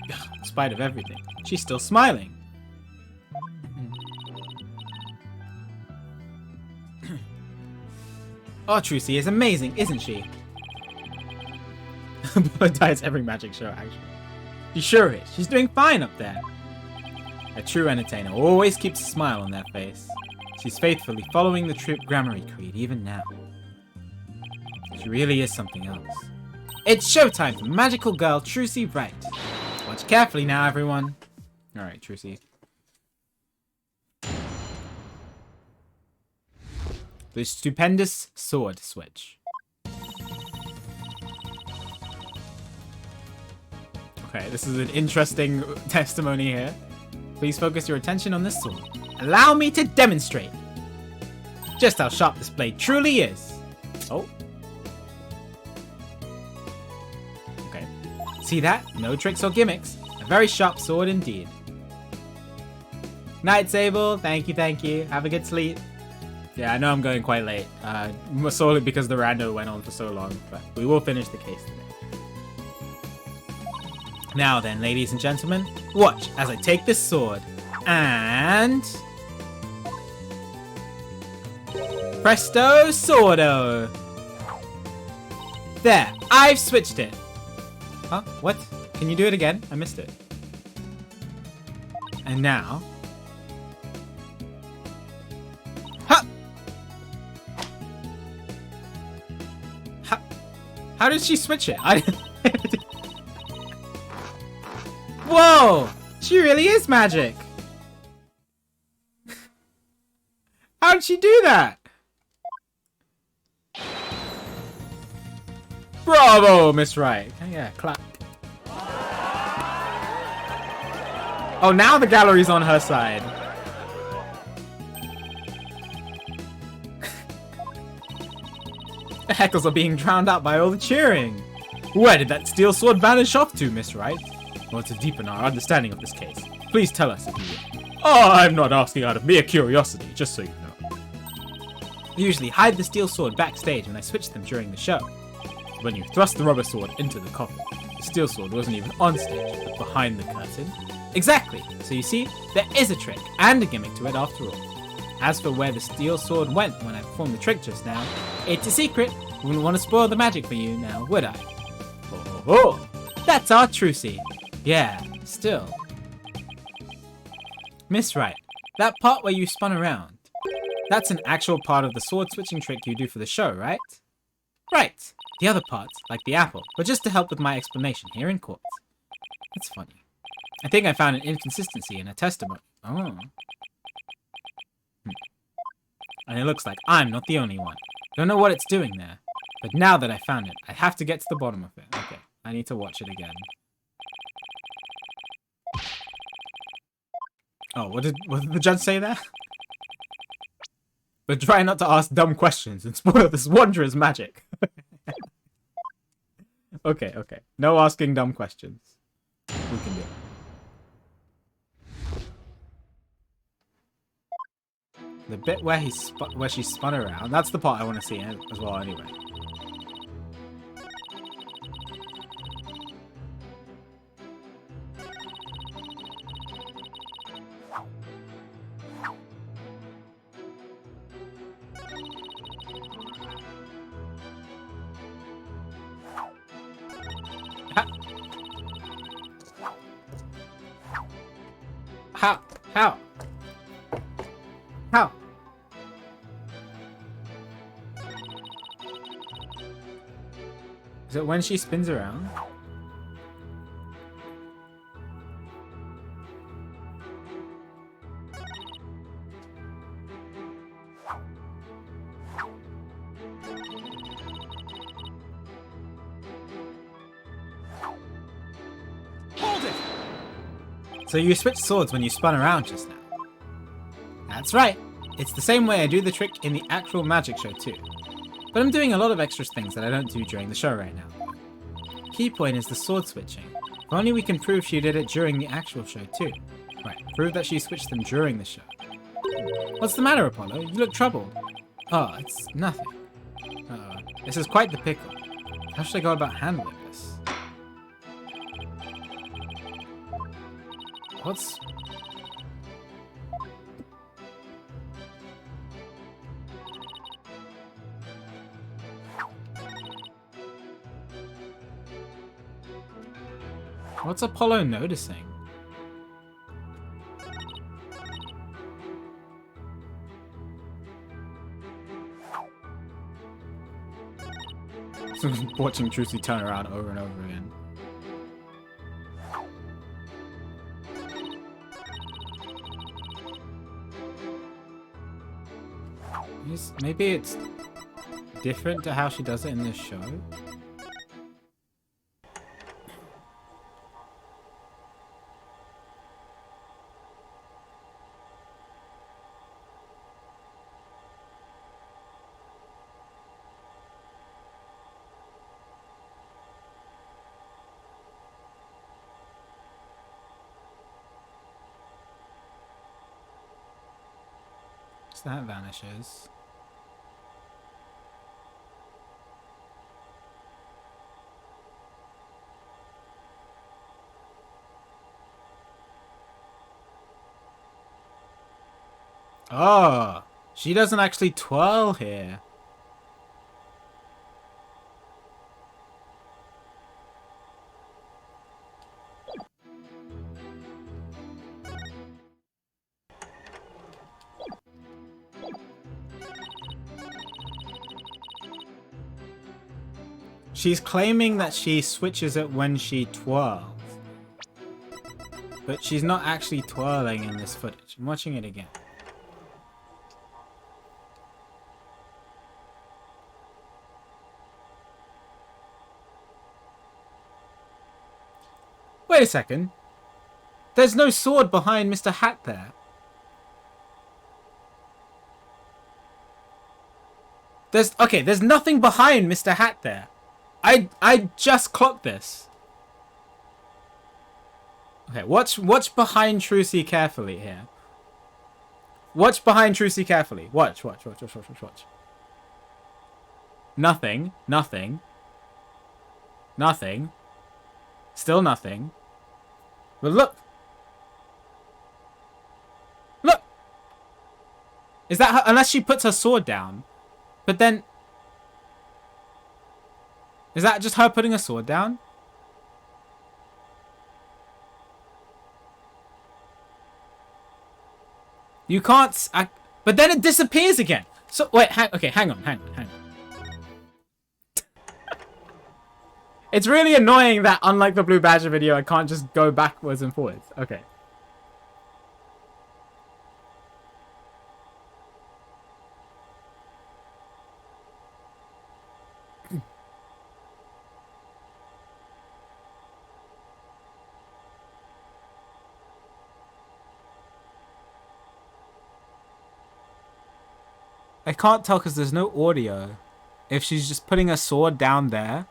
In spite of everything, she's still smiling. Oh, Trucy is amazing, isn't she? Blood dies every magic show, actually. She sure is. She's doing fine up there. A true entertainer always keeps a smile on their face. She's faithfully following the true Grammary Creed even now. She really is something else. It's showtime for magical girl Trucy Wright. Watch carefully now, everyone. Alright, Trucy. The stupendous sword switch. Okay, this is an interesting testimony here. Please focus your attention on this sword. Allow me to demonstrate just how sharp this blade truly is. Oh. Okay. See that? No tricks or gimmicks. A very sharp sword indeed. Night, Sable. Thank you, thank you. Have a good sleep. Yeah, I know I'm going quite late. Solely because the rando went on for so long, but we will finish the case today. Now then, ladies and gentlemen, watch as I take this sword and... Presto Swordo! There, I've switched it. Huh? What? Can you do it again? I missed it. And now... Huh! How did she switch it? I didn't... Whoa! She really is magic! How did she do that? Bravo, Miss Wright. Yeah, clap. Oh, now the gallery's on her side. The heckles are being drowned out by all the cheering. Where did that steel sword vanish off to, Miss Wright? Well, to deepen our understanding of this case, please tell us if you will. Oh, I'm not asking out of mere curiosity, just so you know. I usually hide the steel sword backstage when I switch them during the show. When you thrust the rubber sword into the coffin, the steel sword wasn't even on stage, but behind the curtain. Exactly! So you see, there is a trick and a gimmick to it after all. As for where the steel sword went when I performed the trick just now, it's a secret. Wouldn't want to spoil the magic for you now, would I? Oh, that's our Trucy. Yeah, still. Miss Wright, that part where you spun around, that's an actual part of the sword switching trick you do for the show, right? Right. The other parts, like the apple, were just to help with my explanation here in court. It's funny. I think I found an inconsistency in a testimony. Oh. And it looks like I'm not the only one. Don't know what it's doing there. But now that I found it, I have to get to the bottom of it. Okay, I need to watch it again. Oh, what did the judge say there? But try not to ask dumb questions and spoil this wondrous magic. Okay, okay. No asking dumb questions. We can do it. The bit where she spun around, that's the part I want to see as well anyway. How? How? How? Is it when she spins around? Hold it! So you switched swords when you spun around just now. That's right. It's the same way I do the trick in the actual magic show too. But I'm doing a lot of extra things that I don't do during the show right now. Key point is the sword switching. If only we can prove she did it during the actual show too. Right, prove that she switched them during the show. What's the matter, Apollo? You look troubled. Oh, it's nothing. Uh-oh. This is quite the pickle. How should I go about handling this? What's... What's Apollo noticing? Watching Trucy turn around over and over again. Maybe it's different to how she does it in this show. So that vanishes. Oh, she doesn't actually twirl here. She's claiming that she switches it when she twirls. But she's not actually twirling in this footage. I'm watching it again. Wait a second. There's no sword behind Mr. Hat there. There's nothing behind Mr. Hat there. I just clocked this. Okay, watch behind Trucy carefully here. Watch behind Trucy carefully. Watch. Nothing. Still nothing. But look. Look. Is that her? Unless she puts her sword down. But then... Is that just her putting her sword down? You can't... but then it disappears again. So, wait, hang on. It's really annoying that, unlike the Blue Badger video, I can't just go backwards and forwards. Okay. I can't tell because there's no audio. If she's just putting her sword down there.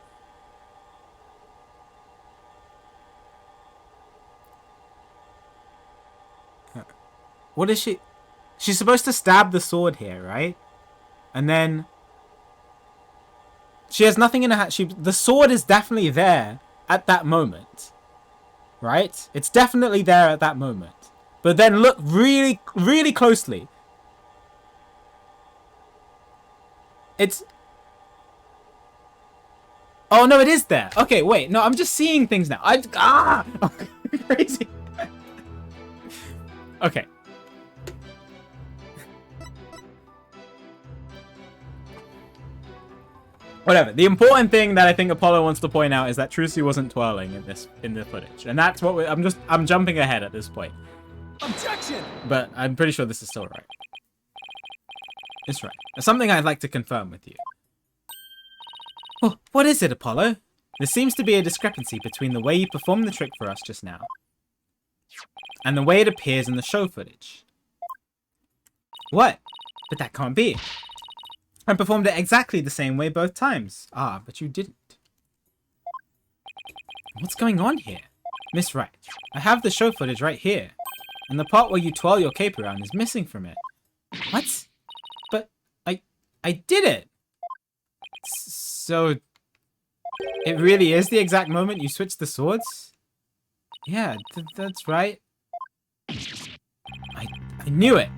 What is she? She's supposed to stab the sword here, right? And then she has nothing in her hand. The sword is definitely there at that moment, right? It's definitely there at that moment. But then look really, really closely. It's... Oh, no, it is there. Okay, wait. No, I'm just seeing things now. Crazy. Okay. Whatever. The important thing that I think Apollo wants to point out is that Trucy wasn't twirling in the footage, and that's what I'm jumping ahead at this point. Objection! But I'm pretty sure this is still right. It's right. There's something I'd like to confirm with you. Oh, what is it, Apollo? There seems to be a discrepancy between the way you performed the trick for us just now and the way it appears in the show footage. What? But that can't be. I performed it exactly the same way both times. Ah, but you didn't. What's going on here? Miss Wright, I have the show footage right here, and the part where you twirl your cape around is missing from it. What? But I did it! So, it really is the exact moment you switched the swords? Yeah, that's right. I knew it!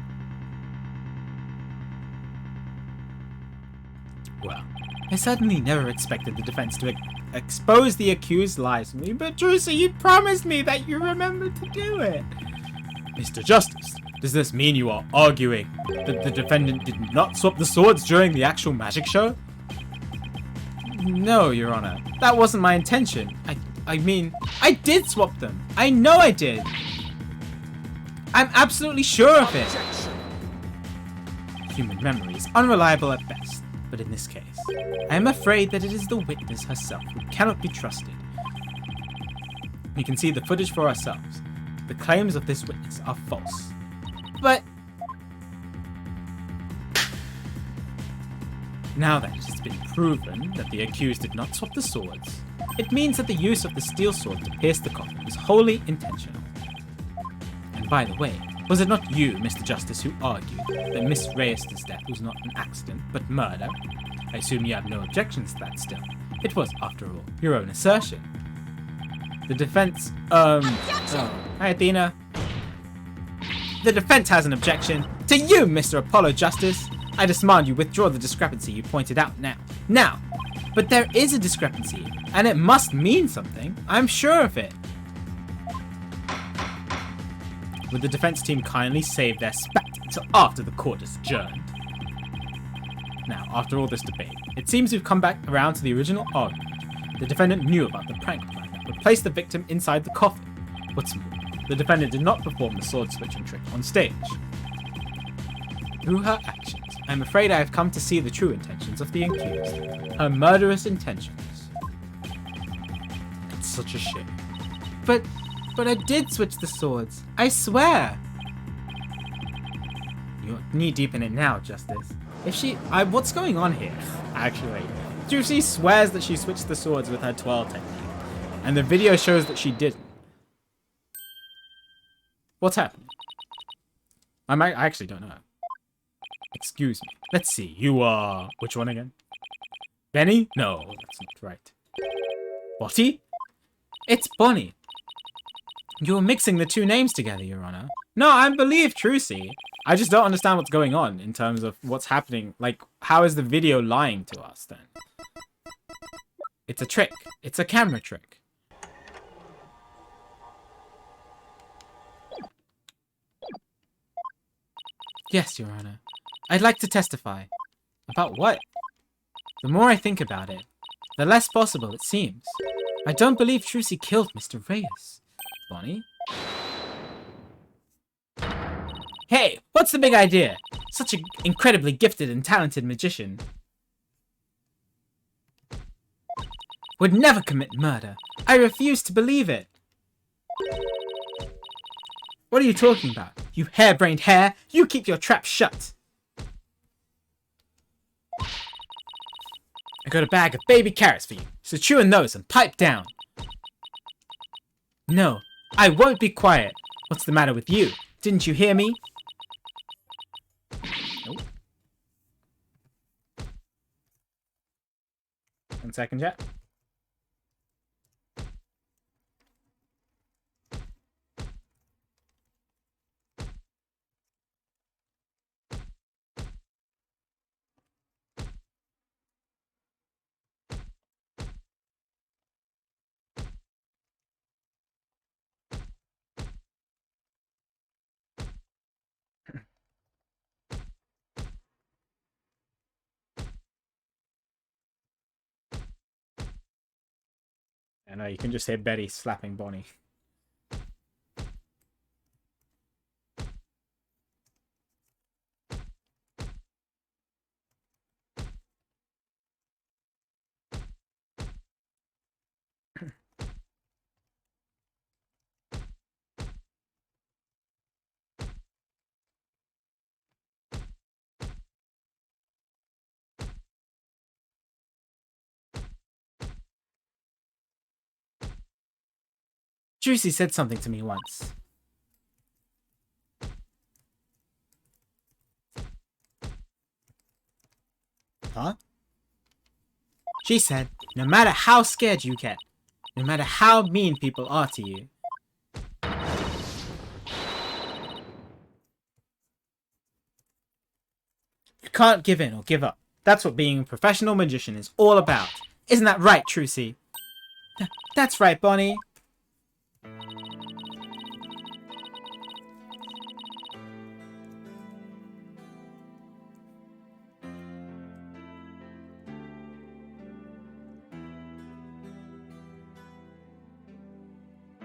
Well, I certainly never expected the defense to expose the accused lies to me, but Trucy, you promised me that you remembered to do it. Mr. Justice, does this mean you are arguing that the defendant did not swap the swords during the actual magic show? No, Your Honor. That wasn't my intention. I mean, I did swap them. I know I did. I'm absolutely sure of it. Human memory is unreliable at best, but in this case, I am afraid that it is the witness herself who cannot be trusted. We can see the footage for ourselves. The claims of this witness are false. But now that it has been proven that the accused did not swap the swords, it means that the use of the steel sword to pierce the coffin was wholly intentional. And by the way, was it not you, Mr. Justice, who argued that Miss Reyes' death was not an accident, but murder? I assume you have no objections to that still. It was, after all, your own assertion. The defense, hi Athena. The defense has an objection. To you, Mr. Apollo Justice! I demand you withdraw the discrepancy you pointed out now. Now! But there is a discrepancy, and it must mean something. I'm sure of it. Would the defense team kindly save their spat until after the court is adjourned? Now, after all this debate, it seems we've come back around to the original argument. The defendant knew about the prank plan that would place the victim inside the coffin. What's more, the defendant did not perform the sword switching trick on stage. Through her actions, I'm afraid I have come to see the true intentions of the accused. Her murderous intentions. It's such a shame. But I did switch the swords. I swear. You're knee-deep in it now, Justice. What's going on here? Actually, Trucy swears that she switched the swords with her twirl technique, and the video shows that she didn't. What's happening? I actually don't know. Excuse me. Let's see. You are... Which one again? Benny? No, that's not right. Botty? It's Bonnie. You're mixing the two names together, Your Honor. No, I believe Trucy. I just don't understand what's going on in terms of what's happening. Like, how is the video lying to us then? It's a trick. It's a camera trick. Yes, Your Honor. I'd like to testify. About what? The more I think about it, the less possible it seems. I don't believe Trucy killed Mr. Reyes. Bonnie? Hey, what's the big idea? Such an incredibly gifted and talented magician would never commit murder. I refuse to believe it. What are you talking about? You harebrained hare! You keep your trap shut! I got a bag of baby carrots for you, so chew on those and pipe down. No, I won't be quiet. What's the matter with you? Didn't you hear me? Nope. 1 second, chat. I know, you can just hear Betty slapping Bonnie. Trucy said something to me once. Huh? She said, no matter how scared you get, no matter how mean people are to you, you can't give in or give up. That's what being a professional magician is all about. Isn't that right, Trucy? That's right, Bonnie.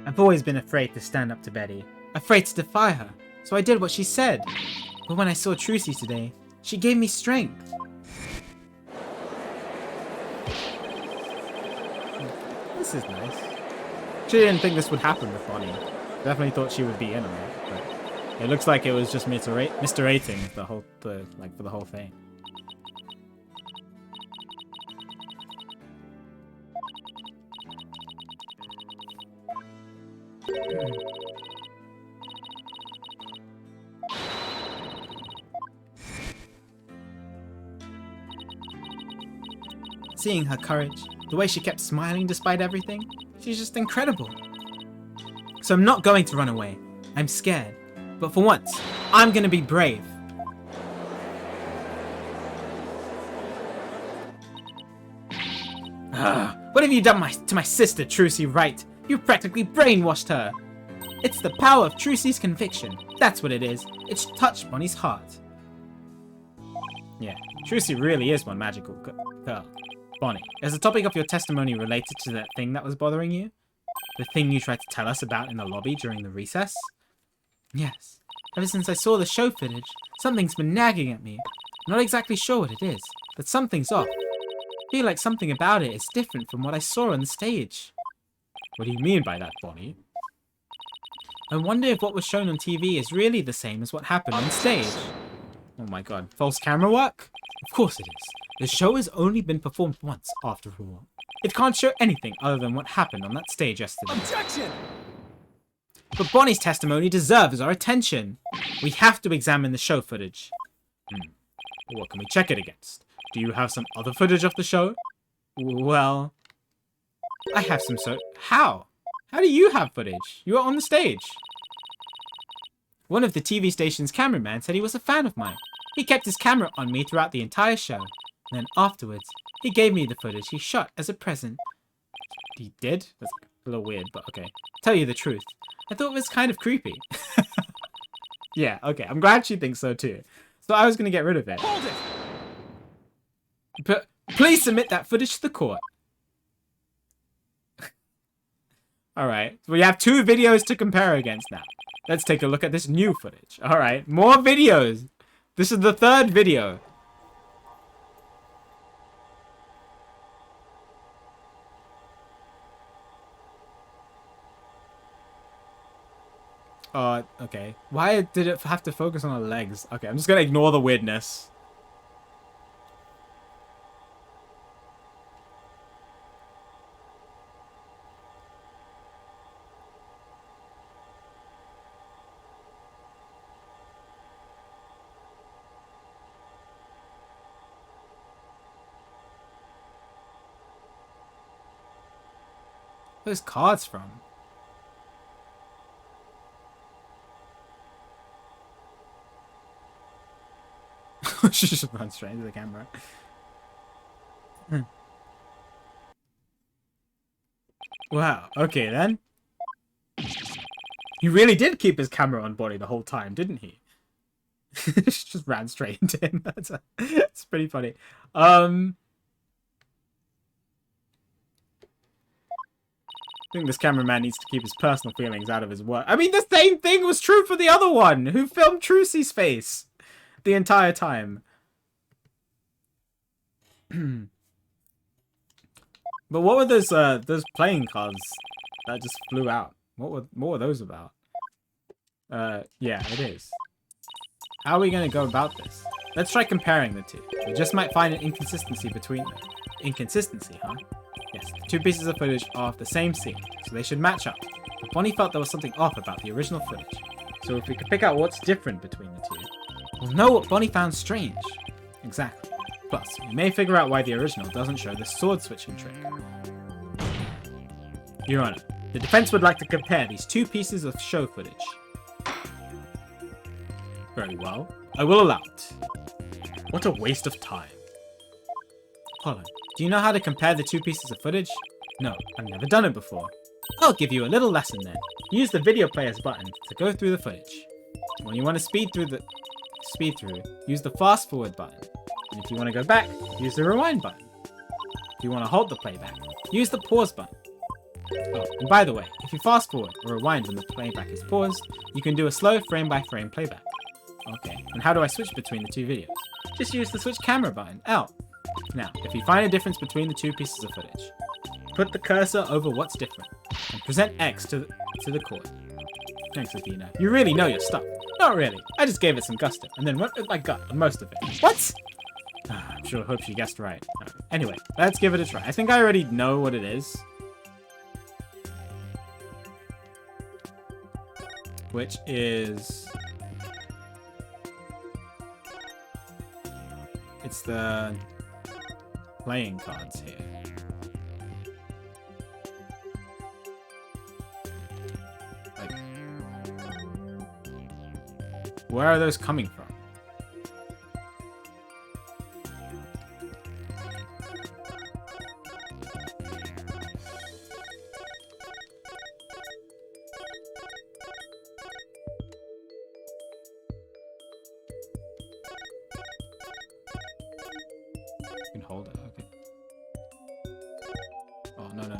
I've always been afraid to stand up to Betty. Afraid to defy her. So I did what she said. But when I saw Trucy today, she gave me strength. This is nice. She didn't think this would happen with Bonnie. Definitely thought she would be in on it, but it looks like it was just misdirecting for the whole thing. Seeing her courage, the way she kept smiling despite everything, she's just incredible. So I'm not going to run away. I'm scared. But for once, I'm gonna be brave. What have you done to my sister, Trucy Wright? You practically brainwashed her. It's the power of Trucy's conviction. That's what it is. It's touched Bonnie's heart. Yeah, Trucy really is one magical girl. Bonnie, is the topic of your testimony related to that thing that was bothering you? The thing you tried to tell us about in the lobby during the recess? Yes. Ever since I saw the show footage, something's been nagging at me. I'm not exactly sure what it is, but something's off. I feel like something about it is different from what I saw on the stage. What do you mean by that, Bonnie? I wonder if what was shown on TV is really the same as what happened on stage. Oh my god, false camera work? Of course it is. The show has only been performed once, after all. It can't show anything other than what happened on that stage yesterday. Objection! But Bonnie's testimony deserves our attention. We have to examine the show footage. What can we check it against? Do you have some other footage of the show? Well, I have some How? How do you have footage? You were on the stage. One of the TV station's cameramen said he was a fan of mine. He kept his camera on me throughout the entire show. And then afterwards, he gave me the footage he shot as a present. He did? That's a little weird, but okay. Tell you the truth, I thought it was kind of creepy. Yeah, okay. I'm glad she thinks so too. So I was going to get rid of it. Hold it! But please submit that footage to the court. Alright, so we have 2 videos to compare against now. Let's take a look at this new footage. Alright, more videos. This is the 3rd video. Okay. Why did it have to focus on her legs? Okay, I'm just gonna ignore the weirdness. Where's cards from? She just runs straight into the camera. Wow. Okay, then. He really did keep his camera on body the whole time, didn't he? Just ran straight into him. That's pretty funny. I think this cameraman needs to keep his personal feelings out of his work. I mean, the same thing was true for the other one, who filmed Trucy's face the entire time. But what were those playing cards that just flew out? What were those about? Yeah, it is. How are we gonna go about this? Let's try comparing the 2. We just might find an inconsistency between them. Inconsistency, huh? Yes, the 2 pieces of footage are of the same scene, so they should match up. But Bonnie felt there was something off about the original footage. So if we could pick out what's different between the 2, we'll know what Bonnie found strange. Exactly. Plus, we may figure out why the original doesn't show the sword switching trick. Your Honor, the defense would like to compare these 2 pieces of show footage. Very well. I will allow it. What a waste of time. Holland, do you know how to compare the 2 pieces of footage? No, I've never done it before. I'll give you a little lesson then. Use the video player's button to go through the footage. When you want to speed through, use the fast forward button. And if you want to go back, use the rewind button. If you want to halt the playback, use the pause button. Oh, and by the way, if you fast forward or rewind when the playback is paused, you can do a slow frame by frame playback. Okay, and how do I switch between the 2 videos? Just use the switch camera button, L. Now, if you find a difference between the 2 pieces of footage, put the cursor over what's different, and present X to the court. Thanks, Athena. You really know your stuff. Not really. I just gave it some gusto, and then went with my gut on most of it. What? I'm sure hope she guessed right. Anyway, let's give it a try. I think I already know what it is. Which is... It's the playing cards here. Like, where are those coming from? You can hold it, okay. Oh, no. No.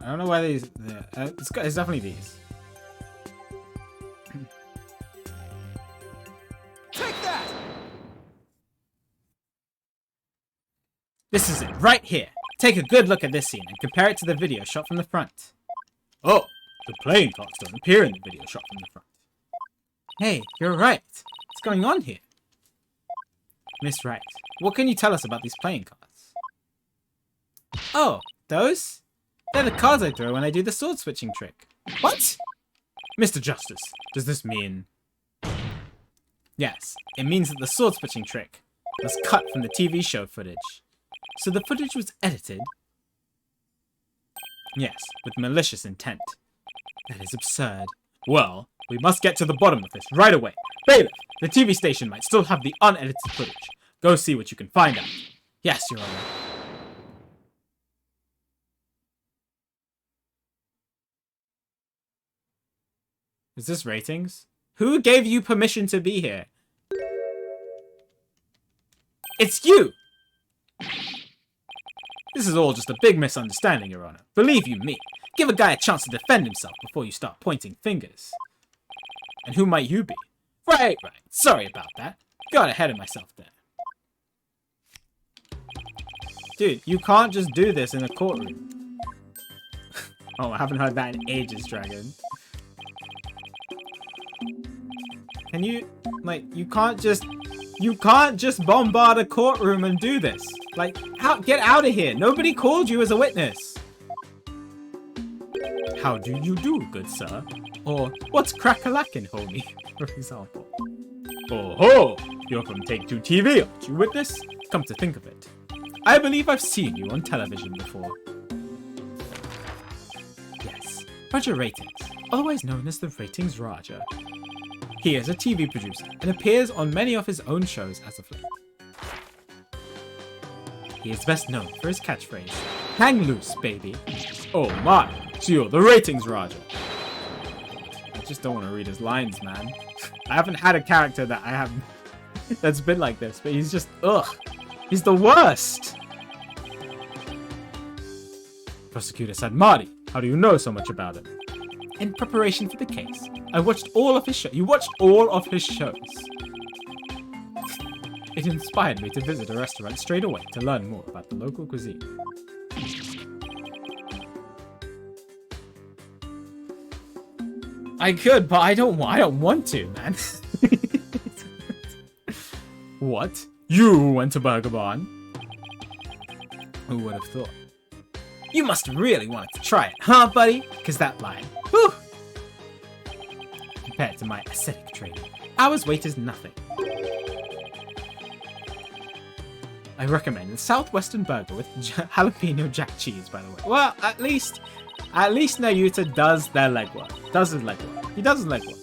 I don't know why these... it's definitely these. Take that! This is it, right here. Take a good look at this scene and compare it to the video shot from the front. Oh, the playing cards don't appear in the video shot from the front. Hey, you're right. What's going on here? Miss Wright, what can you tell us about these playing cards? Oh, those? They're the cards I throw when I do the sword switching trick. What? Mr. Justice, does this mean... Yes, it means that the sword switching trick was cut from the TV show footage. So the footage was edited. Yes, with malicious intent. That is absurd. Well, we must get to the bottom of this right away. Bailiff, the TV station might still have the unedited footage. Go see what you can find out. Yes, Your Honor. Is this ratings? Who gave you permission to be here? It's you! This is all just a big misunderstanding, Your Honor. Believe you me. Give a guy a chance to defend himself before you start pointing fingers. And who might you be? Right. Sorry about that. Got ahead of myself there. Dude, you can't just do this in a courtroom. Oh, I haven't heard that in ages, Dragon. Can you, like, you can't just bombard a courtroom and do this. Like, get out of here. Nobody called you as a witness. How do you do, good sir? Or, what's crack-a-lackin', homie, for example. Oh ho! You're from Take-Two TV, aren't you, witness? Come to think of it, I believe I've seen you on television before. Yes, Roger Ratings, otherwise known as the Ratings Raja. He is a TV producer and appears on many of his own shows as of late. He is best known for his catchphrase, hang loose, baby. Oh my, so you're the Ratings Raja. I just don't want to read his lines, man. I haven't had a character that I have that's been like this, but he's just, ugh. He's the worst. Prosecutor said, Marty, how do you know so much about him? In preparation for the case, I watched all of his shows. You watched all of his shows. It inspired me to visit a restaurant straight away to learn more about the local cuisine. I could, but I don't want to, man. What? You went to Burger Barn? Who would have thought? You must have really wanted to try it, huh, buddy? Because that line, whew! Compared to my ascetic training, hour's wait is nothing. I recommend the Southwestern Burger with jalapeno jack cheese, by the way. Well, at least Nayuta does their legwork. Does his legwork. He does his legwork.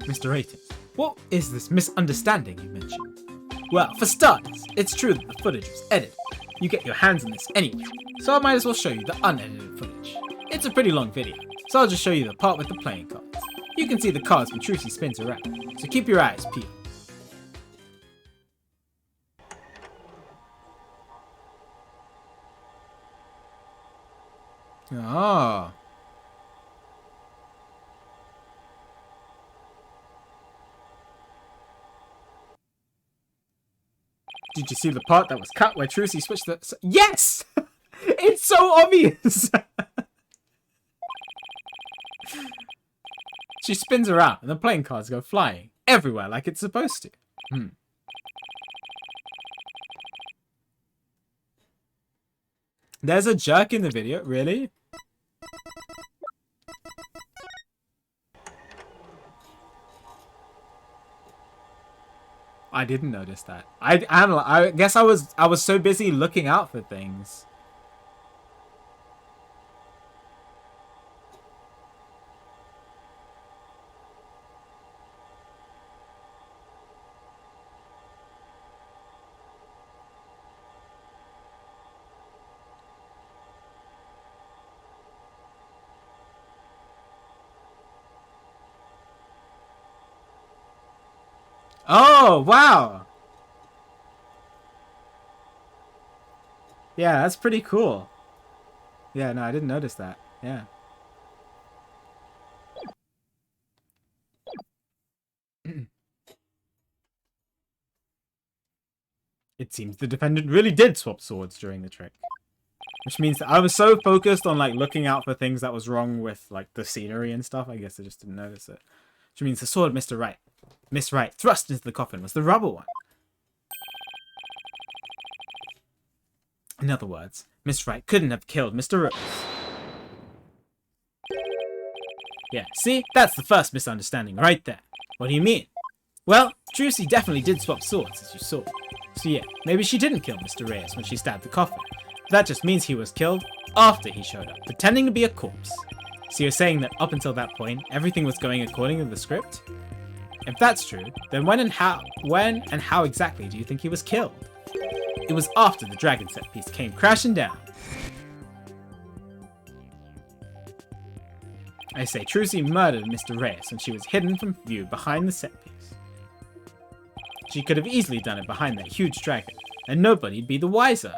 Mr. Ratings, what is this misunderstanding you mentioned? Well, for starters, it's true that the footage was edited. You get your hands on this anyway, so I might as well show you the unedited footage. It's a pretty long video, so I'll just show you the part with the playing cards. You can see the cards when Trucy spins around, so keep your eyes peeled. Oh. Did you see the part that was cut where Trucy switched the... Yes! It's so obvious! She spins around and the playing cards go flying everywhere like it's supposed to. There's a jerk in the video? Really? I didn't notice that. I guess I was so busy looking out for things. Oh, wow. Yeah, that's pretty cool. Yeah, no, I didn't notice that. Yeah. It seems the defendant really did swap swords during the trick. Which means that I was so focused on, like, looking out for things that was wrong with, like, the scenery and stuff, I guess I just didn't notice it. Which means the sword Miss Wright thrust into the coffin was the rubber one. In other words, Miss Wright couldn't have killed Mr. Rose. Yeah, see? That's the first misunderstanding right there. What do you mean? Well, Trucy definitely did swap swords, as you saw. So yeah, maybe she didn't kill Mr. Reyes when she stabbed the coffin. That just means he was killed after he showed up, pretending to be a corpse. So you're saying that up until that point, everything was going according to the script? If that's true, then when and how exactly do you think he was killed? It was after the dragon set piece came crashing down. I say Trucy murdered Mr. Reyes when she was hidden from view behind the set piece. She could have easily done it behind that huge dragon, and nobody'd be the wiser.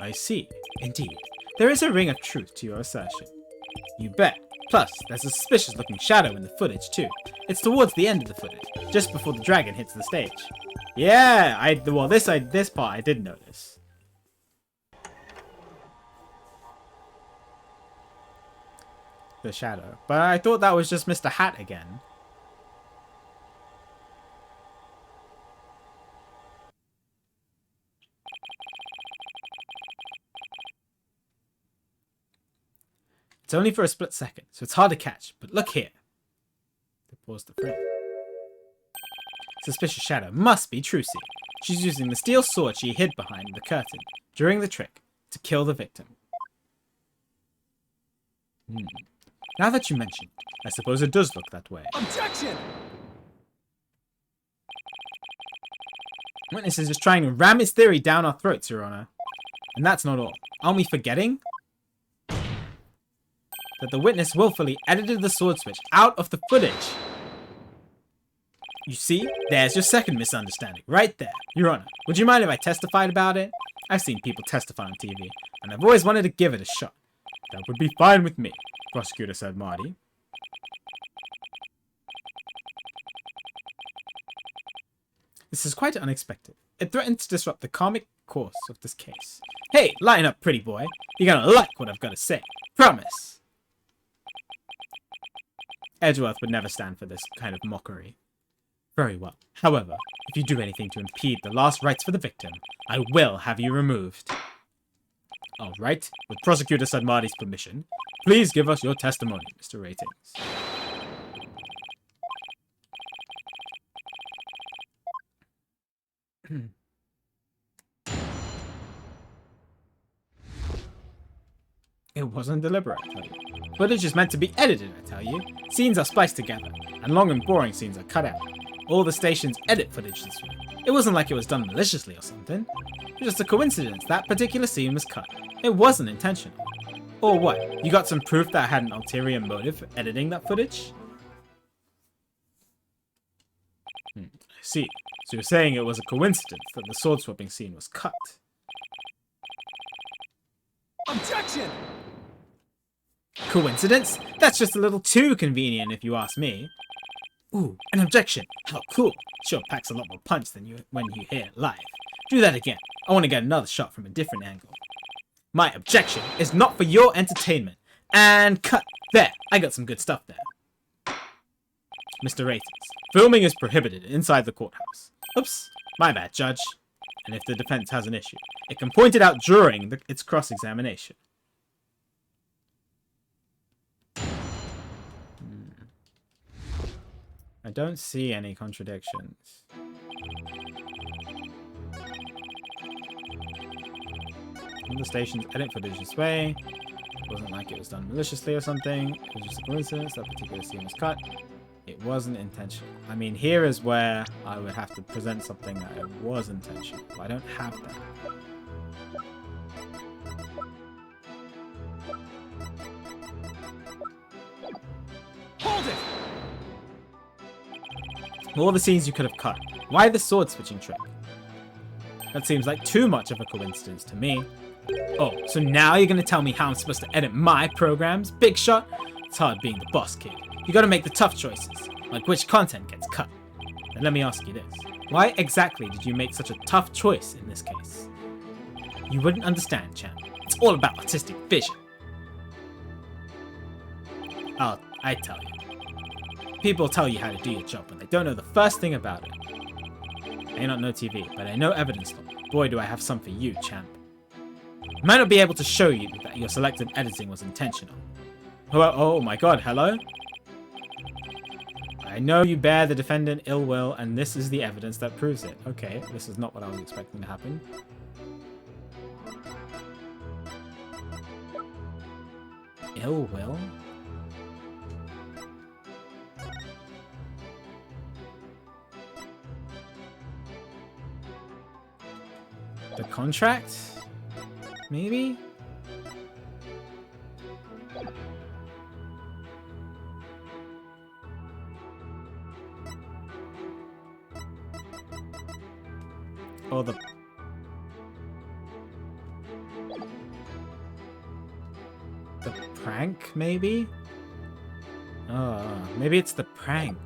I see. Indeed. There is a ring of truth to your assertion. You bet. Plus, there's a suspicious looking shadow in the footage too. It's towards the end of the footage, just before the dragon hits the stage. Yeah, this part I did notice. The shadow. But I thought that was just Mr. Hat again. It's only for a split second, so it's hard to catch. But look here. They paused the frame. Suspicious shadow must be Trucy. She's using the steel sword she hid behind the curtain during the trick to kill the victim. Now that you mention it, I suppose it does look that way. Objection! Witness is just trying to ram his theory down our throats, Your Honor. And that's not all. Aren't we forgetting that the witness willfully edited the sword switch out of the footage? You see? There's your second misunderstanding, right there. Your Honor, would you mind if I testified about it? I've seen people testify on TV, and I've always wanted to give it a shot. That would be fine with me, prosecutor said Marty. This is quite unexpected. It threatens to disrupt the comic course of this case. Hey, line up, pretty boy. You're gonna like what I've got to say. Promise. Edgeworth would never stand for this kind of mockery. Very well. However, if you do anything to impede the last rites for the victim, I will have you removed. All right, with Prosecutor Sadmadi's permission, please give us your testimony, Mr. Ratings. It wasn't deliberate, I tell you. Footage is meant to be edited, I tell you. Scenes are spliced together, and long and boring scenes are cut out. All the stations edit footage this way. It wasn't like it was done maliciously or something. It was just a coincidence that particular scene was cut. It wasn't intentional. Or what? You got some proof that I had an ulterior motive for editing that footage? I see. So you're saying it was a coincidence that the sword swapping scene was cut? Objection! Coincidence? That's just a little too convenient if you ask me. Ooh, an objection. How cool. Sure packs a lot more punch than when you hear it live. Do that again. I want to get another shot from a different angle. My objection is not for your entertainment. And cut. There. I got some good stuff there. Mr. Ratings, filming is prohibited inside the courthouse. Oops. My bad, Judge. And if the defense has an issue, it can point it out during its cross-examination. I don't see any contradictions. All the stations edit footage this way. It wasn't like it was done maliciously or something. It was just a coincidence that particular scene was cut. It wasn't intentional. I mean, here is where I would have to present something that it was intentional. But I don't have that. Hold it! All the scenes you could have cut. Why the sword switching trick? That seems like too much of a coincidence to me. Oh, so now you're gonna tell me how I'm supposed to edit my programs? Big shot? It's hard being the boss kid. You gotta make the tough choices, like which content gets cut. And let me ask you this. Why exactly did you make such a tough choice in this case? You wouldn't understand, champ. It's all about artistic vision. I tell you. People tell you how to do your job when they don't know the first thing about it. I may not know TV, but I know evidence law. Boy, do I have some for you, champ. I might not be able to show you that your selective editing was intentional. Oh my god, hello? I know you bear the defendant ill will, and this is the evidence that proves it. Okay, this is not what I was expecting to happen. Ill will? The contract? Maybe? Or the prank, maybe? Oh, maybe it's the prank.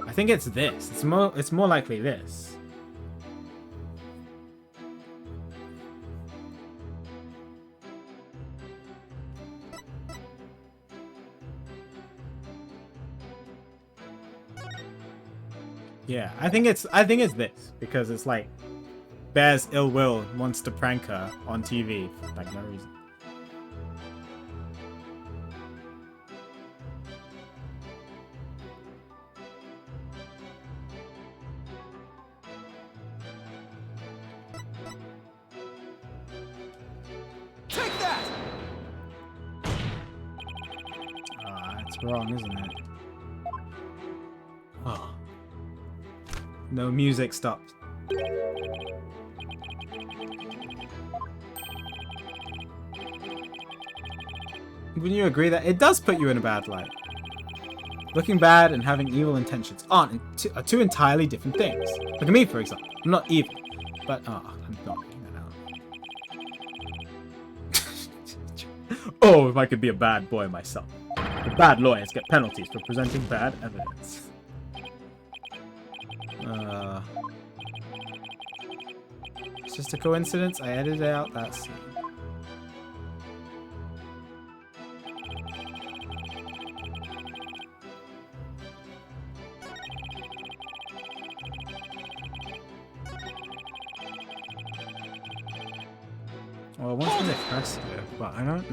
I think it's this. It's more likely this. Yeah, I think it's this because it's like bears ill will, wants to prank her on TV for like no reason. Take that! It's wrong, isn't it? Oh. No music stopped. Wouldn't you agree that it does put you in a bad light? Looking bad and having evil intentions are two entirely different things. Look at me, for example. I'm not evil, but I'm not getting that out. Oh, if I could be a bad boy myself. The bad lawyers get penalties for presenting bad evidence. It's just a coincidence. I edited out that scene. Well, I want to press it, but I don't.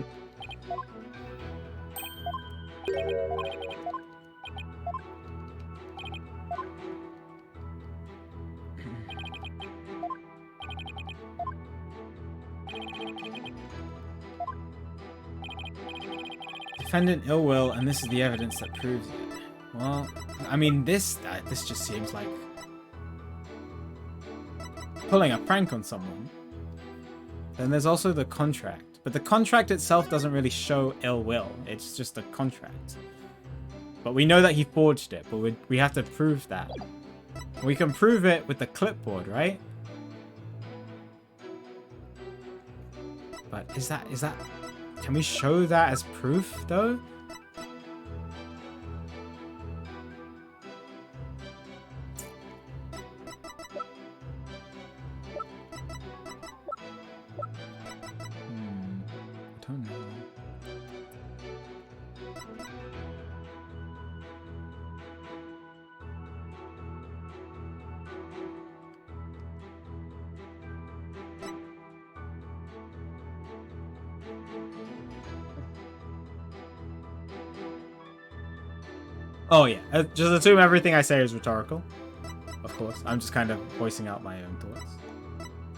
Defendant ill will, and this is the evidence that proves it. Well, I mean, this just seems like pulling a prank on someone. Then there's also the contract, but the contract itself doesn't really show ill will. It's just a contract. But we know that he forged it, but we have to prove that. We can prove it with the clipboard, right? But is that... Can we show that as proof, though? I don't know. Oh yeah, just assume everything I say is rhetorical. Of course, I'm just kind of voicing out my own thoughts.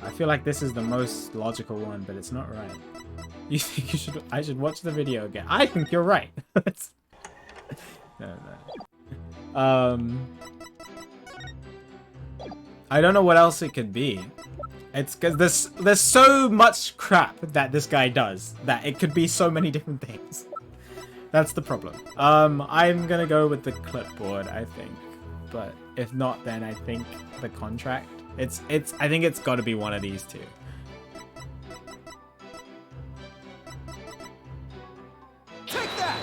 I feel like this is the most logical one, but it's not right. You think I should watch the video again? I think you're right. No. I don't know what else it could be. It's because there's so much crap that this guy does that it could be so many different things. That's the problem. I'm gonna go with the clipboard, I think. But if not, then I think the contract. I think it's got to be one of these two. Take that!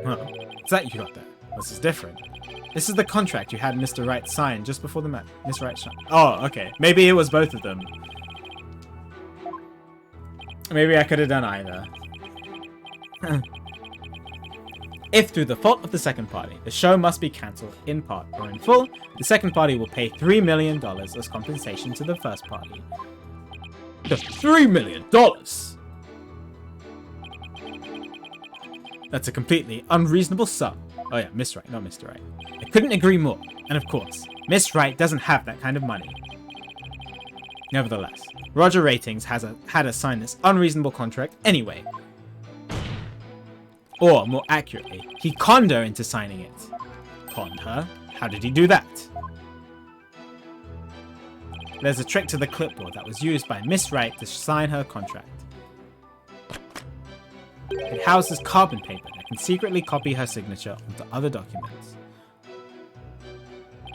Huh. Is that you got that? This is different. This is the contract you had Mr. Wright sign just before the match. Mr. Wright signed. Oh, okay. Maybe it was both of them. Maybe I could have done either. If through the fault of the second party, the show must be cancelled in part or in full, the second party will pay $3 million as compensation to the first party. The $3 million! That's a completely unreasonable sum. Oh yeah, Miss Wright, not Mr. Wright. I couldn't agree more. And of course, Miss Wright doesn't have that kind of money. Nevertheless, Roger Ratings had us sign this unreasonable contract anyway. Or, more accurately, he conned her into signing it. Conned her? How did he do that? There's a trick to the clipboard that was used by Miss Wright to sign her contract. It houses carbon paper that can secretly copy her signature onto other documents.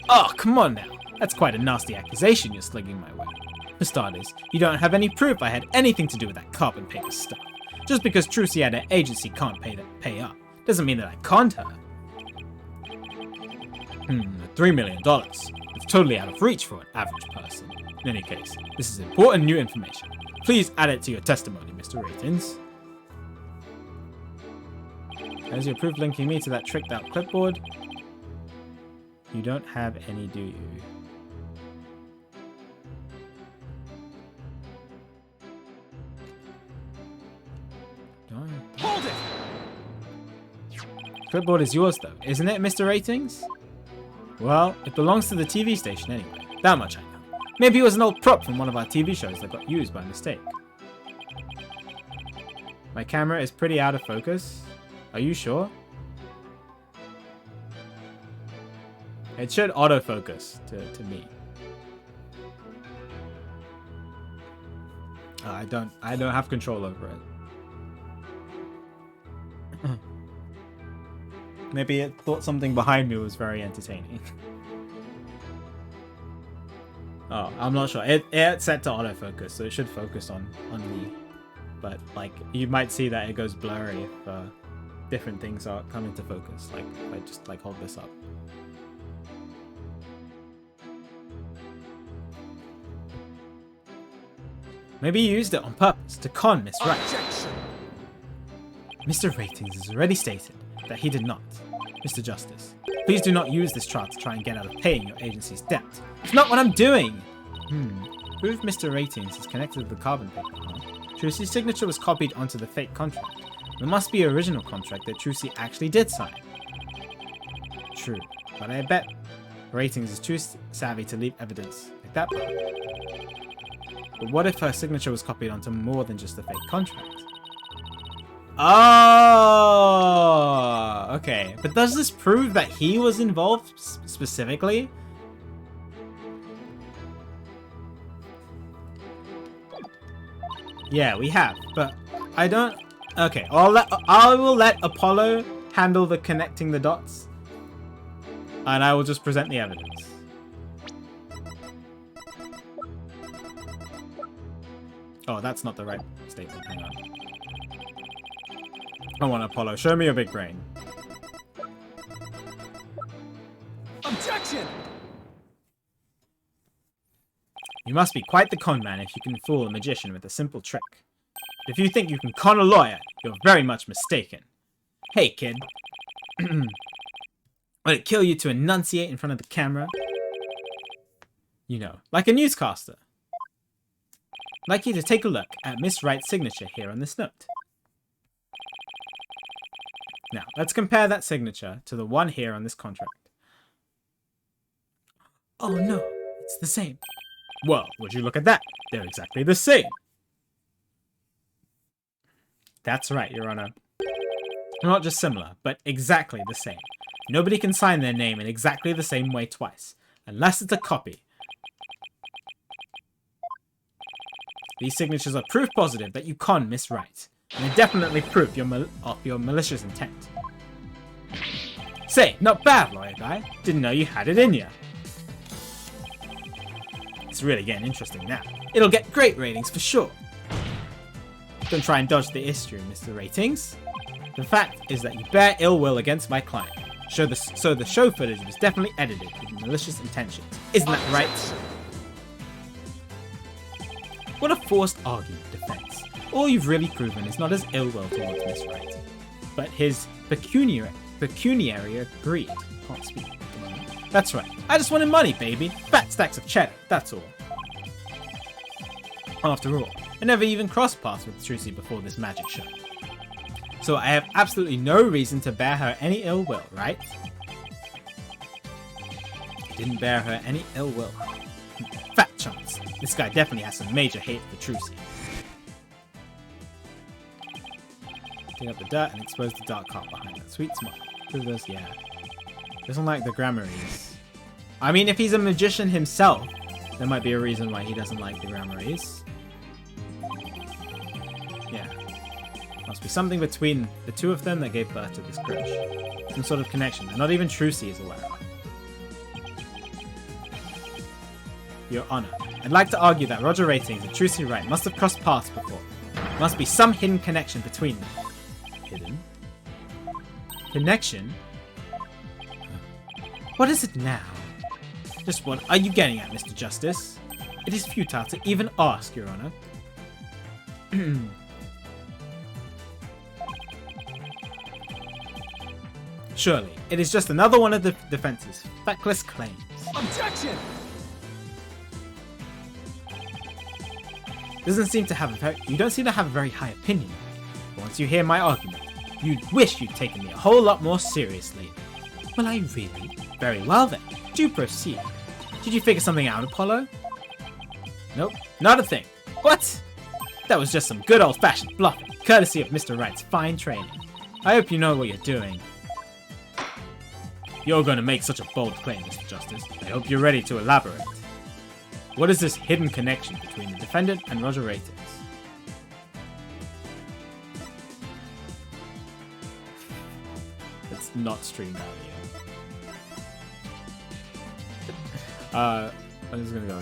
Oh, come on now. That's quite a nasty accusation you're slinging my way. For starters, you don't have any proof I had anything to do with that carbon paper stuff. Just because Trucy at her agency can't pay up, doesn't mean that I conned her. $3 million. It's totally out of reach for an average person. In any case, this is important new information. Please add it to your testimony, Mr. Ratings. As your proof linking me to that tricked out clipboard, you don't have any, do you? Hold it! Clipboard is yours though, isn't it, Mr. Ratings? Well, it belongs to the TV station anyway. That much I know. Maybe it was an old prop from one of our TV shows that got used by mistake. My camera is pretty out of focus. Are you sure? It should autofocus to me. I don't have control over it. Maybe it thought something behind me was very entertaining. Oh, I'm not sure. It's set to autofocus, so it should focus on me. But like, you might see that it goes blurry if different things are coming to focus. Like, if I just like hold this up. Maybe you used it on purpose to con Miss Wright. Objection! Mr. Ratings has already stated that he did not. Mr. Justice, please do not use this chart to try and get out of paying your agency's debt. It's not what I'm doing! Proof Mr. Ratings is connected to the carbon paper, huh? Trucy's signature was copied onto the fake contract. There must be an original contract that Trucy actually did sign. True, but I bet Ratings is too savvy to leave evidence like that part. But what if her signature was copied onto more than just the fake contract? Oh, okay. But does this prove that he was involved specifically? Yeah, we have, but I don't. Okay, I will let Apollo handle the connecting the dots, and I will just present the evidence. Oh, that's not the right statement. Hang on. Come on, Apollo, show me your big brain. Objection! You must be quite the con man if you can fool a magician with a simple trick. If you think you can con a lawyer, you're very much mistaken. Hey, kid. Would it kill you to enunciate in front of the camera? You know, like a newscaster. I'd like you to take a look at Miss Wright's signature here on this note. Now, let's compare that signature to the one here on this contract. Oh no, it's the same. Well, would you look at that? They're exactly the same. That's right, Your Honor. Not just similar, but exactly the same. Nobody can sign their name in exactly the same way twice, unless it's a copy. These signatures are proof positive that you con Miss Wright, and they're definitely proof of your malicious intent. Say, not bad, lawyer guy. Didn't know you had it in ya. It's really getting interesting now. It'll get great ratings for sure. Don't try and dodge the issue, Mr. Ratings. The fact is that you bear ill will against my client. So the show footage was definitely edited with malicious intentions. Isn't that right? What a forced argument, defense. All you've really proven is not his ill will towards Miss Wright, but his pecuniary greed. Can't speak at the moment. That's right. I just wanted money, baby. Fat stacks of cheddar. That's all. After all, I never even crossed paths with Trucy before this magic show. So I have absolutely no reason to bear her any ill will, right? I didn't bear her any ill will. Fat chance. This guy definitely has some major hate for Trucy. Dig up the dirt and expose the dark heart behind that. Sweet smile. Who does? Yeah. Doesn't like the Grammarys. I mean, if he's a magician himself, there might be a reason why he doesn't like the Grammarys. Yeah. Must be something between the two of them that gave birth to this grudge. Some sort of connection that not even Trucy is aware of. Your Honor, I'd like to argue that Roger Ratings and Trucy Wright must have crossed paths before. Must be some hidden connection between them. Hidden? Connection? What is it now? Just what are you getting at, Mr. Justice? It is futile to even ask, Your Honor. Surely, it is just another one of the defense's feckless claims. Objection! Doesn't seem to have you don't seem to have a very high opinion of me. But once you hear my argument, you'd wish you'd taken me a whole lot more seriously. Well, I really? Very well then. Do proceed. Did you figure something out, Apollo? Nope, not a thing. What? That was just some good old-fashioned bluffing, courtesy of Mr. Wright's fine training. I hope you know what you're doing. You're going to make such a bold claim, Mr. Justice. I hope you're ready to elaborate. What is this hidden connection between the defendant and Roger Ratings? It's not stream value. I'm just gonna go.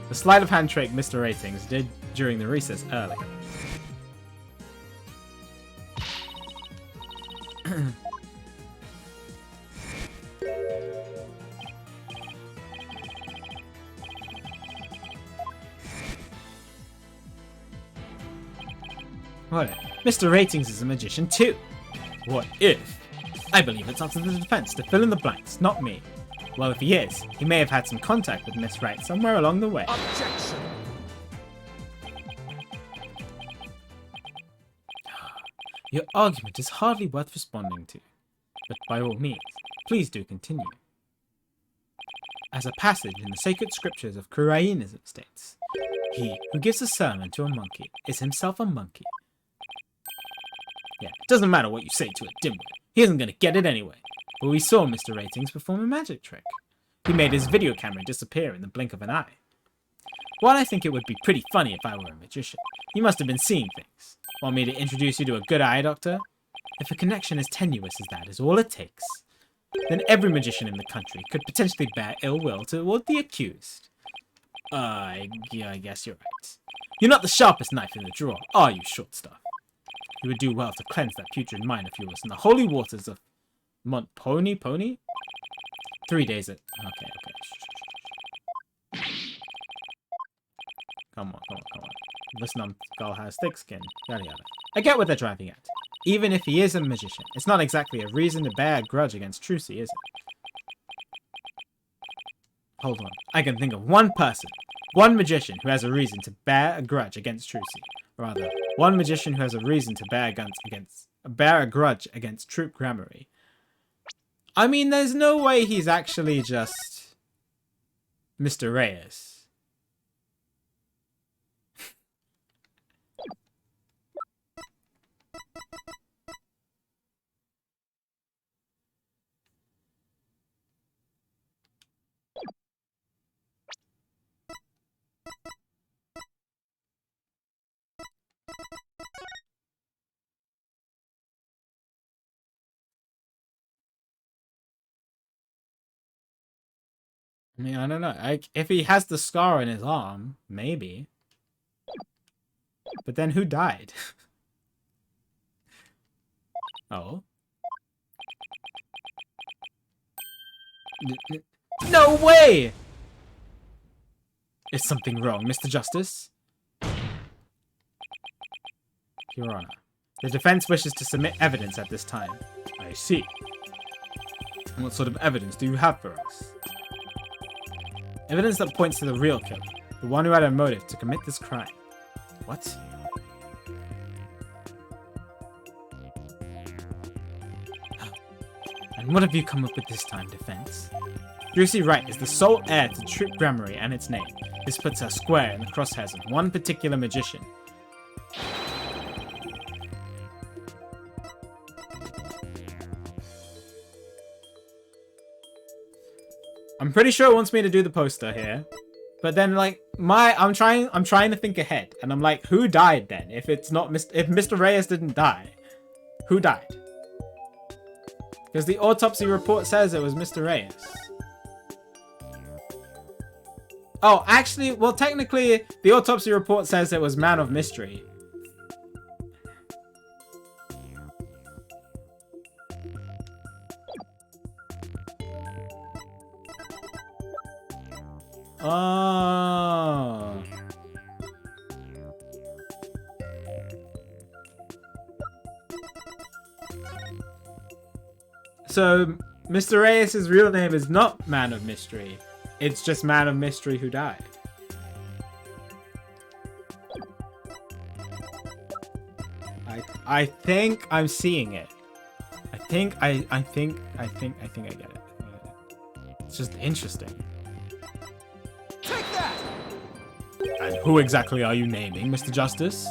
The sleight of hand trick Mr. Ratings did during the recess earlier. What if? Mr. Ratings is a magician too. What if? I believe it's up to the defense to fill in the blanks, not me. Well, if he is, he may have had some contact with Miss Wright somewhere along the way. Objection! Your argument is hardly worth responding to, but by all means, please do continue. As a passage in the sacred scriptures of Kurainism states, he who gives a sermon to a monkey is himself a monkey. Yeah, it doesn't matter what you say to a dimwit. He isn't going to get it anyway. But we saw Mr. Ratings perform a magic trick. He made his video camera disappear in the blink of an eye. While I think it would be pretty funny if I were a magician, you must have been seeing things. Want me to introduce you to a good eye doctor? If a connection as tenuous as that is all it takes, then every magician in the country could potentially bear ill will toward the accused. I guess you're right. You're not the sharpest knife in the drawer, are you, short stuff? You would do well to cleanse that putrid mind of yours in the holy waters of Pony? 3 days at... Okay. Come on. Listen, skull has thick skin. Yada yada. I get what they're driving at. Even if he is a magician, it's not exactly a reason to bear a grudge against Trucy, is it? Hold on. I can think of one person, one magician who has a reason to bear a grudge against Trucy. Rather, one magician who has a reason to bear a grudge against Troop Grammary. I mean, there's no way he's actually just Mr. Reyes. I mean, I don't know. If he has the scar on his arm, maybe. But then who died? Oh. No way! Is something wrong, Mr. Justice? Your Honor, the defense wishes to submit evidence at this time. I see. And what sort of evidence do you have for us? Evidence that points to the real killer, the one who had a motive to commit this crime. What? And what have you come up with this time, Defense? Trucy Wright is the sole heir to Trip Grammary and its name. This puts her square in the crosshairs of one particular magician. I'm pretty sure it wants me to do the poster here. But then like I'm trying to think ahead, and I'm like, who died then? If it's not if Mr. Reyes didn't die, who died? Because the autopsy report says it was Mr. Reyes. Oh, actually, well, technically, the autopsy report says it was Man of Mystery. Oh. So, Mr. Reyes' real name is not Man of Mystery. It's just Man of Mystery who died. I think I'm seeing it. I think I get it. It's just interesting. Take that! And who exactly are you naming, Mr. Justice?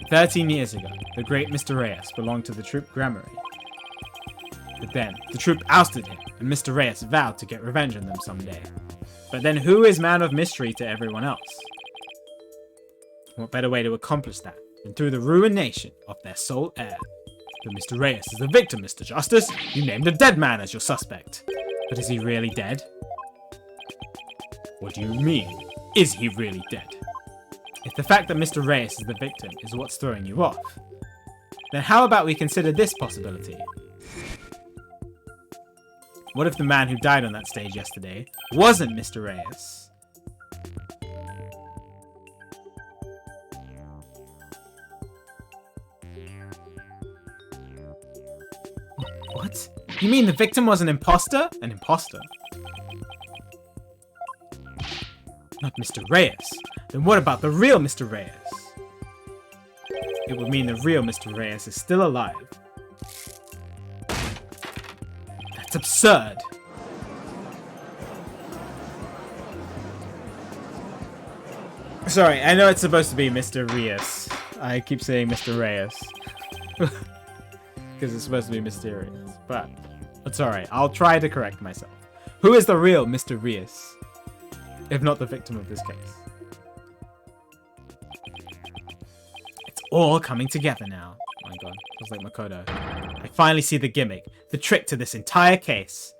13 years ago, the great Mr. Reyes belonged to the Troop Grammary. But then, the troop ousted him, and Mr. Reyes vowed to get revenge on them someday. But then who is Man of Mystery to everyone else? What better way to accomplish that than through the ruination of their sole heir? But Mr. Reyes is the victim, Mr. Justice. You named a dead man as your suspect. But is he really dead? What do you mean? Is he really dead? If the fact that Mr. Reyes is the victim is what's throwing you off, then how about we consider this possibility? What if the man who died on that stage yesterday wasn't Mr. Reyes? What? You mean the victim was an imposter? An imposter? Not Mr. Reyes. Then what about the real Mr. Reyes? It would mean the real Mr. Reyes is still alive. That's absurd. Sorry, I know it's supposed to be Mr. Reyes. I keep saying Mr. Reyes. Because it's supposed to be mysterious. But it's alright. I'll try to correct myself. Who is the real Mr. Reyes? If not the victim of this case. It's all coming together now. Oh my god. It was like Makoto. I finally see the gimmick. The trick to this entire case.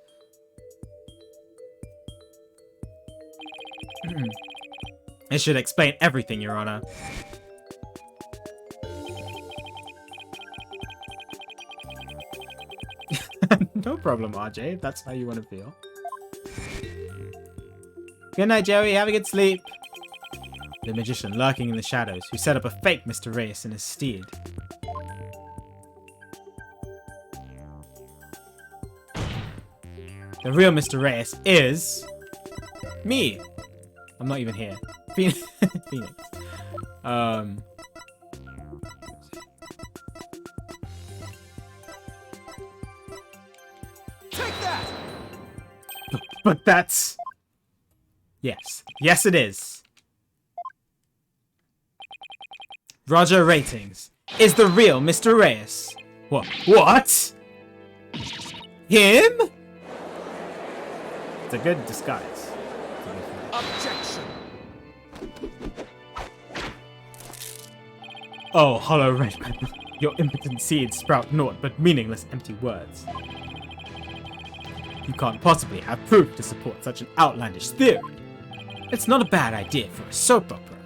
It should explain everything, Your Honor. No problem, RJ, if that's how you want to feel. Good night, Joey. Have a good sleep. The magician lurking in the shadows, who set up a fake Mr. Reyes in his stead. The real Mr. Reyes is... me. I'm not even here. Phoenix. Take that! But that's... yes. Yes, it is. Roger Ratings is the real Mr. Reyes. What? What? Him? It's a good disguise. Objection! Oh, hollow red pepper. Your impotent seeds sprout naught but meaningless empty words. You can't possibly have proof to support such an outlandish theory. It's not a bad idea for a soap opera,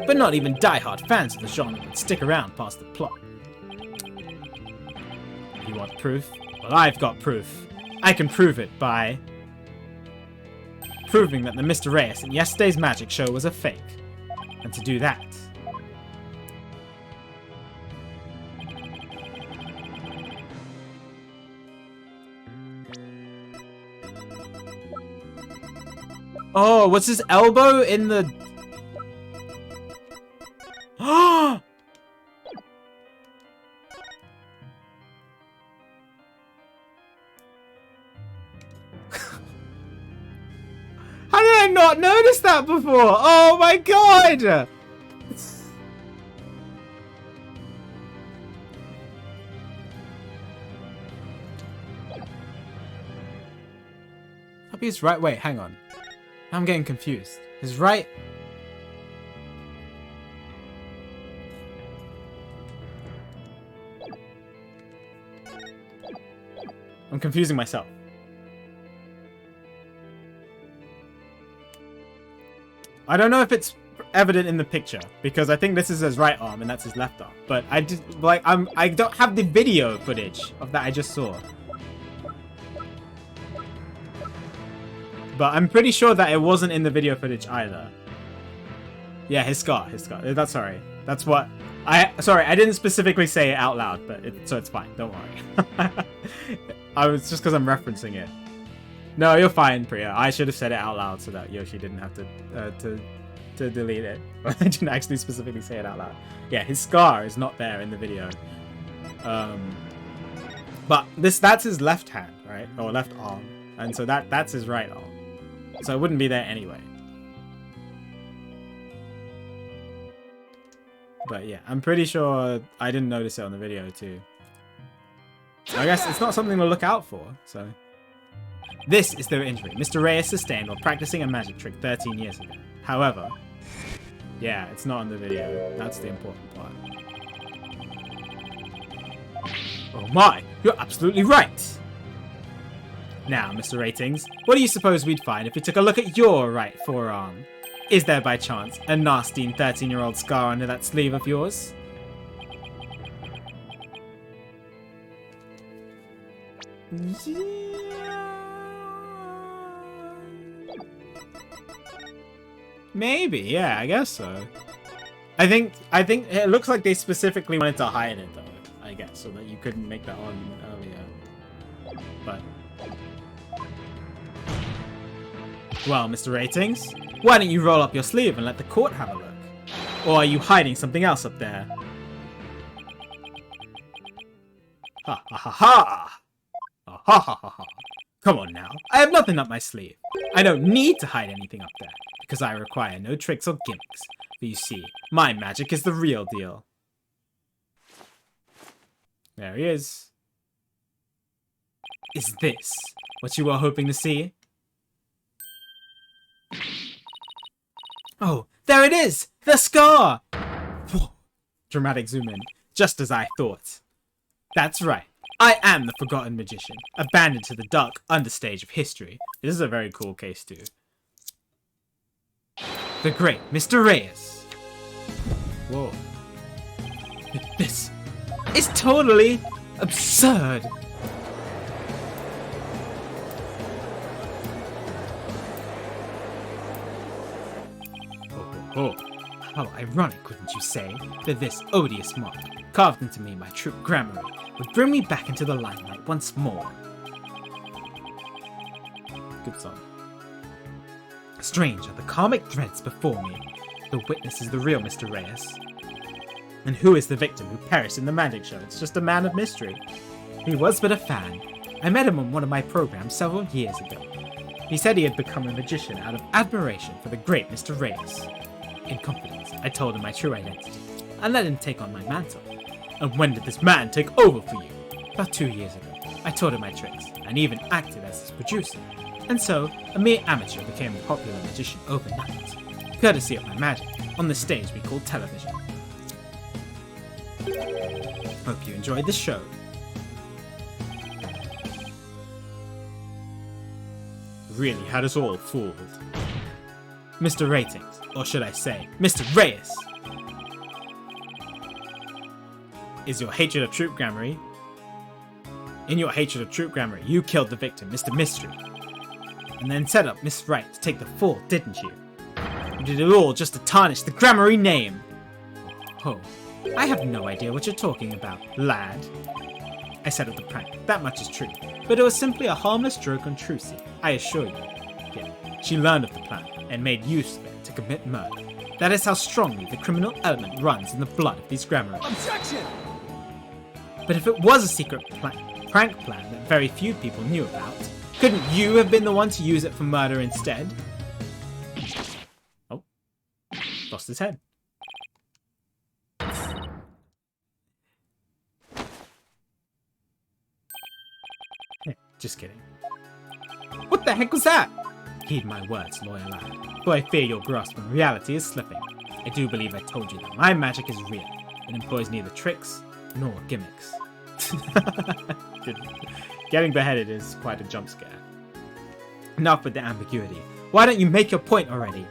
but not even die-hard fans of the genre would stick around past the plot. You want proof? Well, I've got proof. I can prove it by proving that the Mr. Reyes in yesterday's magic show was a fake. And to do that, oh, was his elbow in the... not noticed that before? Oh my god! Puppy's right. Wait, hang on. I'm getting confused. His right. I'm confusing myself. I don't know if it's evident in the picture because I think this is his right arm and that's his left arm. But I just like I don't have the video footage of that I just saw. But I'm pretty sure that it wasn't in the video footage either. Yeah, his scar. That's sorry. That's what sorry, I didn't specifically say it out loud, but so it's fine. Don't worry. I was just because I'm referencing it. No, you're fine, Priya. I should have said it out loud so that Yoshi didn't have to delete it. I didn't actually specifically say it out loud. Yeah, his scar is not there in the video. But that's his left hand, right? Or left arm. And so that's his right arm. So it wouldn't be there anyway. But yeah, I'm pretty sure I didn't notice it on the video too. I guess it's not something to look out for, so. This is the injury Mr. Reyes sustained while practicing a magic trick 13 years ago. However, yeah, it's not on the video. That's the important part. Oh my, you're absolutely right! Now, Mr. Ratings, what do you suppose we'd find if we took a look at your right forearm? Is there by chance a nasty 13-year-old scar under that sleeve of yours? Maybe, yeah, I guess so. I think it looks like they specifically wanted to hide it though, I guess, so that you couldn't make that argument earlier. But well, Mr. Ratings, why don't you roll up your sleeve and let the court have a look? Or are you hiding something else up there? Ha ha ha ha! Ha ha ha ha! Come on now, I have nothing up my sleeve. I don't need to hide anything up there, because I require no tricks or gimmicks. But you see, my magic is the real deal. There he is. Is this what you were hoping to see? Oh, there it is! The scar! Whoa. Dramatic zoom in, just as I thought. That's right. I am the Forgotten Magician, abandoned to the dark understage of history. This is a very cool case too. The great Mr. Reyes. Whoa. This is totally absurd. Oh, how ironic, wouldn't you say, that this odious mark, carved into me by Troop Grammary, would bring me back into the limelight once more. Good song. Strange are the karmic threads before me. The witness is the real Mr. Reyes. And who is the victim who perished in the magic show? It's just a man of mystery. He was but a fan. I met him on one of my programs several years ago. He said he had become a magician out of admiration for the great Mr. Reyes. In confidence, I told him my true identity, and let him take on my mantle. And when did this man take over for you? About 2 years ago. I taught him my tricks, and even acted as his producer. And so, a mere amateur became a popular magician overnight, courtesy of my magic, on the stage we call television. Hope you enjoyed the show. Really had us all fooled. Mr. Ratings, or should I say, Mr. Reyes! Is your hatred of Troop Grammary? In your hatred of Troop Grammary, you killed the victim, Mr. Mystery. And then set up Miss Right to take the fall, didn't you? You did it all just to tarnish the Grammary name! Oh, I have no idea what you're talking about, lad. I set up the prank, that much is true. But it was simply a harmless joke on Trucy, I assure you. Yet, she learned of the plan, and made use of it to commit murder. That is how strongly the criminal element runs in the blood of these Grammarians. Objection! But if it was a secret prank plan that very few people knew about, couldn't you have been the one to use it for murder instead? his head. Just kidding. What the heck was that? Heed my words, loyal lad, though I fear your grasp of reality is slipping. I do believe I told you that my magic is real. It employs neither tricks nor gimmicks. Getting beheaded is quite a jump scare. Enough with the ambiguity. Why don't you make your point already?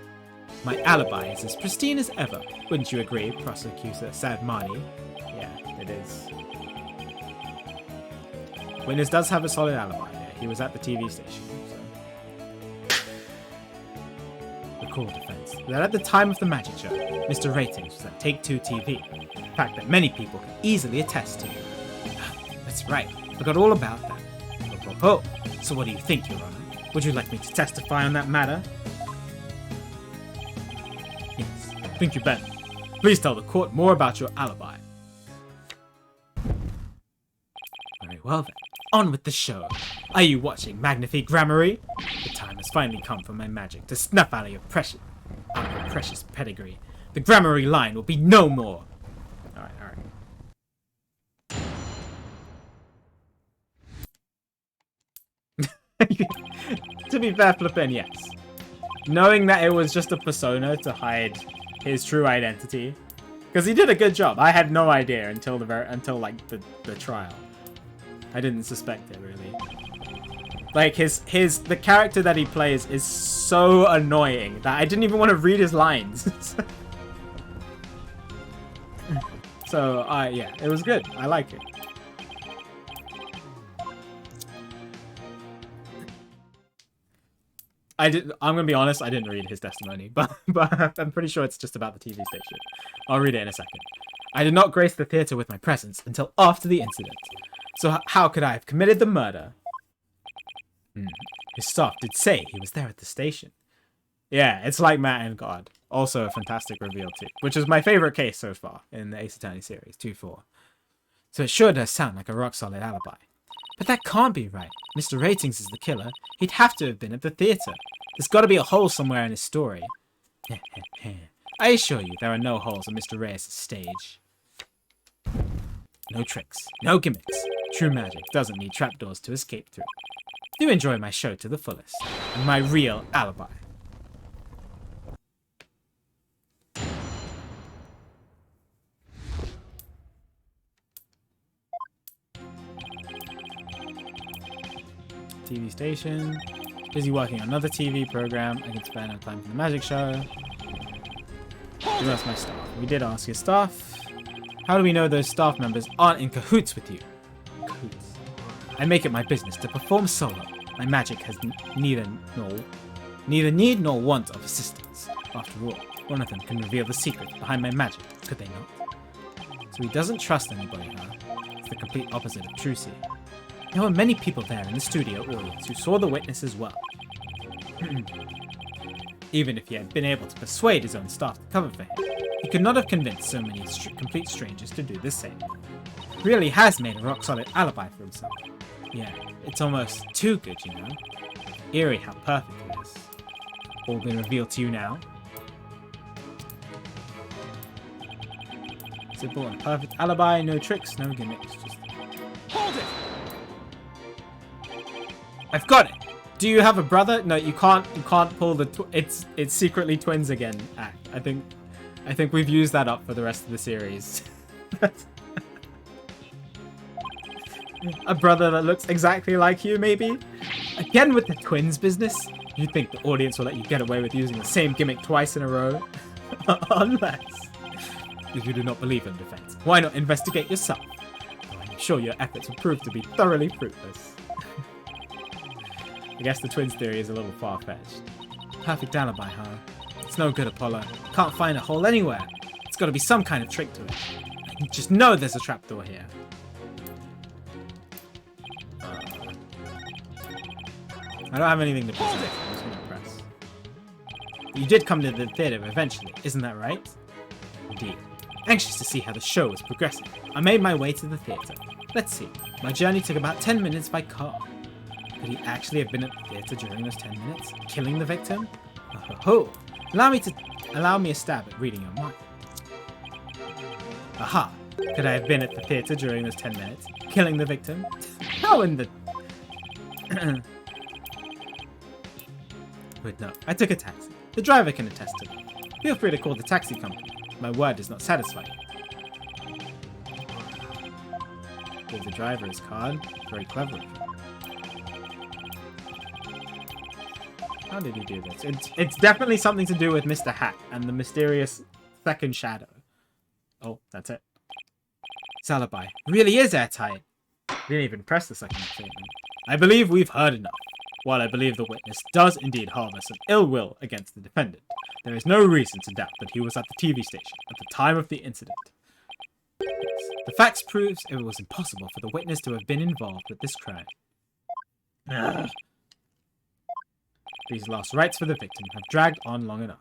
My alibi is as pristine as ever. Wouldn't you agree, Prosecutor Sadmani? Yeah, it is. Witness does have a solid alibi there. He was at the TV station. Recall defense that at the time of the magic show, Mr. Ratings was at Take-Two TV. A fact that many people can easily attest to. That's right. Forgot all about that. Oh, so what do you think, Your Honor? Would you like me to testify on that matter? Yes, I think you better. Please tell the court more about your alibi. Very well then. On with the show. Are you watching Magnifique Gramarye? The time has finally come for my magic to snuff out your precious pedigree. The Gramarye line will be no more. Alright. To be fair, Flippin, yes. Knowing that it was just a persona to hide his true identity, because he did a good job. I had no idea until the trial. I didn't suspect it really. Like the character that he plays is so annoying that I didn't even want to read his lines. So yeah, it was good. I like it. I'm gonna be honest, I didn't read his testimony, but I'm pretty sure it's just about the TV station. I'll read it in a second. I did not grace the theatre with my presence until after the incident. So how could I have committed the murder? His staff did say he was there at the station. Yeah, it's like Matt and God. Also a fantastic reveal too, which is my favorite case so far in the Ace Attorney series, 2-4. So it sure does sound like a rock-solid alibi. But that can't be right. Mr. Ratings is the killer. He'd have to have been at the theatre. There's got to be a hole somewhere in his story. I assure you, there are no holes in Mr. Reyes' stage. No tricks, no gimmicks. True magic doesn't need trapdoors to escape through. Do enjoy my show to the fullest, and my real alibi. TV station. Busy working on another TV program. I can spare no time for the magic show. You asked my staff. We did ask his staff. How do we know those staff members aren't in cahoots with you? Cahoots. I make it my business to perform solo. My magic has neither need nor want of assistance. After all, one of them can reveal the secret behind my magic, could they not? So he doesn't trust anybody, huh? It's the complete opposite of Trucy. There were many people there in the studio audience who saw the witness as well. Even if he had been able to persuade his own staff to cover for him, he could not have convinced so many complete strangers to do the same. He really has made a rock-solid alibi for himself. Yeah, it's almost too good, you know? Eerie how perfect it is. All been revealed to you now? Simple and perfect alibi, no tricks, no gimmicks, just... Hold it! I've got it! Do you have a brother? No, you can't pull the it's secretly twins again act. I think we've used that up for the rest of the series. A brother that looks exactly like you, maybe? Again with the twins business? You think the audience will let you get away with using the same gimmick twice in a row? Unless... If you do not believe in defense, why not investigate yourself? I'm sure your efforts will prove to be thoroughly fruitless. I guess the twins theory is a little far-fetched. Perfect alibi, huh? It's no good, Apollo. Can't find a hole anywhere. It's got to be some kind of trick to it. I just know there's a trapdoor here. I don't have anything to present. I'm just gonna press. You did come to the theater eventually, isn't that right? Indeed. Anxious to see how the show was progressing, I made my way to the theater. Let's see. My journey took about 10 minutes by car. Could he actually have been at the theater during those 10 minutes, killing the victim? Oh, allow me to allow me a stab at reading your mind. Aha! Could I have been at the theatre during those 10 minutes, killing the victim? How in the... Wait, no. I took a taxi. The driver can attest to that. Feel free to call the taxi company. My word does not satisfy you. Give the driver his card. Very clever of him. How did he do this? It's definitely something to do with Mr. Hat and the mysterious second shadow. Oh, that's it. His alibi really is airtight. Didn't even press the second statement. I believe we've heard enough. While I believe the witness does indeed harbor some ill will against the defendant, there is no reason to doubt that he was at the TV station at the time of the incident. Yes. The facts proves it was impossible for the witness to have been involved with this crime. Ugh. These last rites for the victim have dragged on long enough.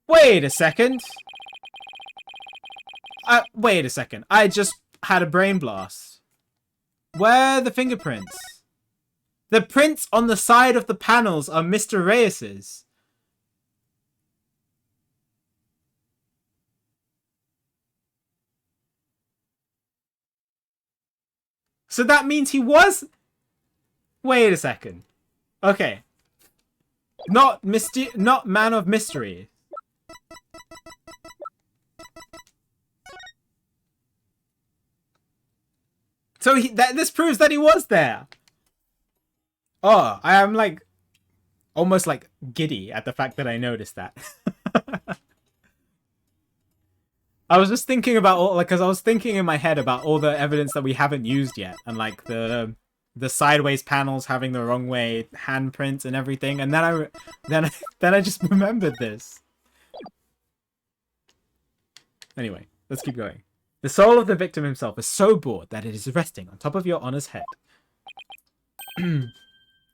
Wait a second! Wait a second. I just had a brain blast. Where are the fingerprints? The prints on the side of the panels are Mr. Reyes's. So that means he was... Wait a second. Okay. Not Man of Mystery. So this proves that he was there. Oh, I am like almost like giddy at the fact that I noticed that. I was just thinking about all, like, because I was thinking in my head about all the evidence that we haven't used yet, and like the sideways panels having the wrong way handprints and everything, and then I just remembered this. Anyway, let's keep going. The soul of the victim himself is so bored that it is resting on top of your Honor's head.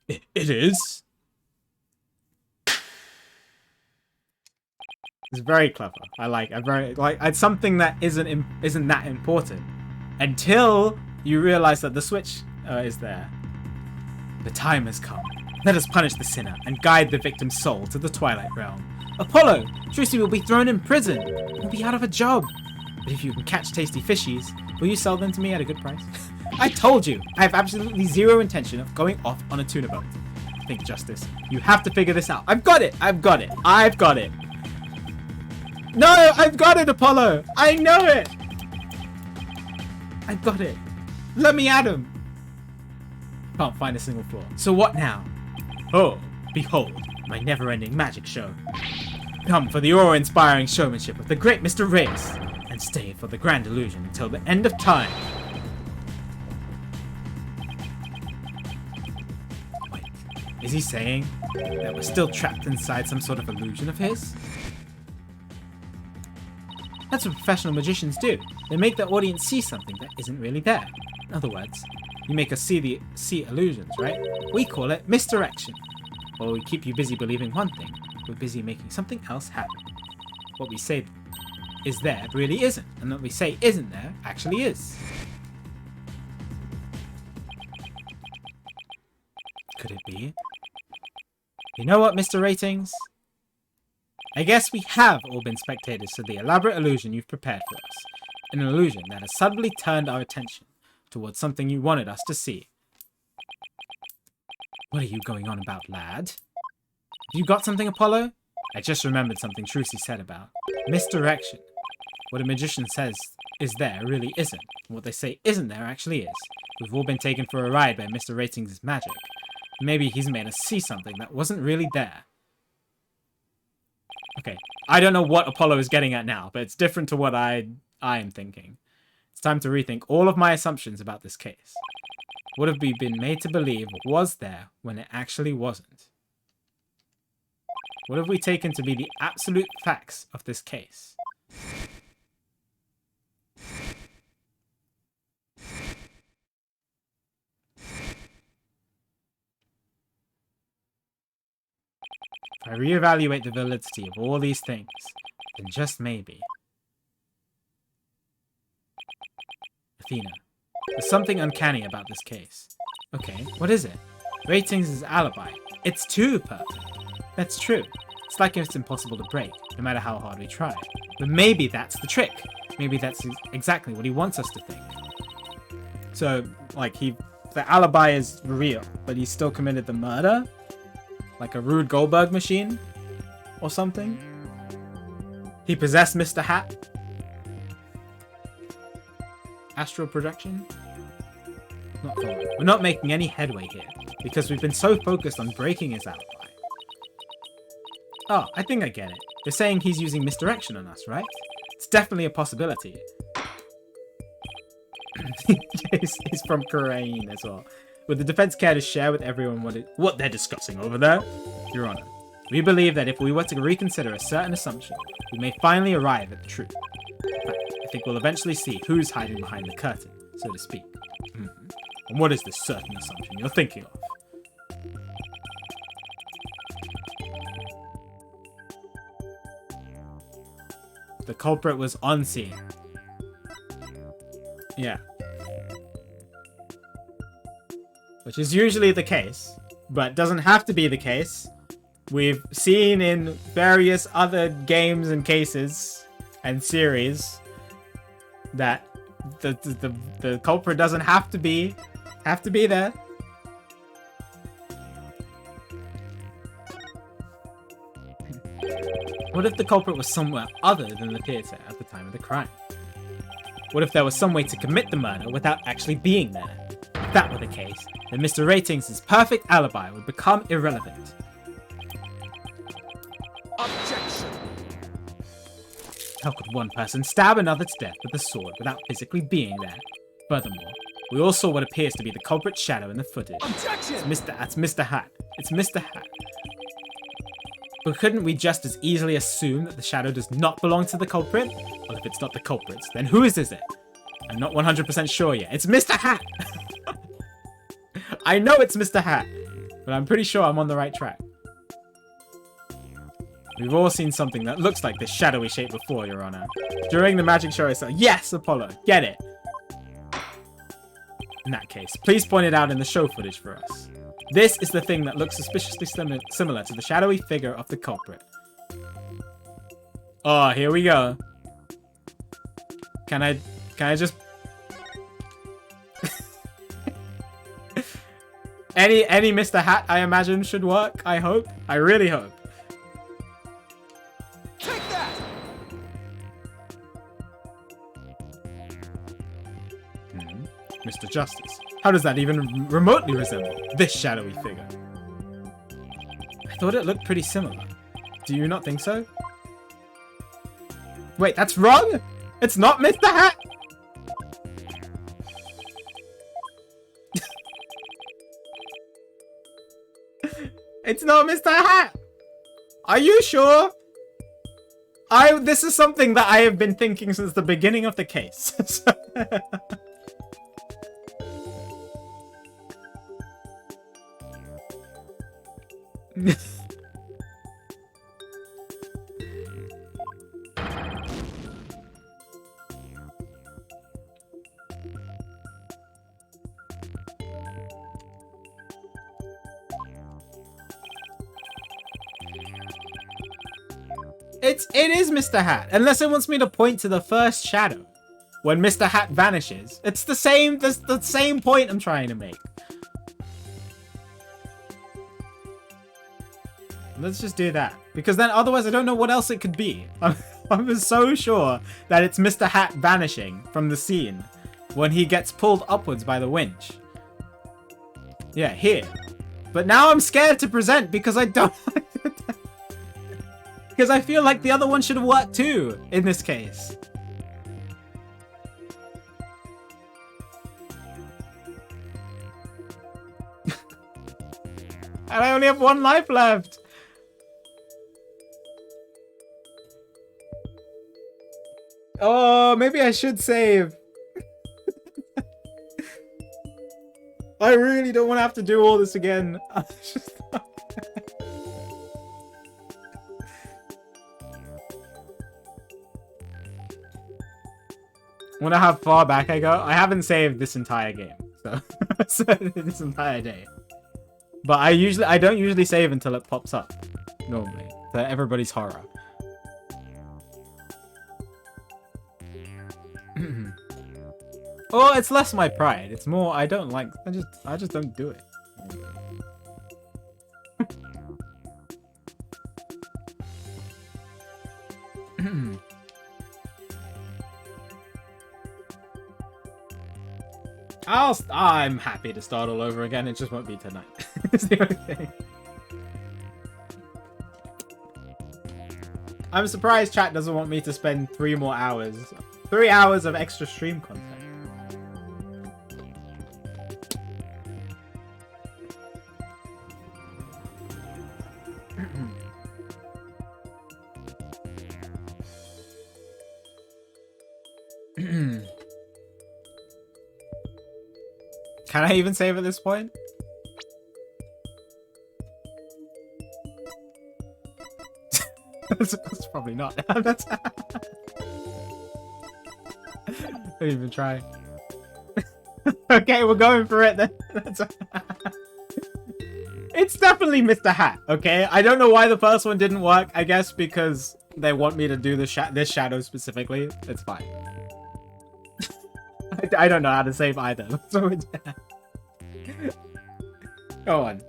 It is. It's very clever. It's something that isn't that important until you realize that the switch is there. The time has come. Let us punish the sinner and guide the victim's soul to the Twilight Realm. Apollo, Trucy will be thrown in prison. He'll be out of a job. But if you can catch tasty fishies, will you sell them to me at a good price? I told you, I have absolutely zero intention of going off on a tuna boat. Think justice. You have to figure this out. I've got it. I've got it. I've got it. No, I've got it, Apollo. I know it. I've got it. Let me at him. Can't find a single flaw. So what now? Oh, behold, my never-ending magic show. Come for the awe-inspiring showmanship of the great Mr. Reyes, and stay for the grand illusion until the end of time. Wait, is he saying that we're still trapped inside some sort of illusion of his? That's what professional magicians do. They make the audience see something that isn't really there. In other words, you make us see illusions, right? We call it misdirection. While we keep you busy believing one thing, we're busy making something else happen. What we say is there really isn't, and what we say isn't there actually is. Could it be? You know what, Mr. Ratings? I guess we have all been spectators to the elaborate illusion you've prepared for us. An illusion that has suddenly turned our attention towards something you wanted us to see. What are you going on about, lad? Have you got something, Apollo? I just remembered something Trucy said about misdirection. What a magician says is there really isn't. And what they say isn't there actually is. We've all been taken for a ride by Mr. Ratings' magic. Maybe he's made us see something that wasn't really there. Okay, I don't know what Apollo is getting at now, but it's different to what I am thinking. It's time to rethink all of my assumptions about this case. What have we been made to believe was there when it actually wasn't? What have we taken to be the absolute facts of this case? If I reevaluate the validity of all these things, then just maybe... Athena, there's something uncanny about this case. Okay, what is it? Ratings' alibi. It's too perfect. That's true. It's like it's impossible to break, no matter how hard we try. But maybe that's the trick. Maybe that's exactly what he wants us to think. So, like, the alibi is real, but he still committed the murder? Like a Rube Goldberg machine? Or something? He possessed Mr. Hat? Astral projection? Not following. We're not making any headway here, because we've been so focused on breaking his alibi. Oh, I think I get it. You're saying he's using misdirection on us, right? It's definitely a possibility. He's from Korean as well. Would the defense care to share with everyone what they're discussing over there? Your Honor, we believe that if we were to reconsider a certain assumption, we may finally arrive at the truth. In fact, I think we'll eventually see who's hiding behind the curtain, so to speak. And what is this certain assumption you're thinking of? The culprit was on scene. Yeah. Which is usually the case, but doesn't have to be the case. We've seen in various other games and cases and series that the culprit doesn't have to be there. What if the culprit was somewhere other than the theater at the time of the crime? What if there was some way to commit the murder without actually being there? If that were the case, then Mr. Ratings' perfect alibi would become irrelevant. Objection! How could one person stab another to death with a sword without physically being there? Furthermore, we all saw what appears to be the culprit's shadow in the footage. Objection! That's Mr. Hat. It's Mr. Hat. But couldn't we just as easily assume that the shadow does not belong to the culprit? Well, if it's not the culprit's, then whose is it? I'm not 100% sure yet. It's Mr. Hat! I know it's Mr. Hat, but I'm pretty sure I'm on the right track. We've all seen something that looks like this shadowy shape before, Your Honor. During the magic show itself. Yes, Apollo! Get it! In that case, please point it out in the show footage for us. This is the thing that looks suspiciously similar to the shadowy figure of the culprit. Oh, here we go. Can I just... any Mr. Hat, I imagine, should work. I hope. I really hope. Take that! Mr. Justice. How does that even remotely resemble this shadowy figure? I thought it looked pretty similar. Do you not think so? Wait, that's wrong? It's not Mr. Hat? It's not Mr. Hat! Are you sure? This is something that I have been thinking since the beginning of the case. It is Mr. Hat, unless it wants me to point to the first shadow when Mr. Hat vanishes. It's the same point I'm trying to make. Let's just do that, because then otherwise I don't know what else it could be. I'm so sure that it's Mr. Hat vanishing from the scene when he gets pulled upwards by the winch. Yeah, here. But now I'm scared to present because I don't... because I feel like the other one should have worked too, in this case. And I only have one life left. Oh, maybe I should save. I really don't want to have to do all this again. I wonder how far back I go. I haven't saved this entire game, so, so this entire day. But I don't usually save until it pops up, normally. to everybody's horror. Oh, it's less my pride. It's more I don't like. I just don't do it. I'm happy to start all over again. It just won't be tonight. It's the only thing. I'm surprised chat doesn't want me to spend 3 more hours. 3 hours of extra stream content. Can I even save at this point? That's probably not. That's don't even try. Okay, we're going for it then. It's definitely Mr. Hat, okay? I don't know why the first one didn't work. I guess because they want me to do this shadow specifically. It's fine. I don't know how to save either. So go on.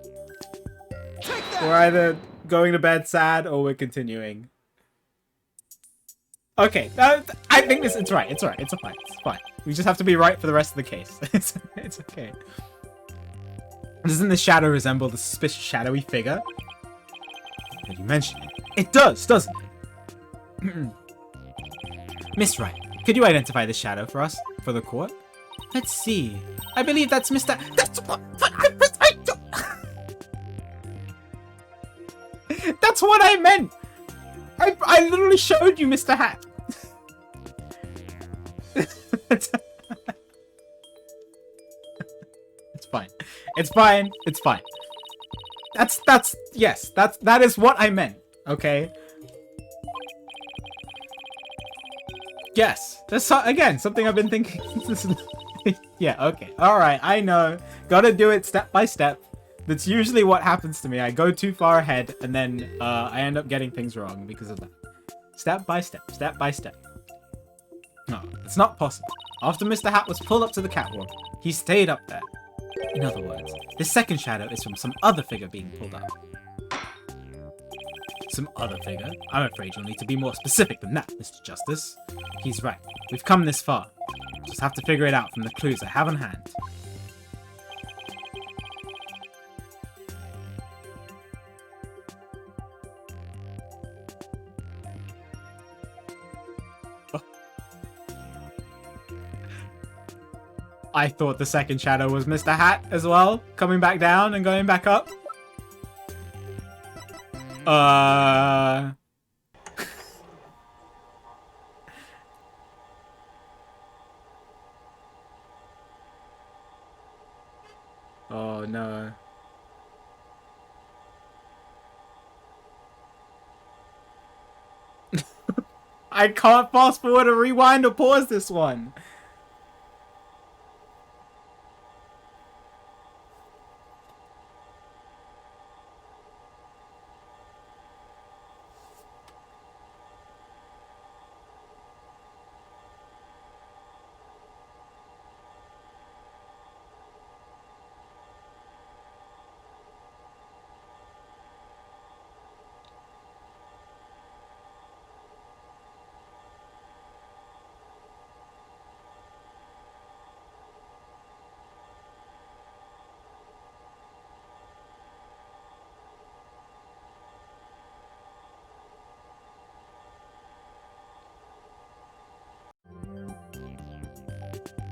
We're either going to bed sad or we're continuing. Okay, I think it's right. It's right. It's fine. It's fine. We just have to be right for the rest of the case. It's okay. Doesn't the shadow resemble the suspicious shadowy figure? Did you mention it? It does, doesn't it? Miss Wright, could you identify the shadow for us, for the court? Let's see. I believe that's Mr. That's what That's what I meant! I literally showed you Mr. Hat. It's fine. It's fine. It's fine. That is what I meant. Okay. Yes. That's again something I've been thinking. Yeah. Okay. All right. I know. Gotta do it step by step. That's usually what happens to me. I go too far ahead, and then I end up getting things wrong because of that. Step by step. Step by step. No, it's not possible. After Mr. Hat was pulled up to the catwalk, he stayed up there. In other words, his second shadow is from some other figure being pulled up. Some other figure? I'm afraid you'll need to be more specific than that, Mr. Justice. He's right. We've come this far. Just have to figure it out from the clues I have on hand. I thought the second shadow was Mr. Hat as well, coming back down and going back up. Oh no. I can't fast forward or rewind or pause this one.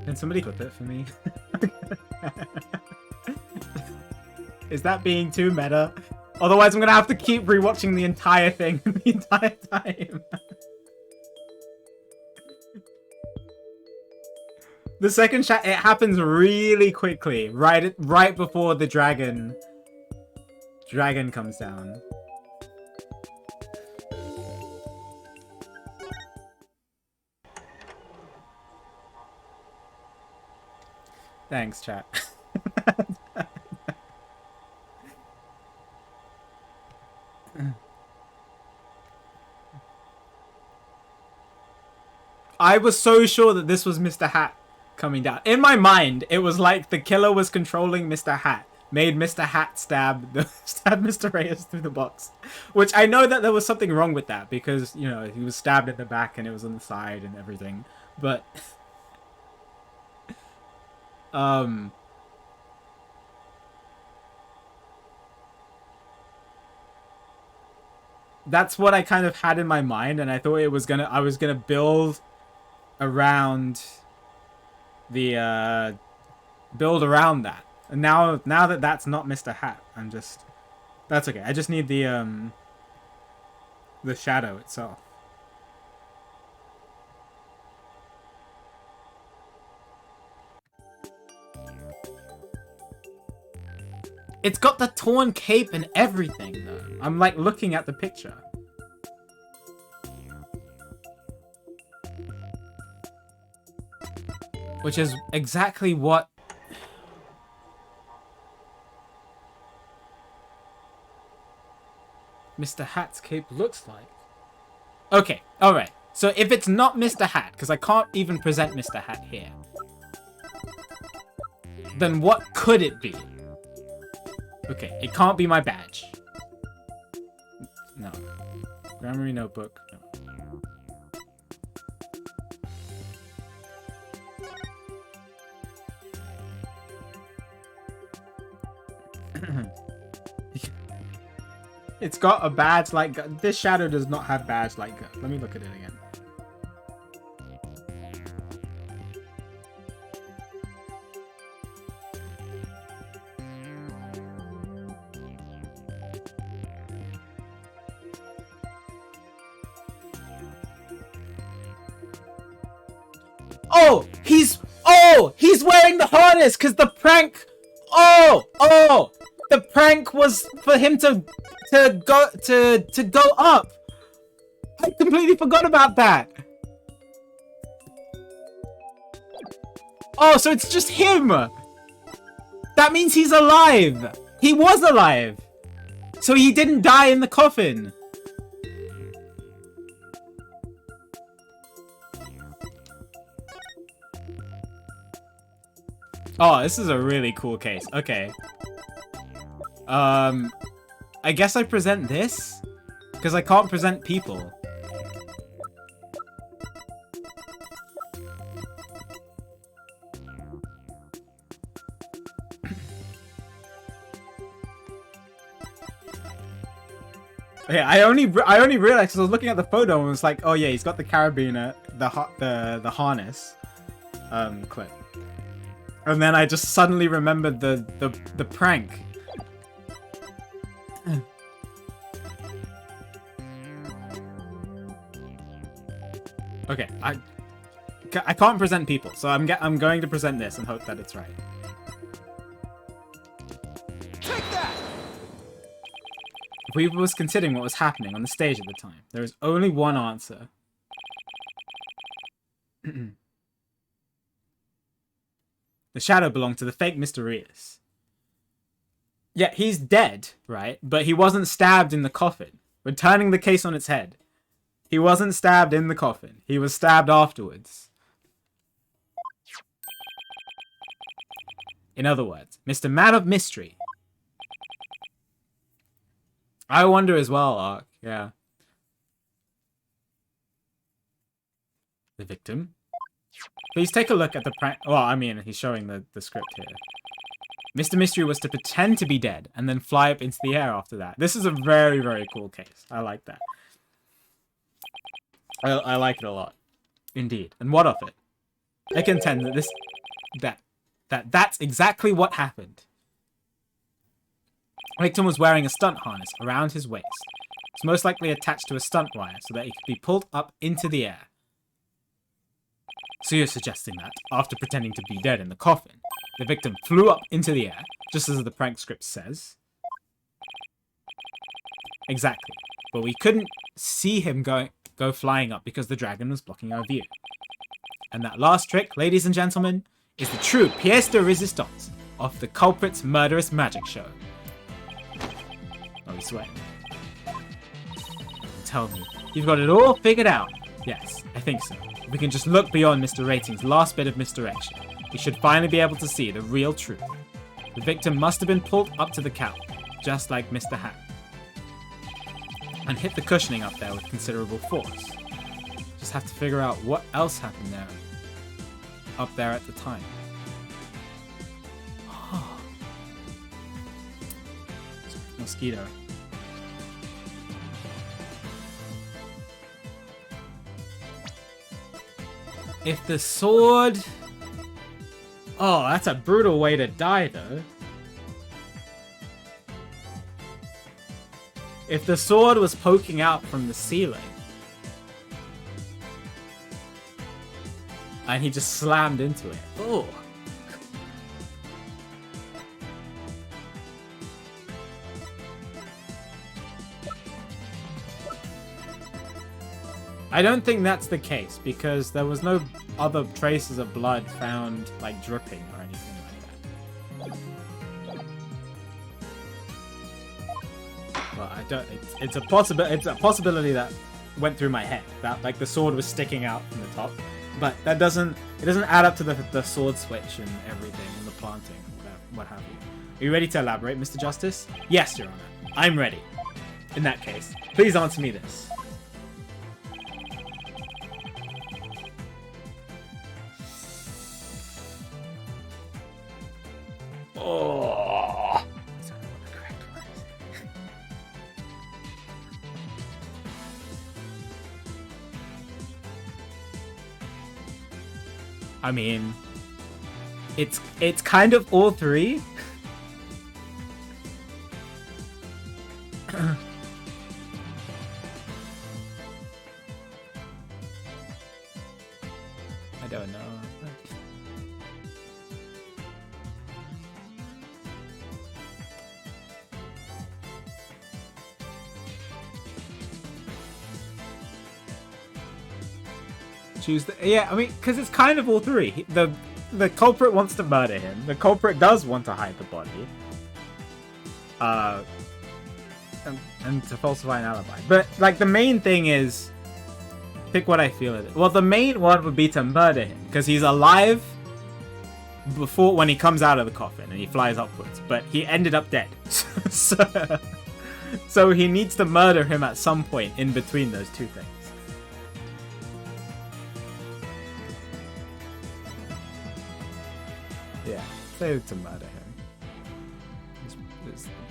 Can somebody clip it for me? Is that being too meta? Otherwise I'm gonna have to keep rewatching the entire thing the entire time. The second shot, it happens really quickly, right before the dragon comes down. Thanks, chat. I was so sure that this was Mr. Hat coming down. In my mind, it was like the killer was controlling Mr. Hat. Made Mr. Hat stab Mr. Reyes through the box. Which I know that there was something wrong with that. Because, you know, he was stabbed in the back and it was on the side and everything. But... that's what I kind of had in my mind, and I thought I was gonna build around the build around that. And now that that's not Mr. Hat, that's okay. I just need the shadow itself. It's got the torn cape and everything, though. I'm, like, looking at the picture. Which is exactly what... Mr. Hat's cape looks like. Okay, alright. So if it's not Mr. Hat, because I can't even present Mr. Hat here, then what could it be? Okay, it can't be my badge. No. Grammary notebook. No. It's got a badge like... This shadow does not have badge like... Let me look at it again. He's wearing the harness because the prank. The prank was for him to go up. I completely forgot about that. Oh, so it's just him. That means he's alive. He was alive. So he didn't die in the coffin. Oh, this is a really cool case. Okay. I guess I present this? Because I can't present people. Yeah, I only realized because I was looking at the photo and was like, oh yeah, he's got the carabiner, the harness, clip. And then I just suddenly remembered the prank. Okay, I can't present people, so I'm going to present this and hope that it's right. Take that! Weaver was considering what was happening on the stage at the time. There is only one answer. The shadow belonged to the fake Mr. Rios. Yeah, he's dead, right? But he wasn't stabbed in the coffin. We're turning the case on its head. He wasn't stabbed in the coffin. He was stabbed afterwards. In other words, Mr. Man of Mystery. I wonder as well, Ark. Yeah. The victim. Please take a look at the prank. Well, I mean, he's showing the script here. Mr. Mystery was to pretend to be dead and then fly up into the air after that. This is a very, very cool case. I like that. I like it a lot. Indeed. And what of it? I contend that that's exactly what happened. The victim was wearing a stunt harness around his waist. It's most likely attached to a stunt wire so that he could be pulled up into the air. So you're suggesting that, after pretending to be dead in the coffin, the victim flew up into the air, just as the prank script says? Exactly. But we couldn't see him go flying up because the dragon was blocking our view. And that last trick, ladies and gentlemen, is the true pièce de résistance of the culprit's murderous magic show. Oh, he's sweating. Tell me, you've got it all figured out. Yes, I think so. If we can just look beyond Mr. Rating's last bit of misdirection, we should finally be able to see the real truth. The victim must have been pulled up to the couch, just like Mr. Hat, and hit the cushioning up there with considerable force. Just have to figure out what else happened there, up there at the time. Mosquito. If the sword... Oh, that's a brutal way to die, though. If the sword was poking out from the ceiling, and he just slammed into it. Oh. I don't think that's the case, because there was no other traces of blood found, like, dripping or anything like that. Well, I don't... It's a possibility that went through my head, that, like, the sword was sticking out from the top. But that doesn't... It doesn't add up to the sword switch and everything, and the planting, what have you. Are you ready to elaborate, Mr. Justice? Yes, Your Honor. I'm ready. In that case, please answer me this. Oh. I don't know what the correct one is. I mean, it's kind of all three. I don't know. Choose the... Yeah, I mean, because it's kind of all three. The culprit wants to murder him. The culprit does want to hide the body. And to falsify an alibi. But, like, the main thing is... Pick what I feel it is. Well, the main one would be to murder him. Because he's alive before... When he comes out of the coffin and he flies upwards. But he ended up dead. So he needs to murder him at some point in between those two things. Yeah, say to murder him.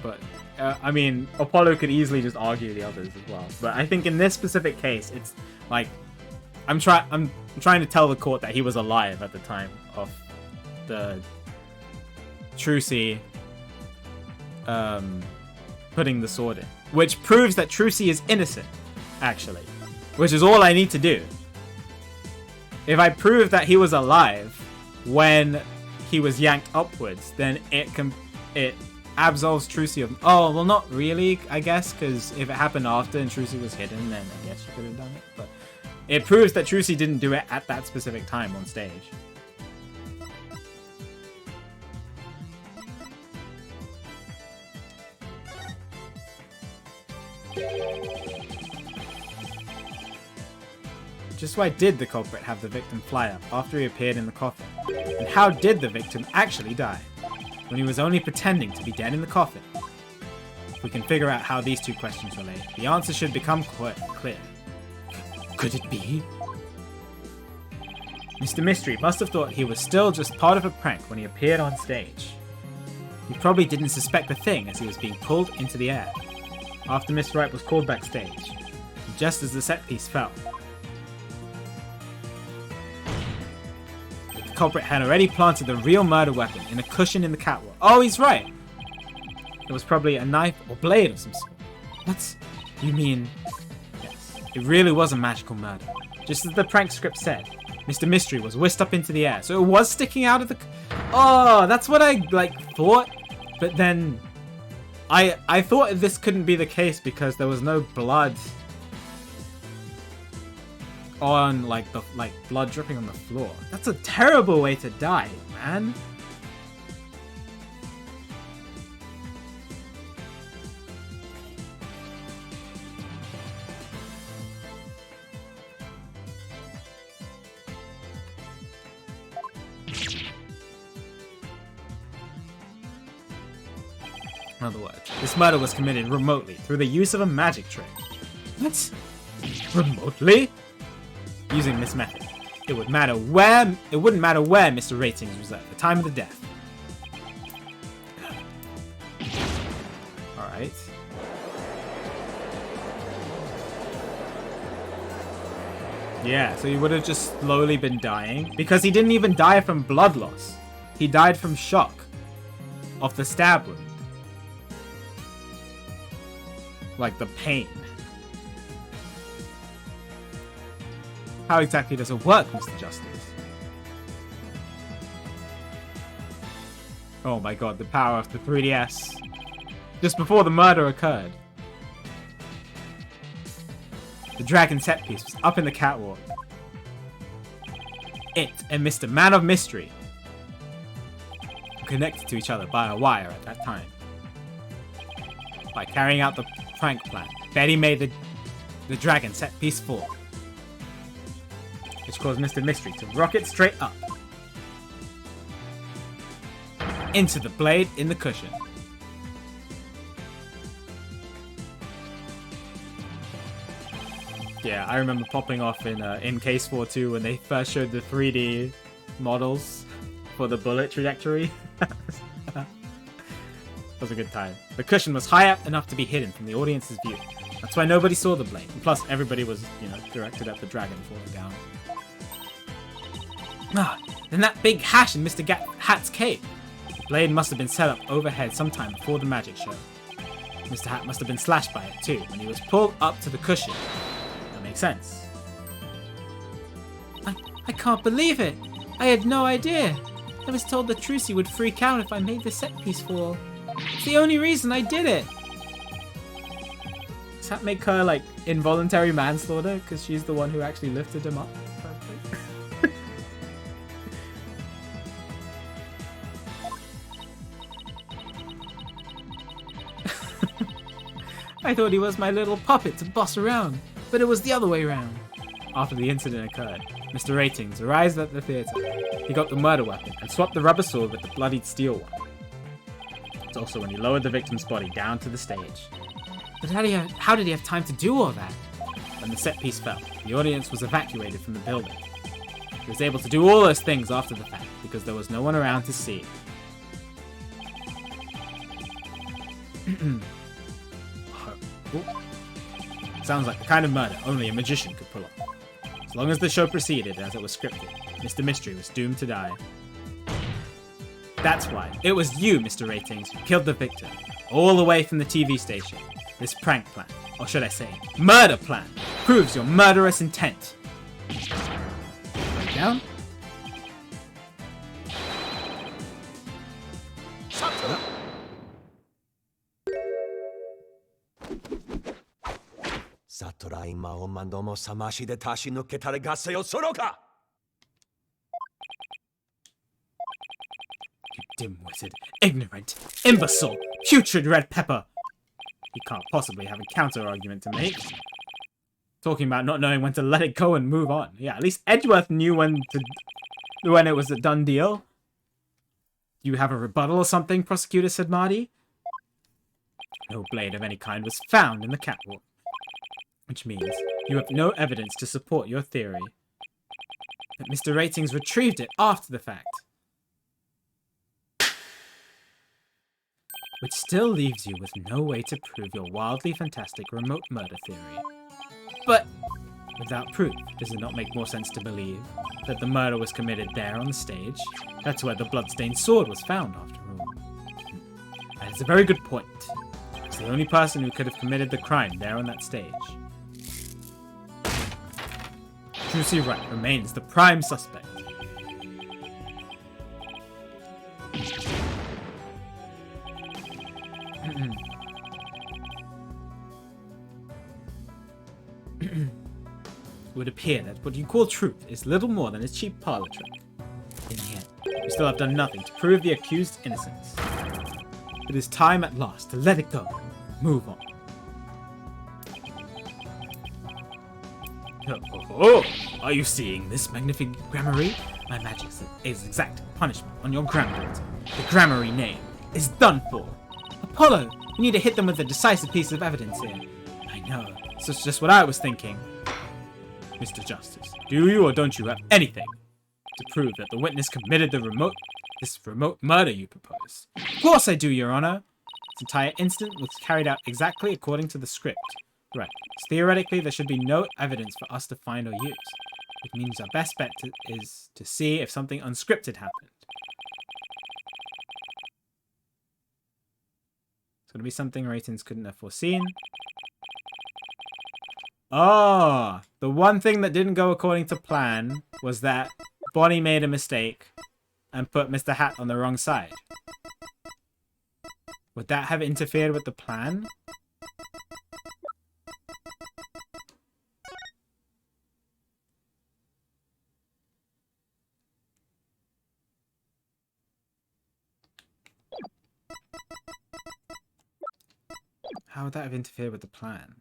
But, I mean, Apollo could easily just argue the others as well. But I think in this specific case, it's like... I'm trying to tell the court that he was alive at the time of the Trucy putting the sword in. Which proves that Trucy is innocent, actually. Which is all I need to do. If I prove that he was alive when he was yanked upwards, then it absolves Trucy of... Oh, well, not really, I guess, because if it happened after and Trucy was hidden, then I guess you could have done it. But it proves that Trucy didn't do it at that specific time on stage. Just why did the culprit have the victim fly up after he appeared in the coffin? And how did the victim actually die, when he was only pretending to be dead in the coffin? If we can figure out how these two questions relate, the answer should become clear. Could it be? Mr. Mystery must have thought he was still just part of a prank when he appeared on stage. He probably didn't suspect a thing as he was being pulled into the air, after Miss Wright was called backstage, just as the set piece fell. The culprit had already planted the real murder weapon in a cushion in the catwalk. Oh, he's right! It was probably a knife or blade of some sort. What? You mean... Yes, it really was a magical murder. Just as the prank script said, Mr. Mystery was whisked up into the air, so it was sticking out of the... Oh, that's what I, thought. But then... I thought this couldn't be the case because there was no blood on, blood dripping on the floor. That's a terrible way to die, man. In other words, this murder was committed remotely through the use of a magic trick. What? Remotely? Using this method, it wouldn't matter where Mr. Ratings was at the time of the death. Alright. Yeah, so he would have just slowly been dying. Because he didn't even die from blood loss. He died from shock of the stab wound. Like the pain. How exactly does it work, Mr. Justice? Oh my god, the power of the 3DS. Just before the murder occurred. The dragon set piece was up in the catwalk. It and Mr. Man of Mystery were connected to each other by a wire at that time. By carrying out the prank plan, Betty made the dragon set piece fall, which caused Mr. Mystery to rocket straight up into the blade in the cushion. Yeah, I remember popping off in Case 4-2 when they first showed the 3D models for the bullet trajectory. Was a good time. The cushion was high up enough to be hidden from the audience's view. That's why nobody saw the blade. And plus, everybody was, directed at the dragon falling down. Ah, then that big hash in Mr. Hat's cape. The blade must have been set up overhead sometime before the magic show. Mr. Hat must have been slashed by it too when he was pulled up to the cushion. That makes sense. I can't believe it. I had no idea. I was told that Trucy would freak out if I made the set piece fall. It's the only reason I did it. Does that make her like involuntary manslaughter because she's the one who actually lifted him up? I thought he was my little puppet to boss around, but it was the other way around. After the incident occurred, Mr. Ratings arrived at the theatre. He got the murder weapon and swapped the rubber sword with the bloodied steel one. It's also when he lowered the victim's body down to the stage. But how did he have time to do all that? When the set piece fell, the audience was evacuated from the building. He was able to do all those things after the fact because there was no one around to see. Sounds like the kind of murder only a magician could pull off. As long as the show proceeded as it was scripted, Mr. Mystery was doomed to die. That's why it was you, Mr. Ratings, who killed the victim, all the way from the TV station. This prank plan, or should I say, murder plan, proves your murderous intent. Right down. 사토라이 마음만 너무 사마시대 다시 늦게 달아갔어요, 소로가! You dim-witted, ignorant, imbecile, putrid red pepper! You can't possibly have a counter-argument to make. Talking about not knowing when to let it go and move on. Yeah, at least Edgeworth knew when it was a done deal. You have a rebuttal or something, Prosecutor said Marty. No blade of any kind was found in the catwalk, which means you have no evidence to support your theory. But Mr. Ratings retrieved it after the fact. Which still leaves you with no way to prove your wildly fantastic remote murder theory. But without proof, does it not make more sense to believe that the murder was committed there on the stage? That's where the bloodstained sword was found, after all. That is a very good point. It's the only person who could have committed the crime there on that stage. Trucy Wright remains the prime suspect. It would appear that what you call truth is little more than a cheap parlor trick. In the end, you still have done nothing to prove the accused's innocence. It is time at last to let it go. Move on. Oh, are you seeing this magnificent gramarye? My magic is exacting punishment on your granddaughter. The gramarye name is done for. A Apollo, we need to hit them with a decisive piece of evidence here. I know. So it's just what I was thinking. Mr. Justice, do you or don't you have anything to prove that the witness committed this remote murder you propose? Of course I do, Your Honor. This entire incident was carried out exactly according to the script. Right. So theoretically, there should be no evidence for us to find or use. It means our best bet is to see if something unscripted happened. It's going to be something ratings couldn't have foreseen. Oh, the one thing that didn't go according to plan was that Bonnie made a mistake and put Mr. Hat on the wrong side. Would that have interfered with the plan? How would that have interfered with the plan?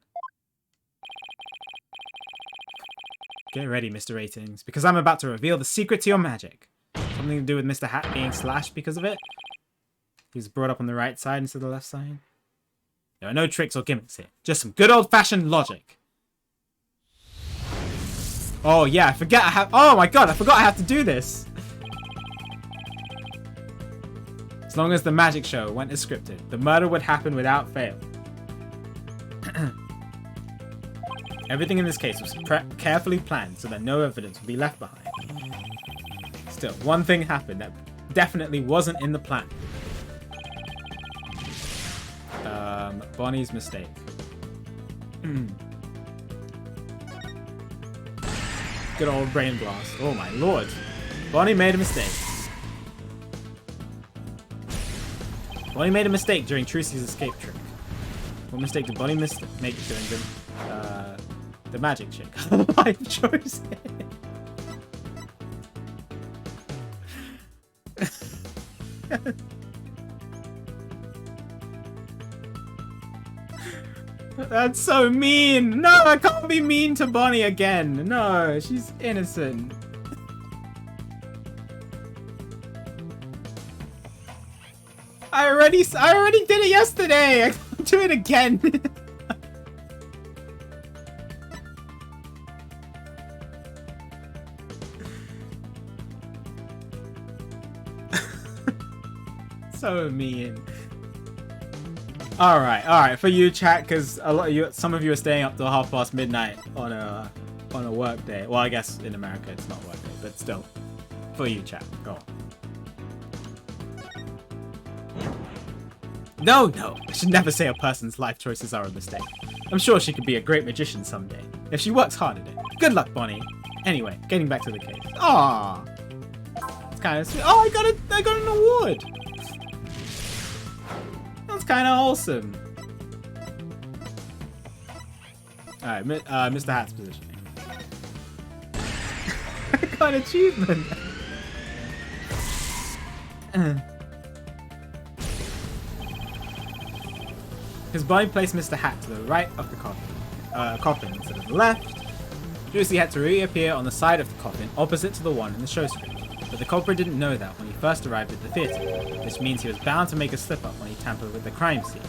Get ready, Mr. Ratings, because I'm about to reveal the secret to your magic. Something to do with Mr. Hat being slashed because of it? He was brought up on the right side instead of the left side? There are no tricks or gimmicks here. Just some good old-fashioned logic. Oh, yeah, oh my god, I forgot I have to do this. As long as the magic show went as scripted, the murder would happen without fail. Everything in this case was carefully planned so that no evidence would be left behind. Still, one thing happened that definitely wasn't in the plan. Bonnie's mistake. Good old brain blast. Oh my lord. Bonnie made a mistake. Bonnie made a mistake during Trucy's escape trick. What mistake did Bonnie make during the magic trick? I've chosen it. That's so mean! No, I can't be mean to Bonnie again! No, she's innocent. I already did it yesterday! I can't do it again! So mean. Alright, for you, chat, because some of you are staying up till midnight on a work day. Well, I guess in America it's not work day, but still. For you, chat, go on. No, I should never say a person's life choices are a mistake. I'm sure she could be a great magician someday, if she works hard at it. Good luck, Bonnie. Anyway, getting back to the case. Aww. It's kind of sweet. Oh, I got an award. That's kind of wholesome. Alright, Mr. Hat's positioning. I got an achievement. Because Bonnie placed Mr. Hat to the right of the coffin instead of the left. Trucy had to reappear on the side of the coffin opposite to the one in the show script. But the culprit didn't know that when he first arrived at the theatre, which means he was bound to make a slip-up when he tampered with the crime scene.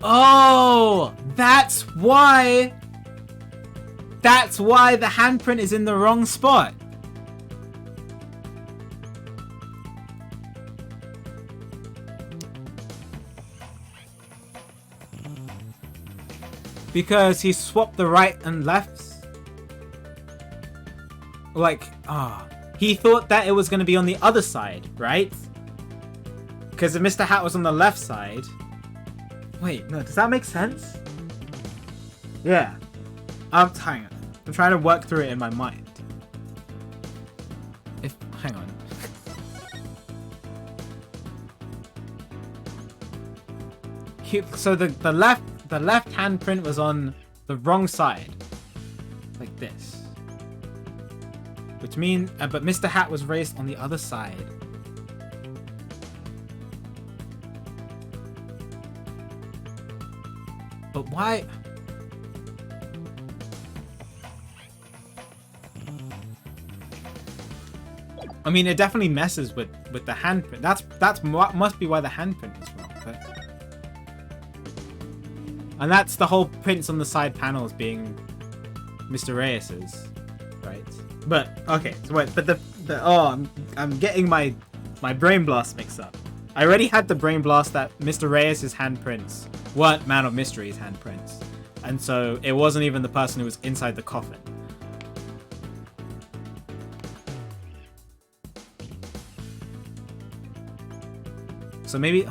Oh, that's why the handprint is in the wrong spot. Because he swapped the right and left. Like, he thought that it was going to be on the other side, right? Because if Mr. Hat was on the left side. Wait, no, does that make sense? Yeah. Hang on. I'm trying to work through it in my mind. Hang on. So the left handprint was on the wrong side. Like this. Which means, but Mr. Hat was raised on the other side. But why? I mean, it definitely messes with the handprint. Must be why the handprint is wrong. But... And that's the whole prints on the side panels being Mr. Reyes's, right? But okay, so wait, but I'm getting my brain blast mixed up. I already had the brain blast that Mr. Reyes's handprints weren't Man of Mystery's handprints, and so it wasn't even the person who was inside the coffin. So maybe,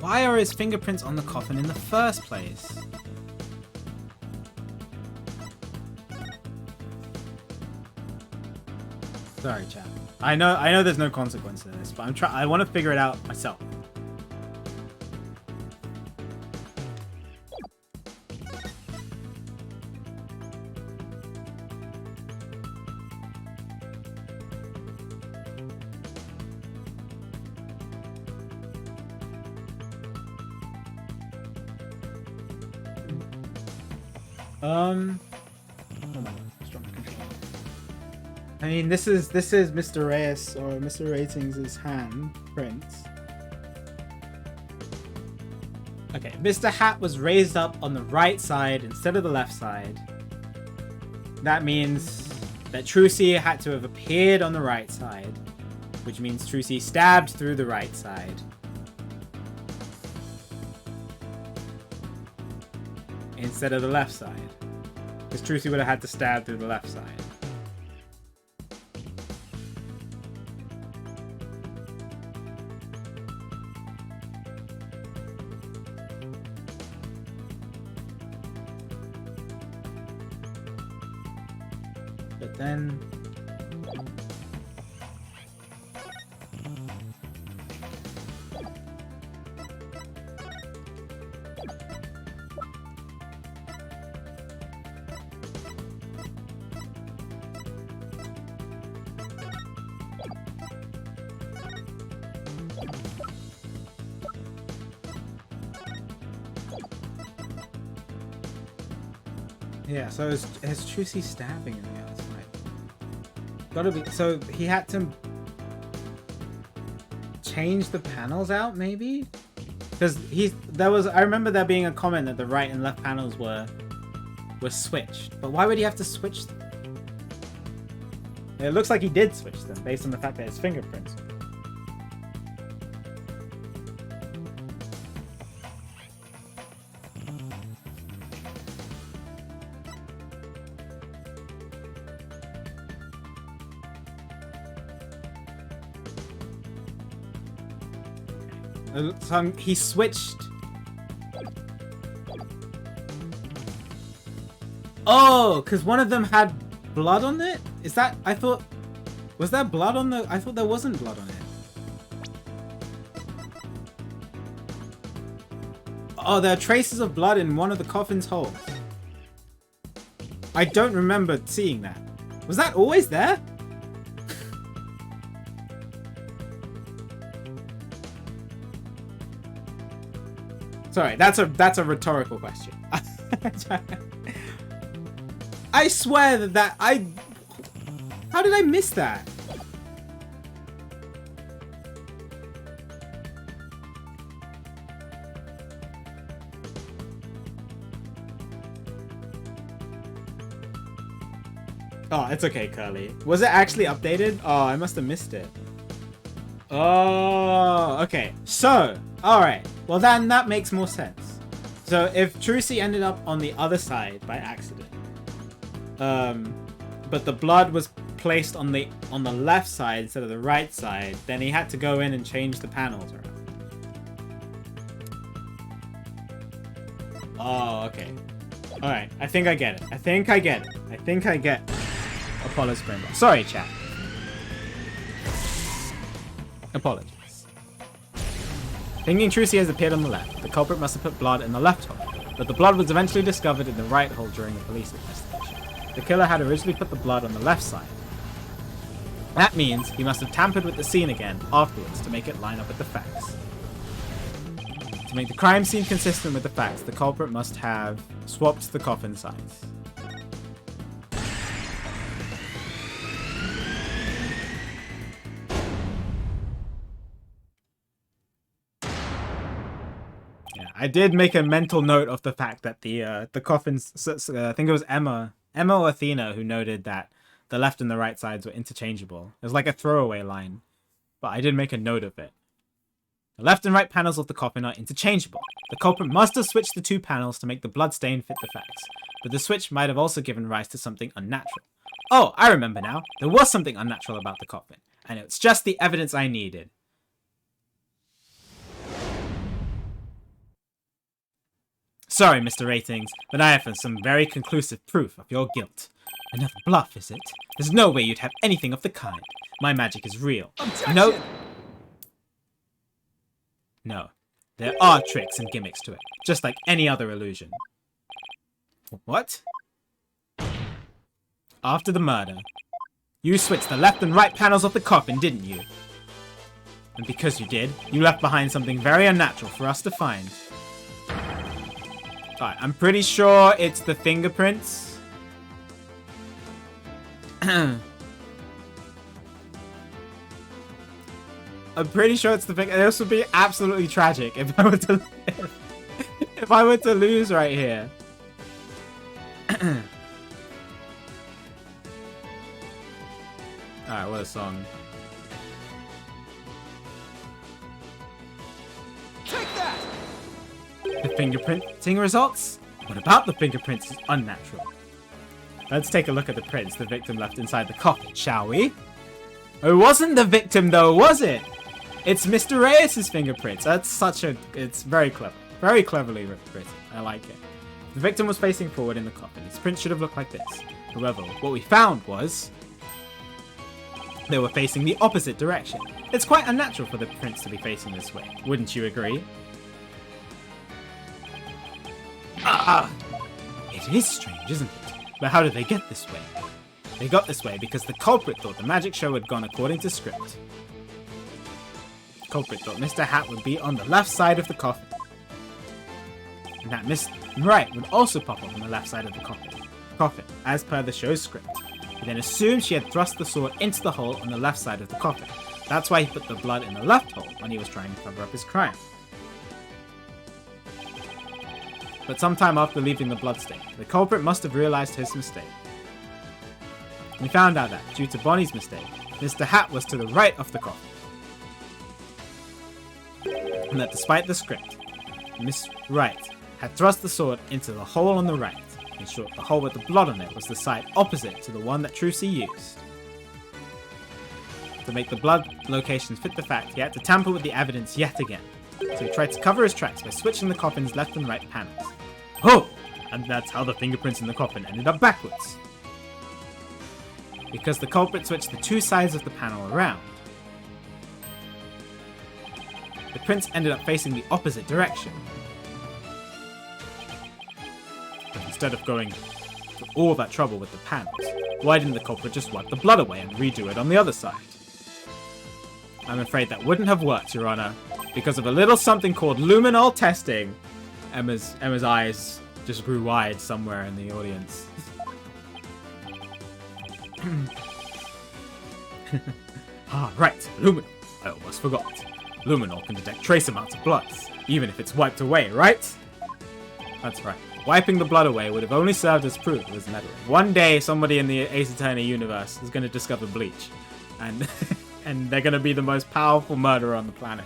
why are his fingerprints on the coffin in the first place? Sorry, chat. I know there's no consequence to this, but I want to figure it out myself. Oh my god, strong control. I mean, this is Mr. Reyes or Mr. Ratings' hand prints. Okay, Mr. Hat was raised up on the right side instead of the left side. That means that Trucy had to have appeared on the right side, which means Trucy stabbed through the right side. Instead of the left side. Because Trucy would have had to stab through the left side. But then... Yeah, so it's Trucy stabbing on the other side. Gotta be, so he had to change the panels out, maybe? Because I remember there being a comment that the right and left panels were switched. But why would he have to switch them? It looks like he did switch them based on the fact that his fingerprints. So he switched. Oh, because one of them had blood on it? Is that... I thought... Was there blood on the... I thought there wasn't blood on it. Oh, there are traces of blood in one of the coffin's holes. I don't remember seeing that. Was that always there? Sorry, that's a rhetorical question. I swear that how did I miss that? Oh, it's okay, Curly. Was it actually updated? Oh, I must have missed it. Oh, okay. So, alright. Well, then that makes more sense. So, if Trucy ended up on the other side by accident, but the blood was placed on the left side instead of the right side, then he had to go in and change the panels around. Oh, okay. Alright, I think I get it. I think I get Apollo's brain. Sorry, chat. Apologies. Thinking Trucy has appeared on the left, the culprit must have put blood in the left hole, but the blood was eventually discovered in the right hole during the police investigation. The killer had originally put the blood on the left side. That means he must have tampered with the scene again afterwards to make it line up with the facts. To make the crime scene consistent with the facts, the culprit must have swapped the coffin sides. I did make a mental note of the fact that the coffins, I think it was Emma or Athena who noted that the left and the right sides were interchangeable. It was like a throwaway line, but I did make a note of it. The left and right panels of the coffin are interchangeable. The culprit must have switched the two panels to make the blood stain fit the facts, but the switch might have also given rise to something unnatural. Oh, I remember now. There was something unnatural about the coffin, and it's just the evidence I needed. Sorry, Mr. Ratings, but I have some very conclusive proof of your guilt. Another bluff, is it? There's no way you'd have anything of the kind. My magic is real. Objection! No. There are tricks and gimmicks to it, just like any other illusion. What? After the murder, you switched the left and right panels of the coffin, didn't you? And because you did, you left behind something very unnatural for us to find. Alright, I'm pretty sure it's the fingerprints. I'm pretty sure it's the finger. This would be absolutely tragic if I were to lose right here. Alright, what a song. Take that! The fingerprinting results? What about the fingerprints is unnatural? Let's take a look at the prints the victim left inside the coffin, shall we? It wasn't the victim though, was it? It's Mr. Reyes' fingerprints. It's very clever. Very cleverly written. I like it. The victim was facing forward in the coffin. His prints should have looked like this. However, what we found was they were facing the opposite direction. It's quite unnatural for the prints to be facing this way. Wouldn't you agree? It is strange, isn't it? But how did they get this way? They got this way because the culprit thought the magic show had gone according to script. The culprit thought Mr. Hat would be on the left side of the coffin. And that Miss Right would also pop up on the left side of the coffin, as per the show's script. He then assumed she had thrust the sword into the hole on the left side of the coffin. That's why he put the blood in the left hole when he was trying to cover up his crime. But sometime after leaving the bloodstain, the culprit must have realized his mistake. We found out that, due to Bonnie's mistake, Mr. Hat was to the right of the coffin. And that despite the script, Miss Right had thrust the sword into the hole on the right. In short, the hole with the blood on it was the side opposite to the one that Trucy used. To make the blood locations fit the fact, he had to tamper with the evidence yet again. So he tried to cover his tracks by switching the coffin's left and right panels. Oh! And that's how the fingerprints in the coffin ended up backwards. Because the culprit switched the two sides of the panel around, the prints ended up facing the opposite direction. But instead of going to all that trouble with the panels, why didn't the culprit just wipe the blood away and redo it on the other side? I'm afraid that wouldn't have worked, Your Honor, because of a little something called luminol testing. Emma's eyes just grew wide somewhere in the audience. Right, luminol. I almost forgot. Luminol can detect trace amounts of blood, even if it's wiped away, right? That's right. Wiping the blood away would have only served as proof it was meddling. One day, somebody in the Ace Attorney universe is going to discover bleach, and and they're going to be the most powerful murderer on the planet.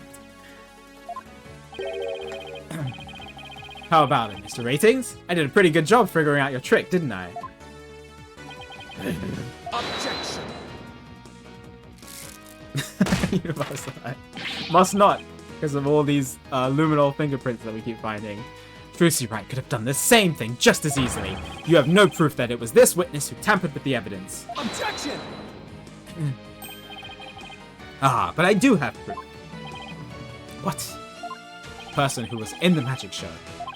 How about it, Mr. Ratings? I did a pretty good job figuring out your trick, didn't I? Objection! Universal. Must not, because of all these luminol fingerprints that we keep finding. Trucy Wright could have done the same thing just as easily. You have no proof that it was this witness who tampered with the evidence. Objection! Ah, but I do have proof. What? The person who was in the magic show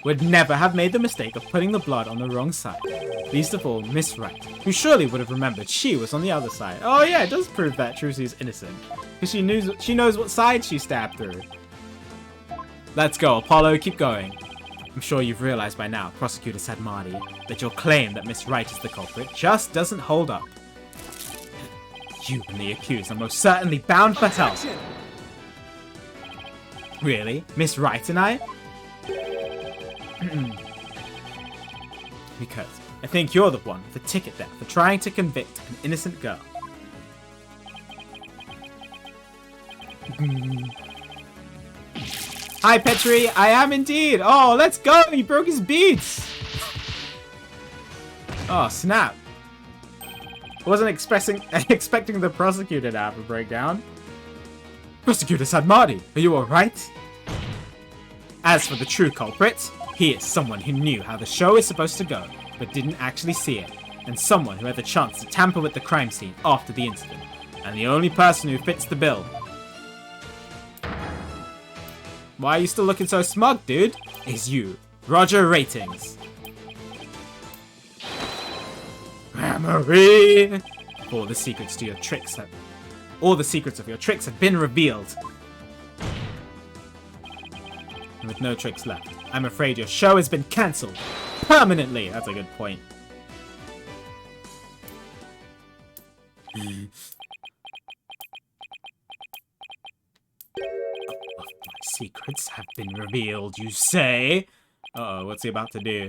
would never have made the mistake of putting the blood on the wrong side. Least of all, Miss Wright, who surely would have remembered she was on the other side. Oh yeah, it does prove that Trucy is innocent. Because she knows what side she stabbed through. Let's go, Apollo, keep going. I'm sure you've realized by now, Prosecutor Sadmati, that your claim that Miss Wright is the culprit just doesn't hold up. You and the accused are most certainly bound for hell. Really? Miss Wright and I? Because I think you're the one with the ticket there for trying to convict an innocent girl. Hi, Petri. I am indeed. Oh, let's go. He broke his beads. Oh, snap. I wasn't expecting the prosecutor to have a breakdown. Prosecutor Sadmati, are you alright? As for the true culprit, he is someone who knew how the show is supposed to go, but didn't actually see it, and someone who had the chance to tamper with the crime scene after the incident, and the only person who fits the bill. Why are you still looking so smug, dude? Is you, Roger Ratings. Memory! All the secrets of your tricks have been revealed. And with no tricks left, I'm afraid your show has been cancelled. Permanently! That's a good point. All of my secrets have been revealed, you say? Uh-oh, what's he about to do?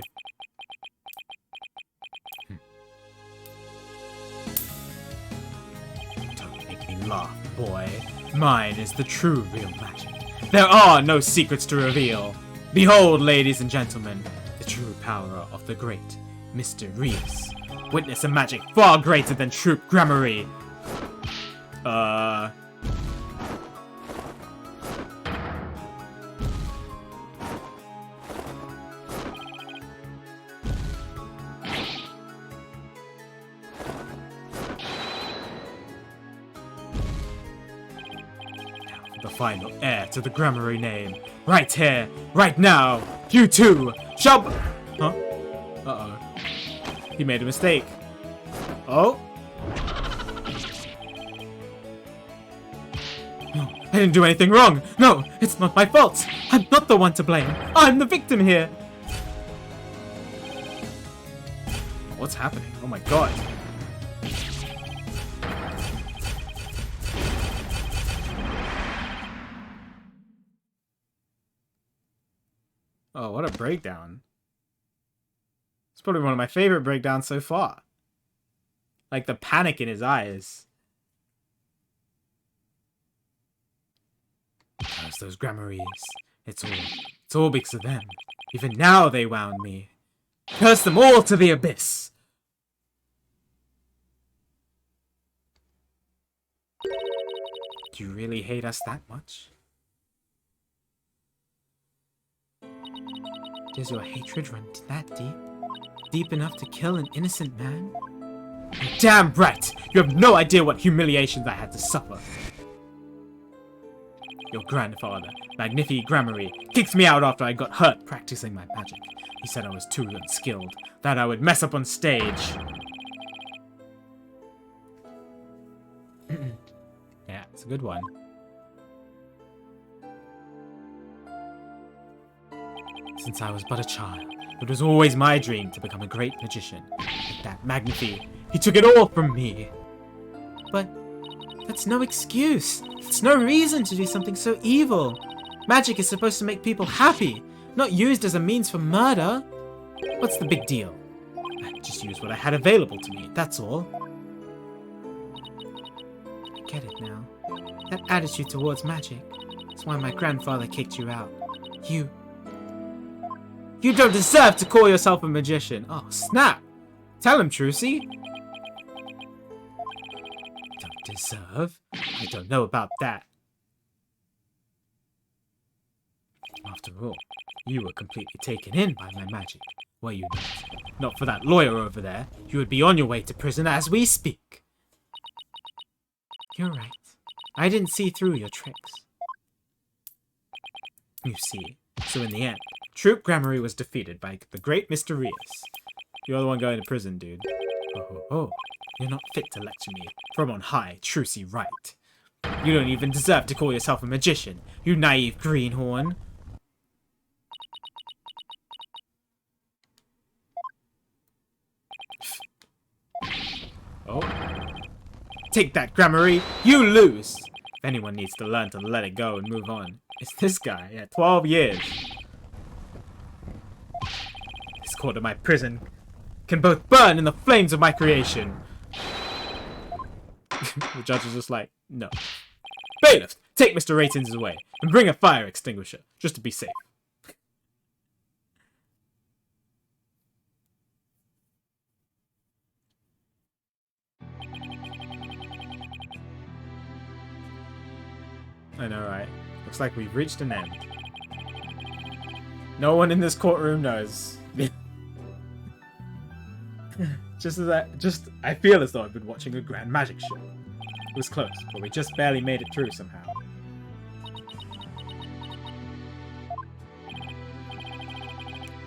Don't make me laugh, boy. Mine is the true real magic. There are no secrets to reveal. Behold, ladies and gentlemen, the true power of the great Mr. Reeves. Witness a magic far greater than Troop Gramarye. The final heir to the Gramarye name. Right here, right now, you two shall... Huh? Uh-oh. He made a mistake. Oh? No, I didn't do anything wrong. No, it's not my fault. I'm not the one to blame. I'm the victim here. What's happening? Oh my god. Oh, what a breakdown. It's probably one of my favorite breakdowns so far. Like the panic in his eyes. Curse those Gramaryes. It's all because of them. Even now they wound me. Curse them all to the abyss. Do you really hate us that much? Does your hatred run that deep? Deep enough to kill an innocent man? You're damn right! You have no idea what humiliations I had to suffer. Your grandfather, Magnifi Gramarye, kicked me out after I got hurt practicing my magic. He said I was too unskilled, that I would mess up on stage. Yeah, it's a good one. Since I was but a child, it was always my dream to become a great magician. But that Magnifi, he took it all from me. But that's no excuse. It's no reason to do something so evil. Magic is supposed to make people happy, not used as a means for murder. What's the big deal? I just used what I had available to me, that's all. I get it now. That attitude towards magic. That's why my grandfather kicked you out. You don't deserve to call yourself a magician. Oh, snap. Tell him, Trucy. Don't deserve? I don't know about that. After all, you were completely taken in by my magic, were you not? Not for that lawyer over there. You would be on your way to prison as we speak. You're right. I didn't see through your tricks. You see, so in the end, Troop Gramarye was defeated by the great Mr. Rias. You're the one going to prison, dude. Oh, you're not fit to lecture me. From on high, Trucy right. You don't even deserve to call yourself a magician, you naive greenhorn. Oh. Take that, Gramarye! You lose! If anyone needs to learn to let it go and move on, it's this guy. Yeah, 12 years. This court of my prison can both burn in the flames of my creation. The judge is just like, no. Bailiff, take Mr. Ratings away and bring a fire extinguisher, just to be safe. I know, right? Looks like we've reached an end. No one in this courtroom knows. I feel as though I've been watching a grand magic show. It was close, but we just barely made it through somehow.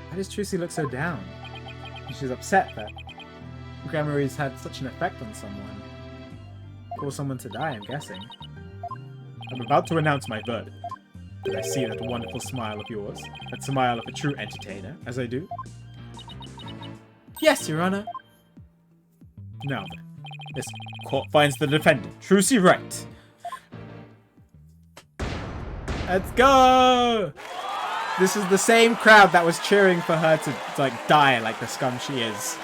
Why does Trucy look so down? She's upset that Gramarye's had such an effect on someone. Cause someone to die, I'm guessing. I'm about to announce my verdict. Did I see that wonderful smile of yours? That smile of a true entertainer, as I do? Yes, Your Honor. Now then, this court finds the defendant, Trucy right. Let's go! This is the same crowd that was cheering for her to, like, die like the scum she is.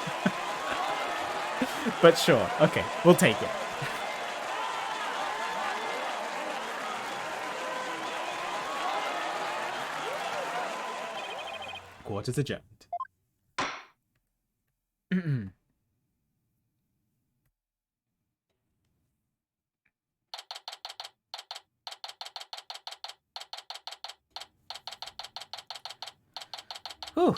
But sure, okay, we'll take it. Court is adjourned. Whew.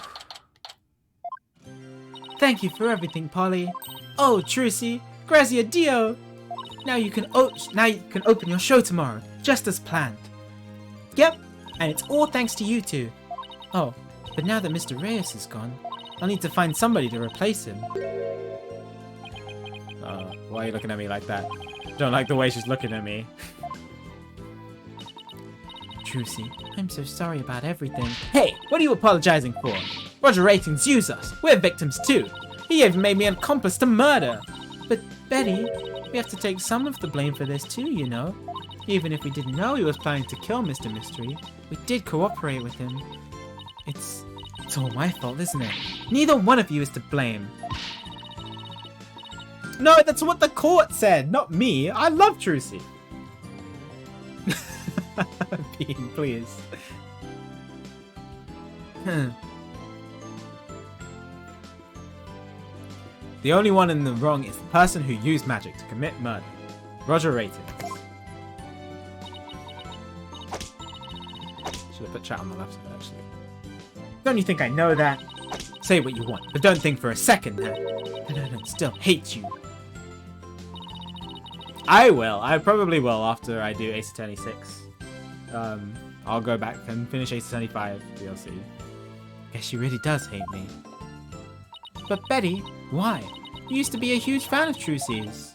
Thank you for everything, Polly. Oh, Trucy, grazie a Dio. Now you can open your show tomorrow, just as planned. Yep, and it's all thanks to you two. Oh, but now that Mr. Reyes is gone, I'll need to find somebody to replace him. Why are you looking at me like that? Don't like the way she's looking at me. Trucy, I'm so sorry about everything. Hey, what are you apologizing for? Roger Ratings used us. We're victims too. He even made me an accomplice to murder. But Betty, we have to take some of the blame for this too, you know. Even if we didn't know he was planning to kill Mr. Mystery, we did cooperate with him. It's all my fault, isn't it? Neither one of you is to blame. No, that's what the court said, not me. I love Trucy. Bean, please. The only one in the wrong is the person who used magic to commit murder. Roger Ratings. Should have put chat on the left side, actually. Don't you think I know that? Say what you want, but don't think for a second that I don't still hate you. I will. I probably will after I do Ace Attorney 6. I'll go back and finish Ace Attorney 5 DLC. Guess she really does hate me. But Betty, why? You used to be a huge fan of Trucy's.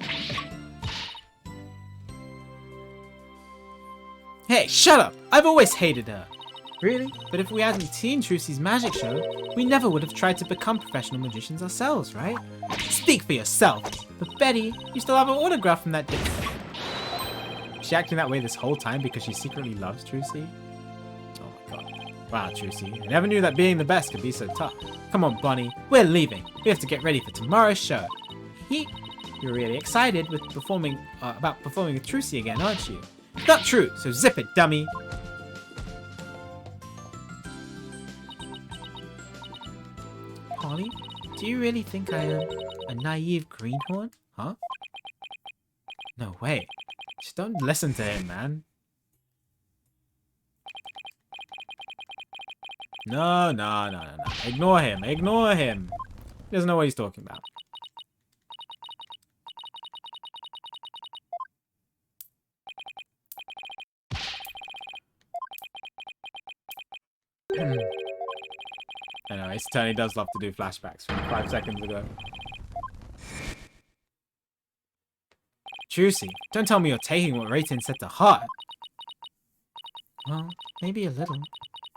Hey, shut up! I've always hated her. Really? But if we hadn't seen Trucy's magic show, we never would have tried to become professional magicians ourselves, right? Speak for yourself. But Betty, you still have an autograph from that day. Is she acting that way this whole time because she secretly loves Trucy? Oh my god. Wow, Trucy. I never knew that being the best could be so tough. Come on, Bonnie. We're leaving. We have to get ready for tomorrow's show. You're really excited with about performing with Trucy again, aren't you? Not true, so zip it, dummy. Polly, do you really think I am a naive greenhorn? Huh? No way. Just don't listen to him, man. No. Ignore him. Ignore him. He doesn't know what he's talking about. I know, Ace Attorney does love to do flashbacks from 5 seconds ago. Trucy, don't tell me you're taking what Rayton said to heart. Well, maybe a little.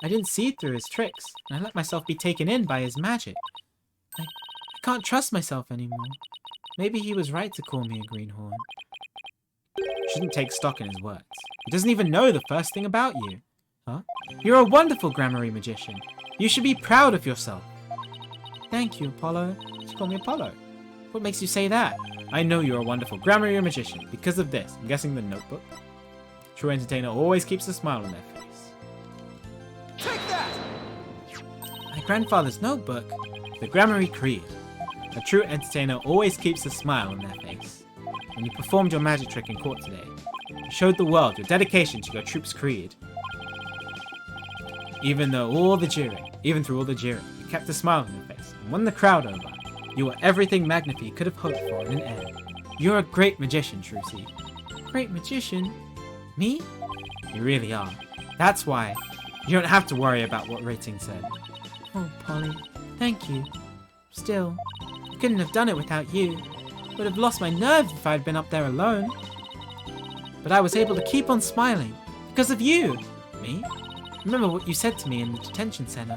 I didn't see through his tricks, and I let myself be taken in by his magic. I can't trust myself anymore. Maybe he was right to call me a greenhorn. You shouldn't take stock in his words. He doesn't even know the first thing about you. Huh? You're a wonderful grammary magician. You should be proud of yourself. Thank you, Apollo. She called me Apollo. What makes you say that? I know you're a wonderful grammary magician because of this. I'm guessing the notebook. True entertainer always keeps a smile on their face. Take that! My grandfather's notebook. The Grammary Creed. A true entertainer always keeps a smile on their face. When you performed your magic trick in court today, you showed the world your dedication to your troop's creed. Even through all the jeering, you kept a smile on your face and won the crowd over. You were everything Magnifi could have hoped for in an air. You're a great magician, Trucy. Great magician? Me? You really are. That's why. You don't have to worry about what Rating said. Oh, Polly. Thank you. Still, I couldn't have done it without you. Would have lost my nerve if I'd been up there alone. But I was able to keep on smiling because of you. Me? Remember what you said to me in the detention center.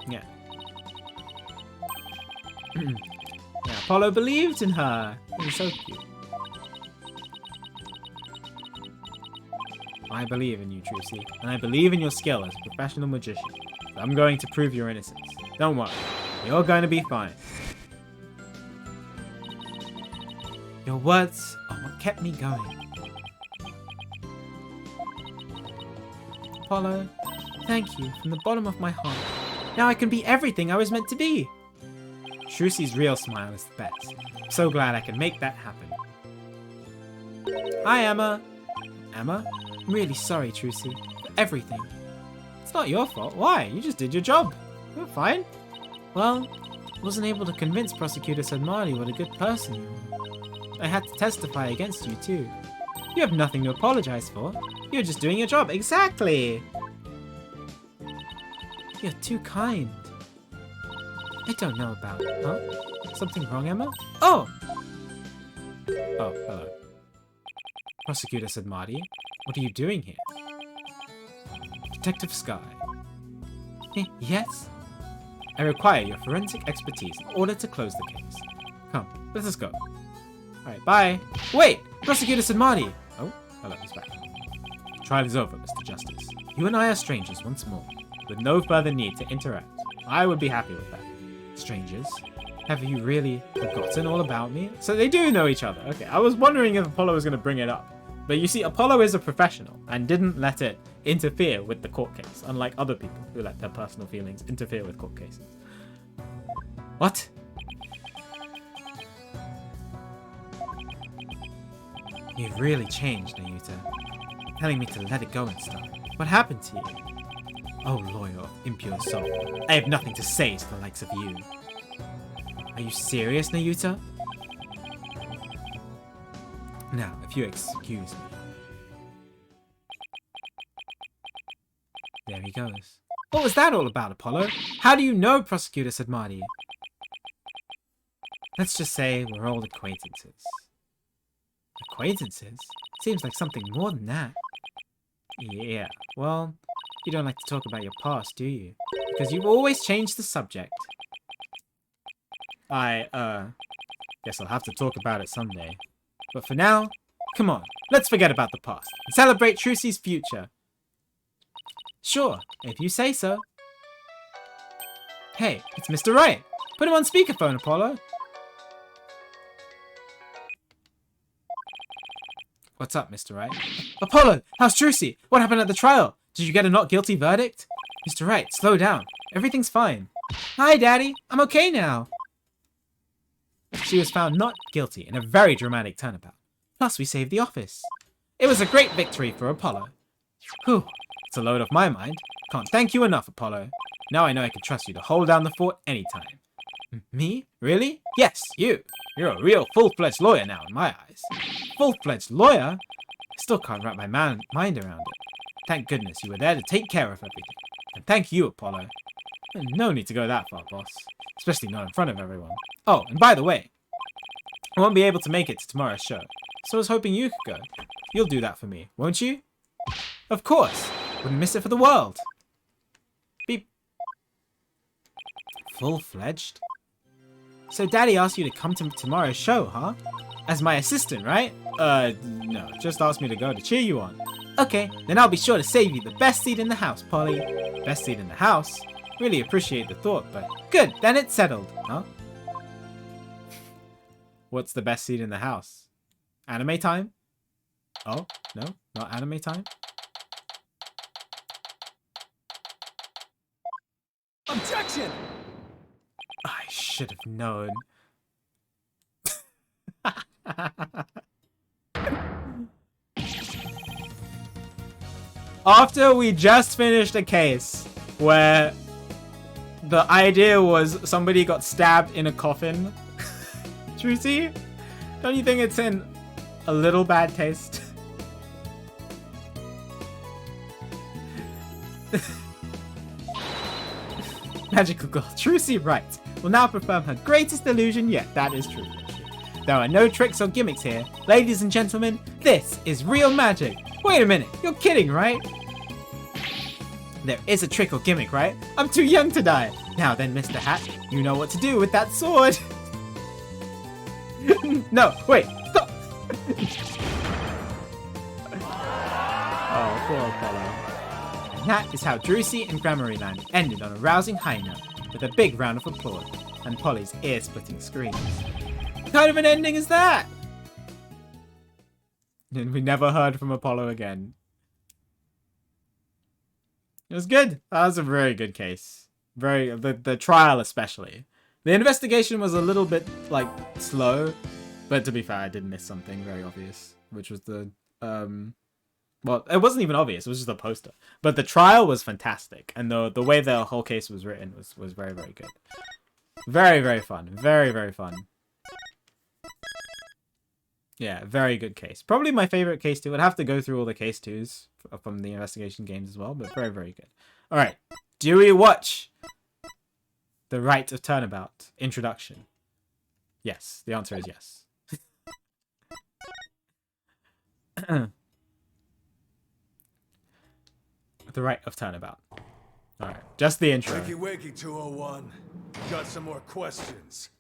Yeah. Yeah, Apollo believed in her. It was so cute. I believe in you, Trucy, and I believe in your skill as a professional magician. But I'm going to prove your innocence. Don't worry, you're going to be fine. Your words are what kept me going. Apollo, thank you from the bottom of my heart. Now I can be everything I was meant to be. Trucy's real smile is the best. I'm so glad I can make that happen. Hi, Emma. Emma? I'm really sorry, Trucy, for everything. It's not your fault. Why? You just did your job. You're fine. Well, I wasn't able to convince Prosecutor Sadmali what a good person you were. I had to testify against you, too. You have nothing to apologize for. You're just doing your job. Exactly. You're too kind. I don't know about it. Huh? Something wrong, Emma? Oh! Oh, hello. Prosecutor Sadmati, what are you doing here? Detective Sky. Yes? I require your forensic expertise in order to close the case. Come, let us go. Alright, bye. Wait! Prosecutor Sadmati! Oh, hello, he's back. Trial is over, Mr. Justice. You and I are strangers once more, with no further need to interact. I would be happy with that. Strangers? Have you really forgotten all about me? So they do know each other. Okay, I was wondering if Apollo was going to bring it up. But you see, Apollo is a professional and didn't let it interfere with the court case, unlike other people who let their personal feelings interfere with court cases. What? You've really changed, Nayuta. Telling me to let it go and stuff. What happened to you? Oh, loyal, impure soul. I have nothing to say to the likes of you. Are you serious, Nayuta? Now, if you excuse me. There he goes. What was that all about, Apollo? How do you know Prosecutor Sadmati? Let's just say we're old acquaintances. Acquaintances? Seems like something more than that. Yeah, well, you don't like to talk about your past, do you? Because you've always changed the subject. Guess I'll have to talk about it someday. But for now, come on, let's forget about the past and celebrate Trucy's future. Sure, if you say so. Hey, it's Mr. Wright. Put him on speakerphone, Apollo. What's up, Mr. Wright? Apollo, how's Trucy? What happened at the trial? Did you get a not guilty verdict? Mr. Wright, slow down. Everything's fine. Hi, Daddy. I'm okay now. She was found not guilty in a very dramatic turnabout. Plus, we saved the office. It was a great victory for Apollo. Whew, it's a load off my mind. Can't thank you enough, Apollo. Now I know I can trust you to hold down the fort anytime. Me? Really? Yes, you. You're a real full-fledged lawyer now in my eyes. Full-fledged lawyer? I Still can't wrap my mind around it. Thank goodness you were there to take care of everything. And thank you, Apollo. And no need to go that far, boss. Especially not in front of everyone. Oh, and by the way, I won't be able to make it to tomorrow's show. So I was hoping you could go. You'll do that for me, won't you? Of course. Wouldn't miss it for the world. Beep. Full-fledged? So Daddy asked you to come to tomorrow's show, huh? As my assistant, right? No. Just asked me to go to cheer you on. Okay, then I'll be sure to save you the best seat in the house, Polly. Best seat in the house? Really appreciate the thought, but good, then it's settled, huh? What's the best seat in the house? Anime time? Oh, no, not anime time? Objection! I should have known. After we just finished a case where the idea was somebody got stabbed in a coffin, Trucy, don't you think it's in a little bad taste? Magical girl, Trucy writes, will now perform her greatest illusion yet. That is true. There are no tricks or gimmicks here. Ladies and gentlemen, this is real magic. Wait a minute, you're kidding, right? There is a trick or gimmick, right? I'm too young to die. Now then, Mr. Hat, you know what to do with that sword. No, wait, stop. Oh, poor Apollo. And that is how Trucy and Grammary-Land ended on a rousing high note, with a big round of applause, and Polly's ear-splitting screams. What kind of an ending is that? And we never heard from Apollo again. It was good. That was a very good case. The trial especially. The investigation was a little bit, like, slow. But to be fair, I did miss something very obvious. Which was the, well, it wasn't even obvious. It was just a poster. But the trial was fantastic. And the way the whole case was written was very, very good. Very, very fun. Very, very fun. Yeah, very good case. Probably my favorite case too. I'd have to go through all the case twos from the investigation games as well, but very, very good. All right. Do we watch The Rite of Turnabout introduction? Yes. The answer is yes. The Rite of Turnabout. All right. Just the intro. Wakey wakey 201. Got some more questions.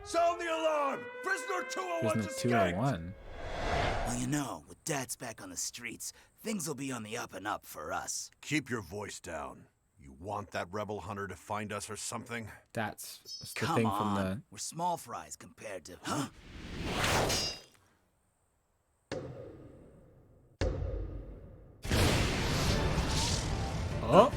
Sound the alarm! Prisoner 201's Prisoner escaped! 201. Well, you know, with Dad's back on the streets, things will be on the up and up for us. Keep your voice down. You want that rebel hunter to find us or something? That's the Come thing on, from the... we're small fries compared to... Huh? Oh!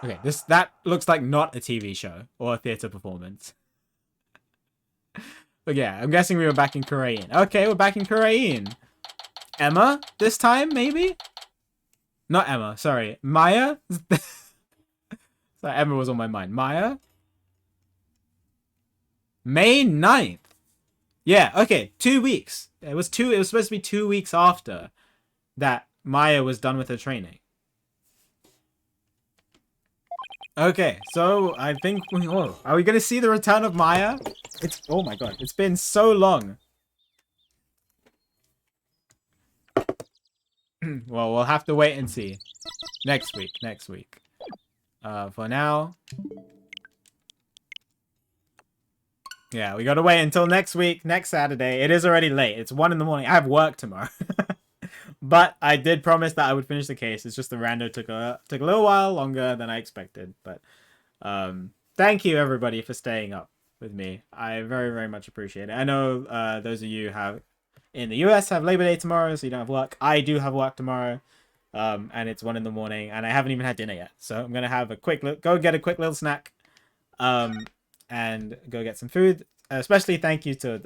Okay, that looks like not a TV show or a theater performance. But yeah, I'm guessing we were back in Korean. Okay, we're back in Korean. Emma this time, maybe? Not Emma, sorry. Maya? Sorry, Emma was on my mind. Maya? May 9th. Yeah, okay, 2 weeks. It was supposed to be 2 weeks after that Maya was done with her training. Okay, so I think are we gonna see the return of Maya? Oh my god, it's been so long. Well, we'll have to wait and see. Next week. For now. Yeah, we gotta wait until next week, next Saturday. It is already late. It's 1 in the morning. I have work tomorrow. But I did promise that I would finish the case. It's just the rando took a little while longer than I expected. But thank you everybody for staying up with me. I very, very much appreciate it. I know those of you in the US have Labor Day tomorrow, so you don't have work. I do have work tomorrow, and it's 1 in the morning, and I haven't even had dinner yet. So I'm gonna have go get a quick little snack, and go get some food. Especially thank you to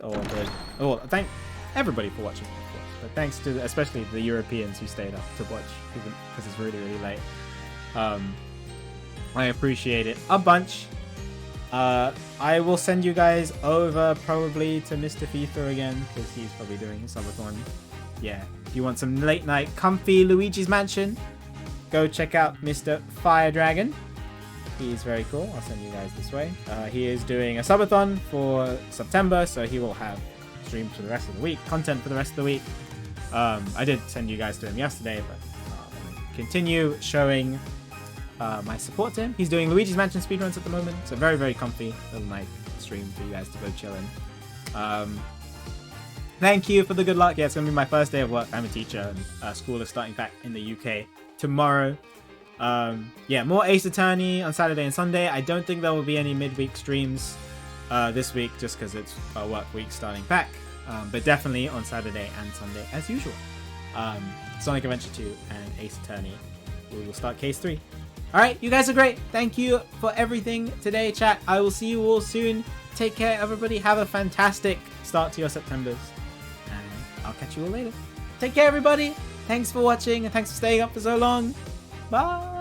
everybody for watching, of course. But thanks to especially the Europeans who stayed up to watch, even because it's really, really late. I appreciate it a bunch. I will send you guys over probably to Mr. FIFA again, because he's probably doing his subathon. Yeah, if you want some late night comfy Luigi's Mansion, go check out Mr. Fire Dragon. He's very cool. I'll send you guys this way. He is doing a subathon for September, so he will have streams for the rest of the week, content for the rest of the week. I did send you guys to him yesterday, but continue showing my support to him. He's doing Luigi's Mansion speedruns at the moment, so very, very comfy little night stream for you guys to go chill in. Thank you for the good luck. Yeah, it's going to be my first day of work. I'm a teacher, and school is starting back in the UK tomorrow. Yeah, more Ace Attorney on Saturday and Sunday. I don't think there will be any midweek streams this week, just because it's a work week starting back. But definitely on Saturday and Sunday as usual. Sonic Adventure 2 and Ace Attorney. We will start Case 3. Alright, you guys are great. Thank you for everything today, chat. I will see you all soon. Take care, everybody. Have a fantastic start to your Septembers. And I'll catch you all later. Take care, everybody. Thanks for watching, and thanks for staying up for so long. Bye.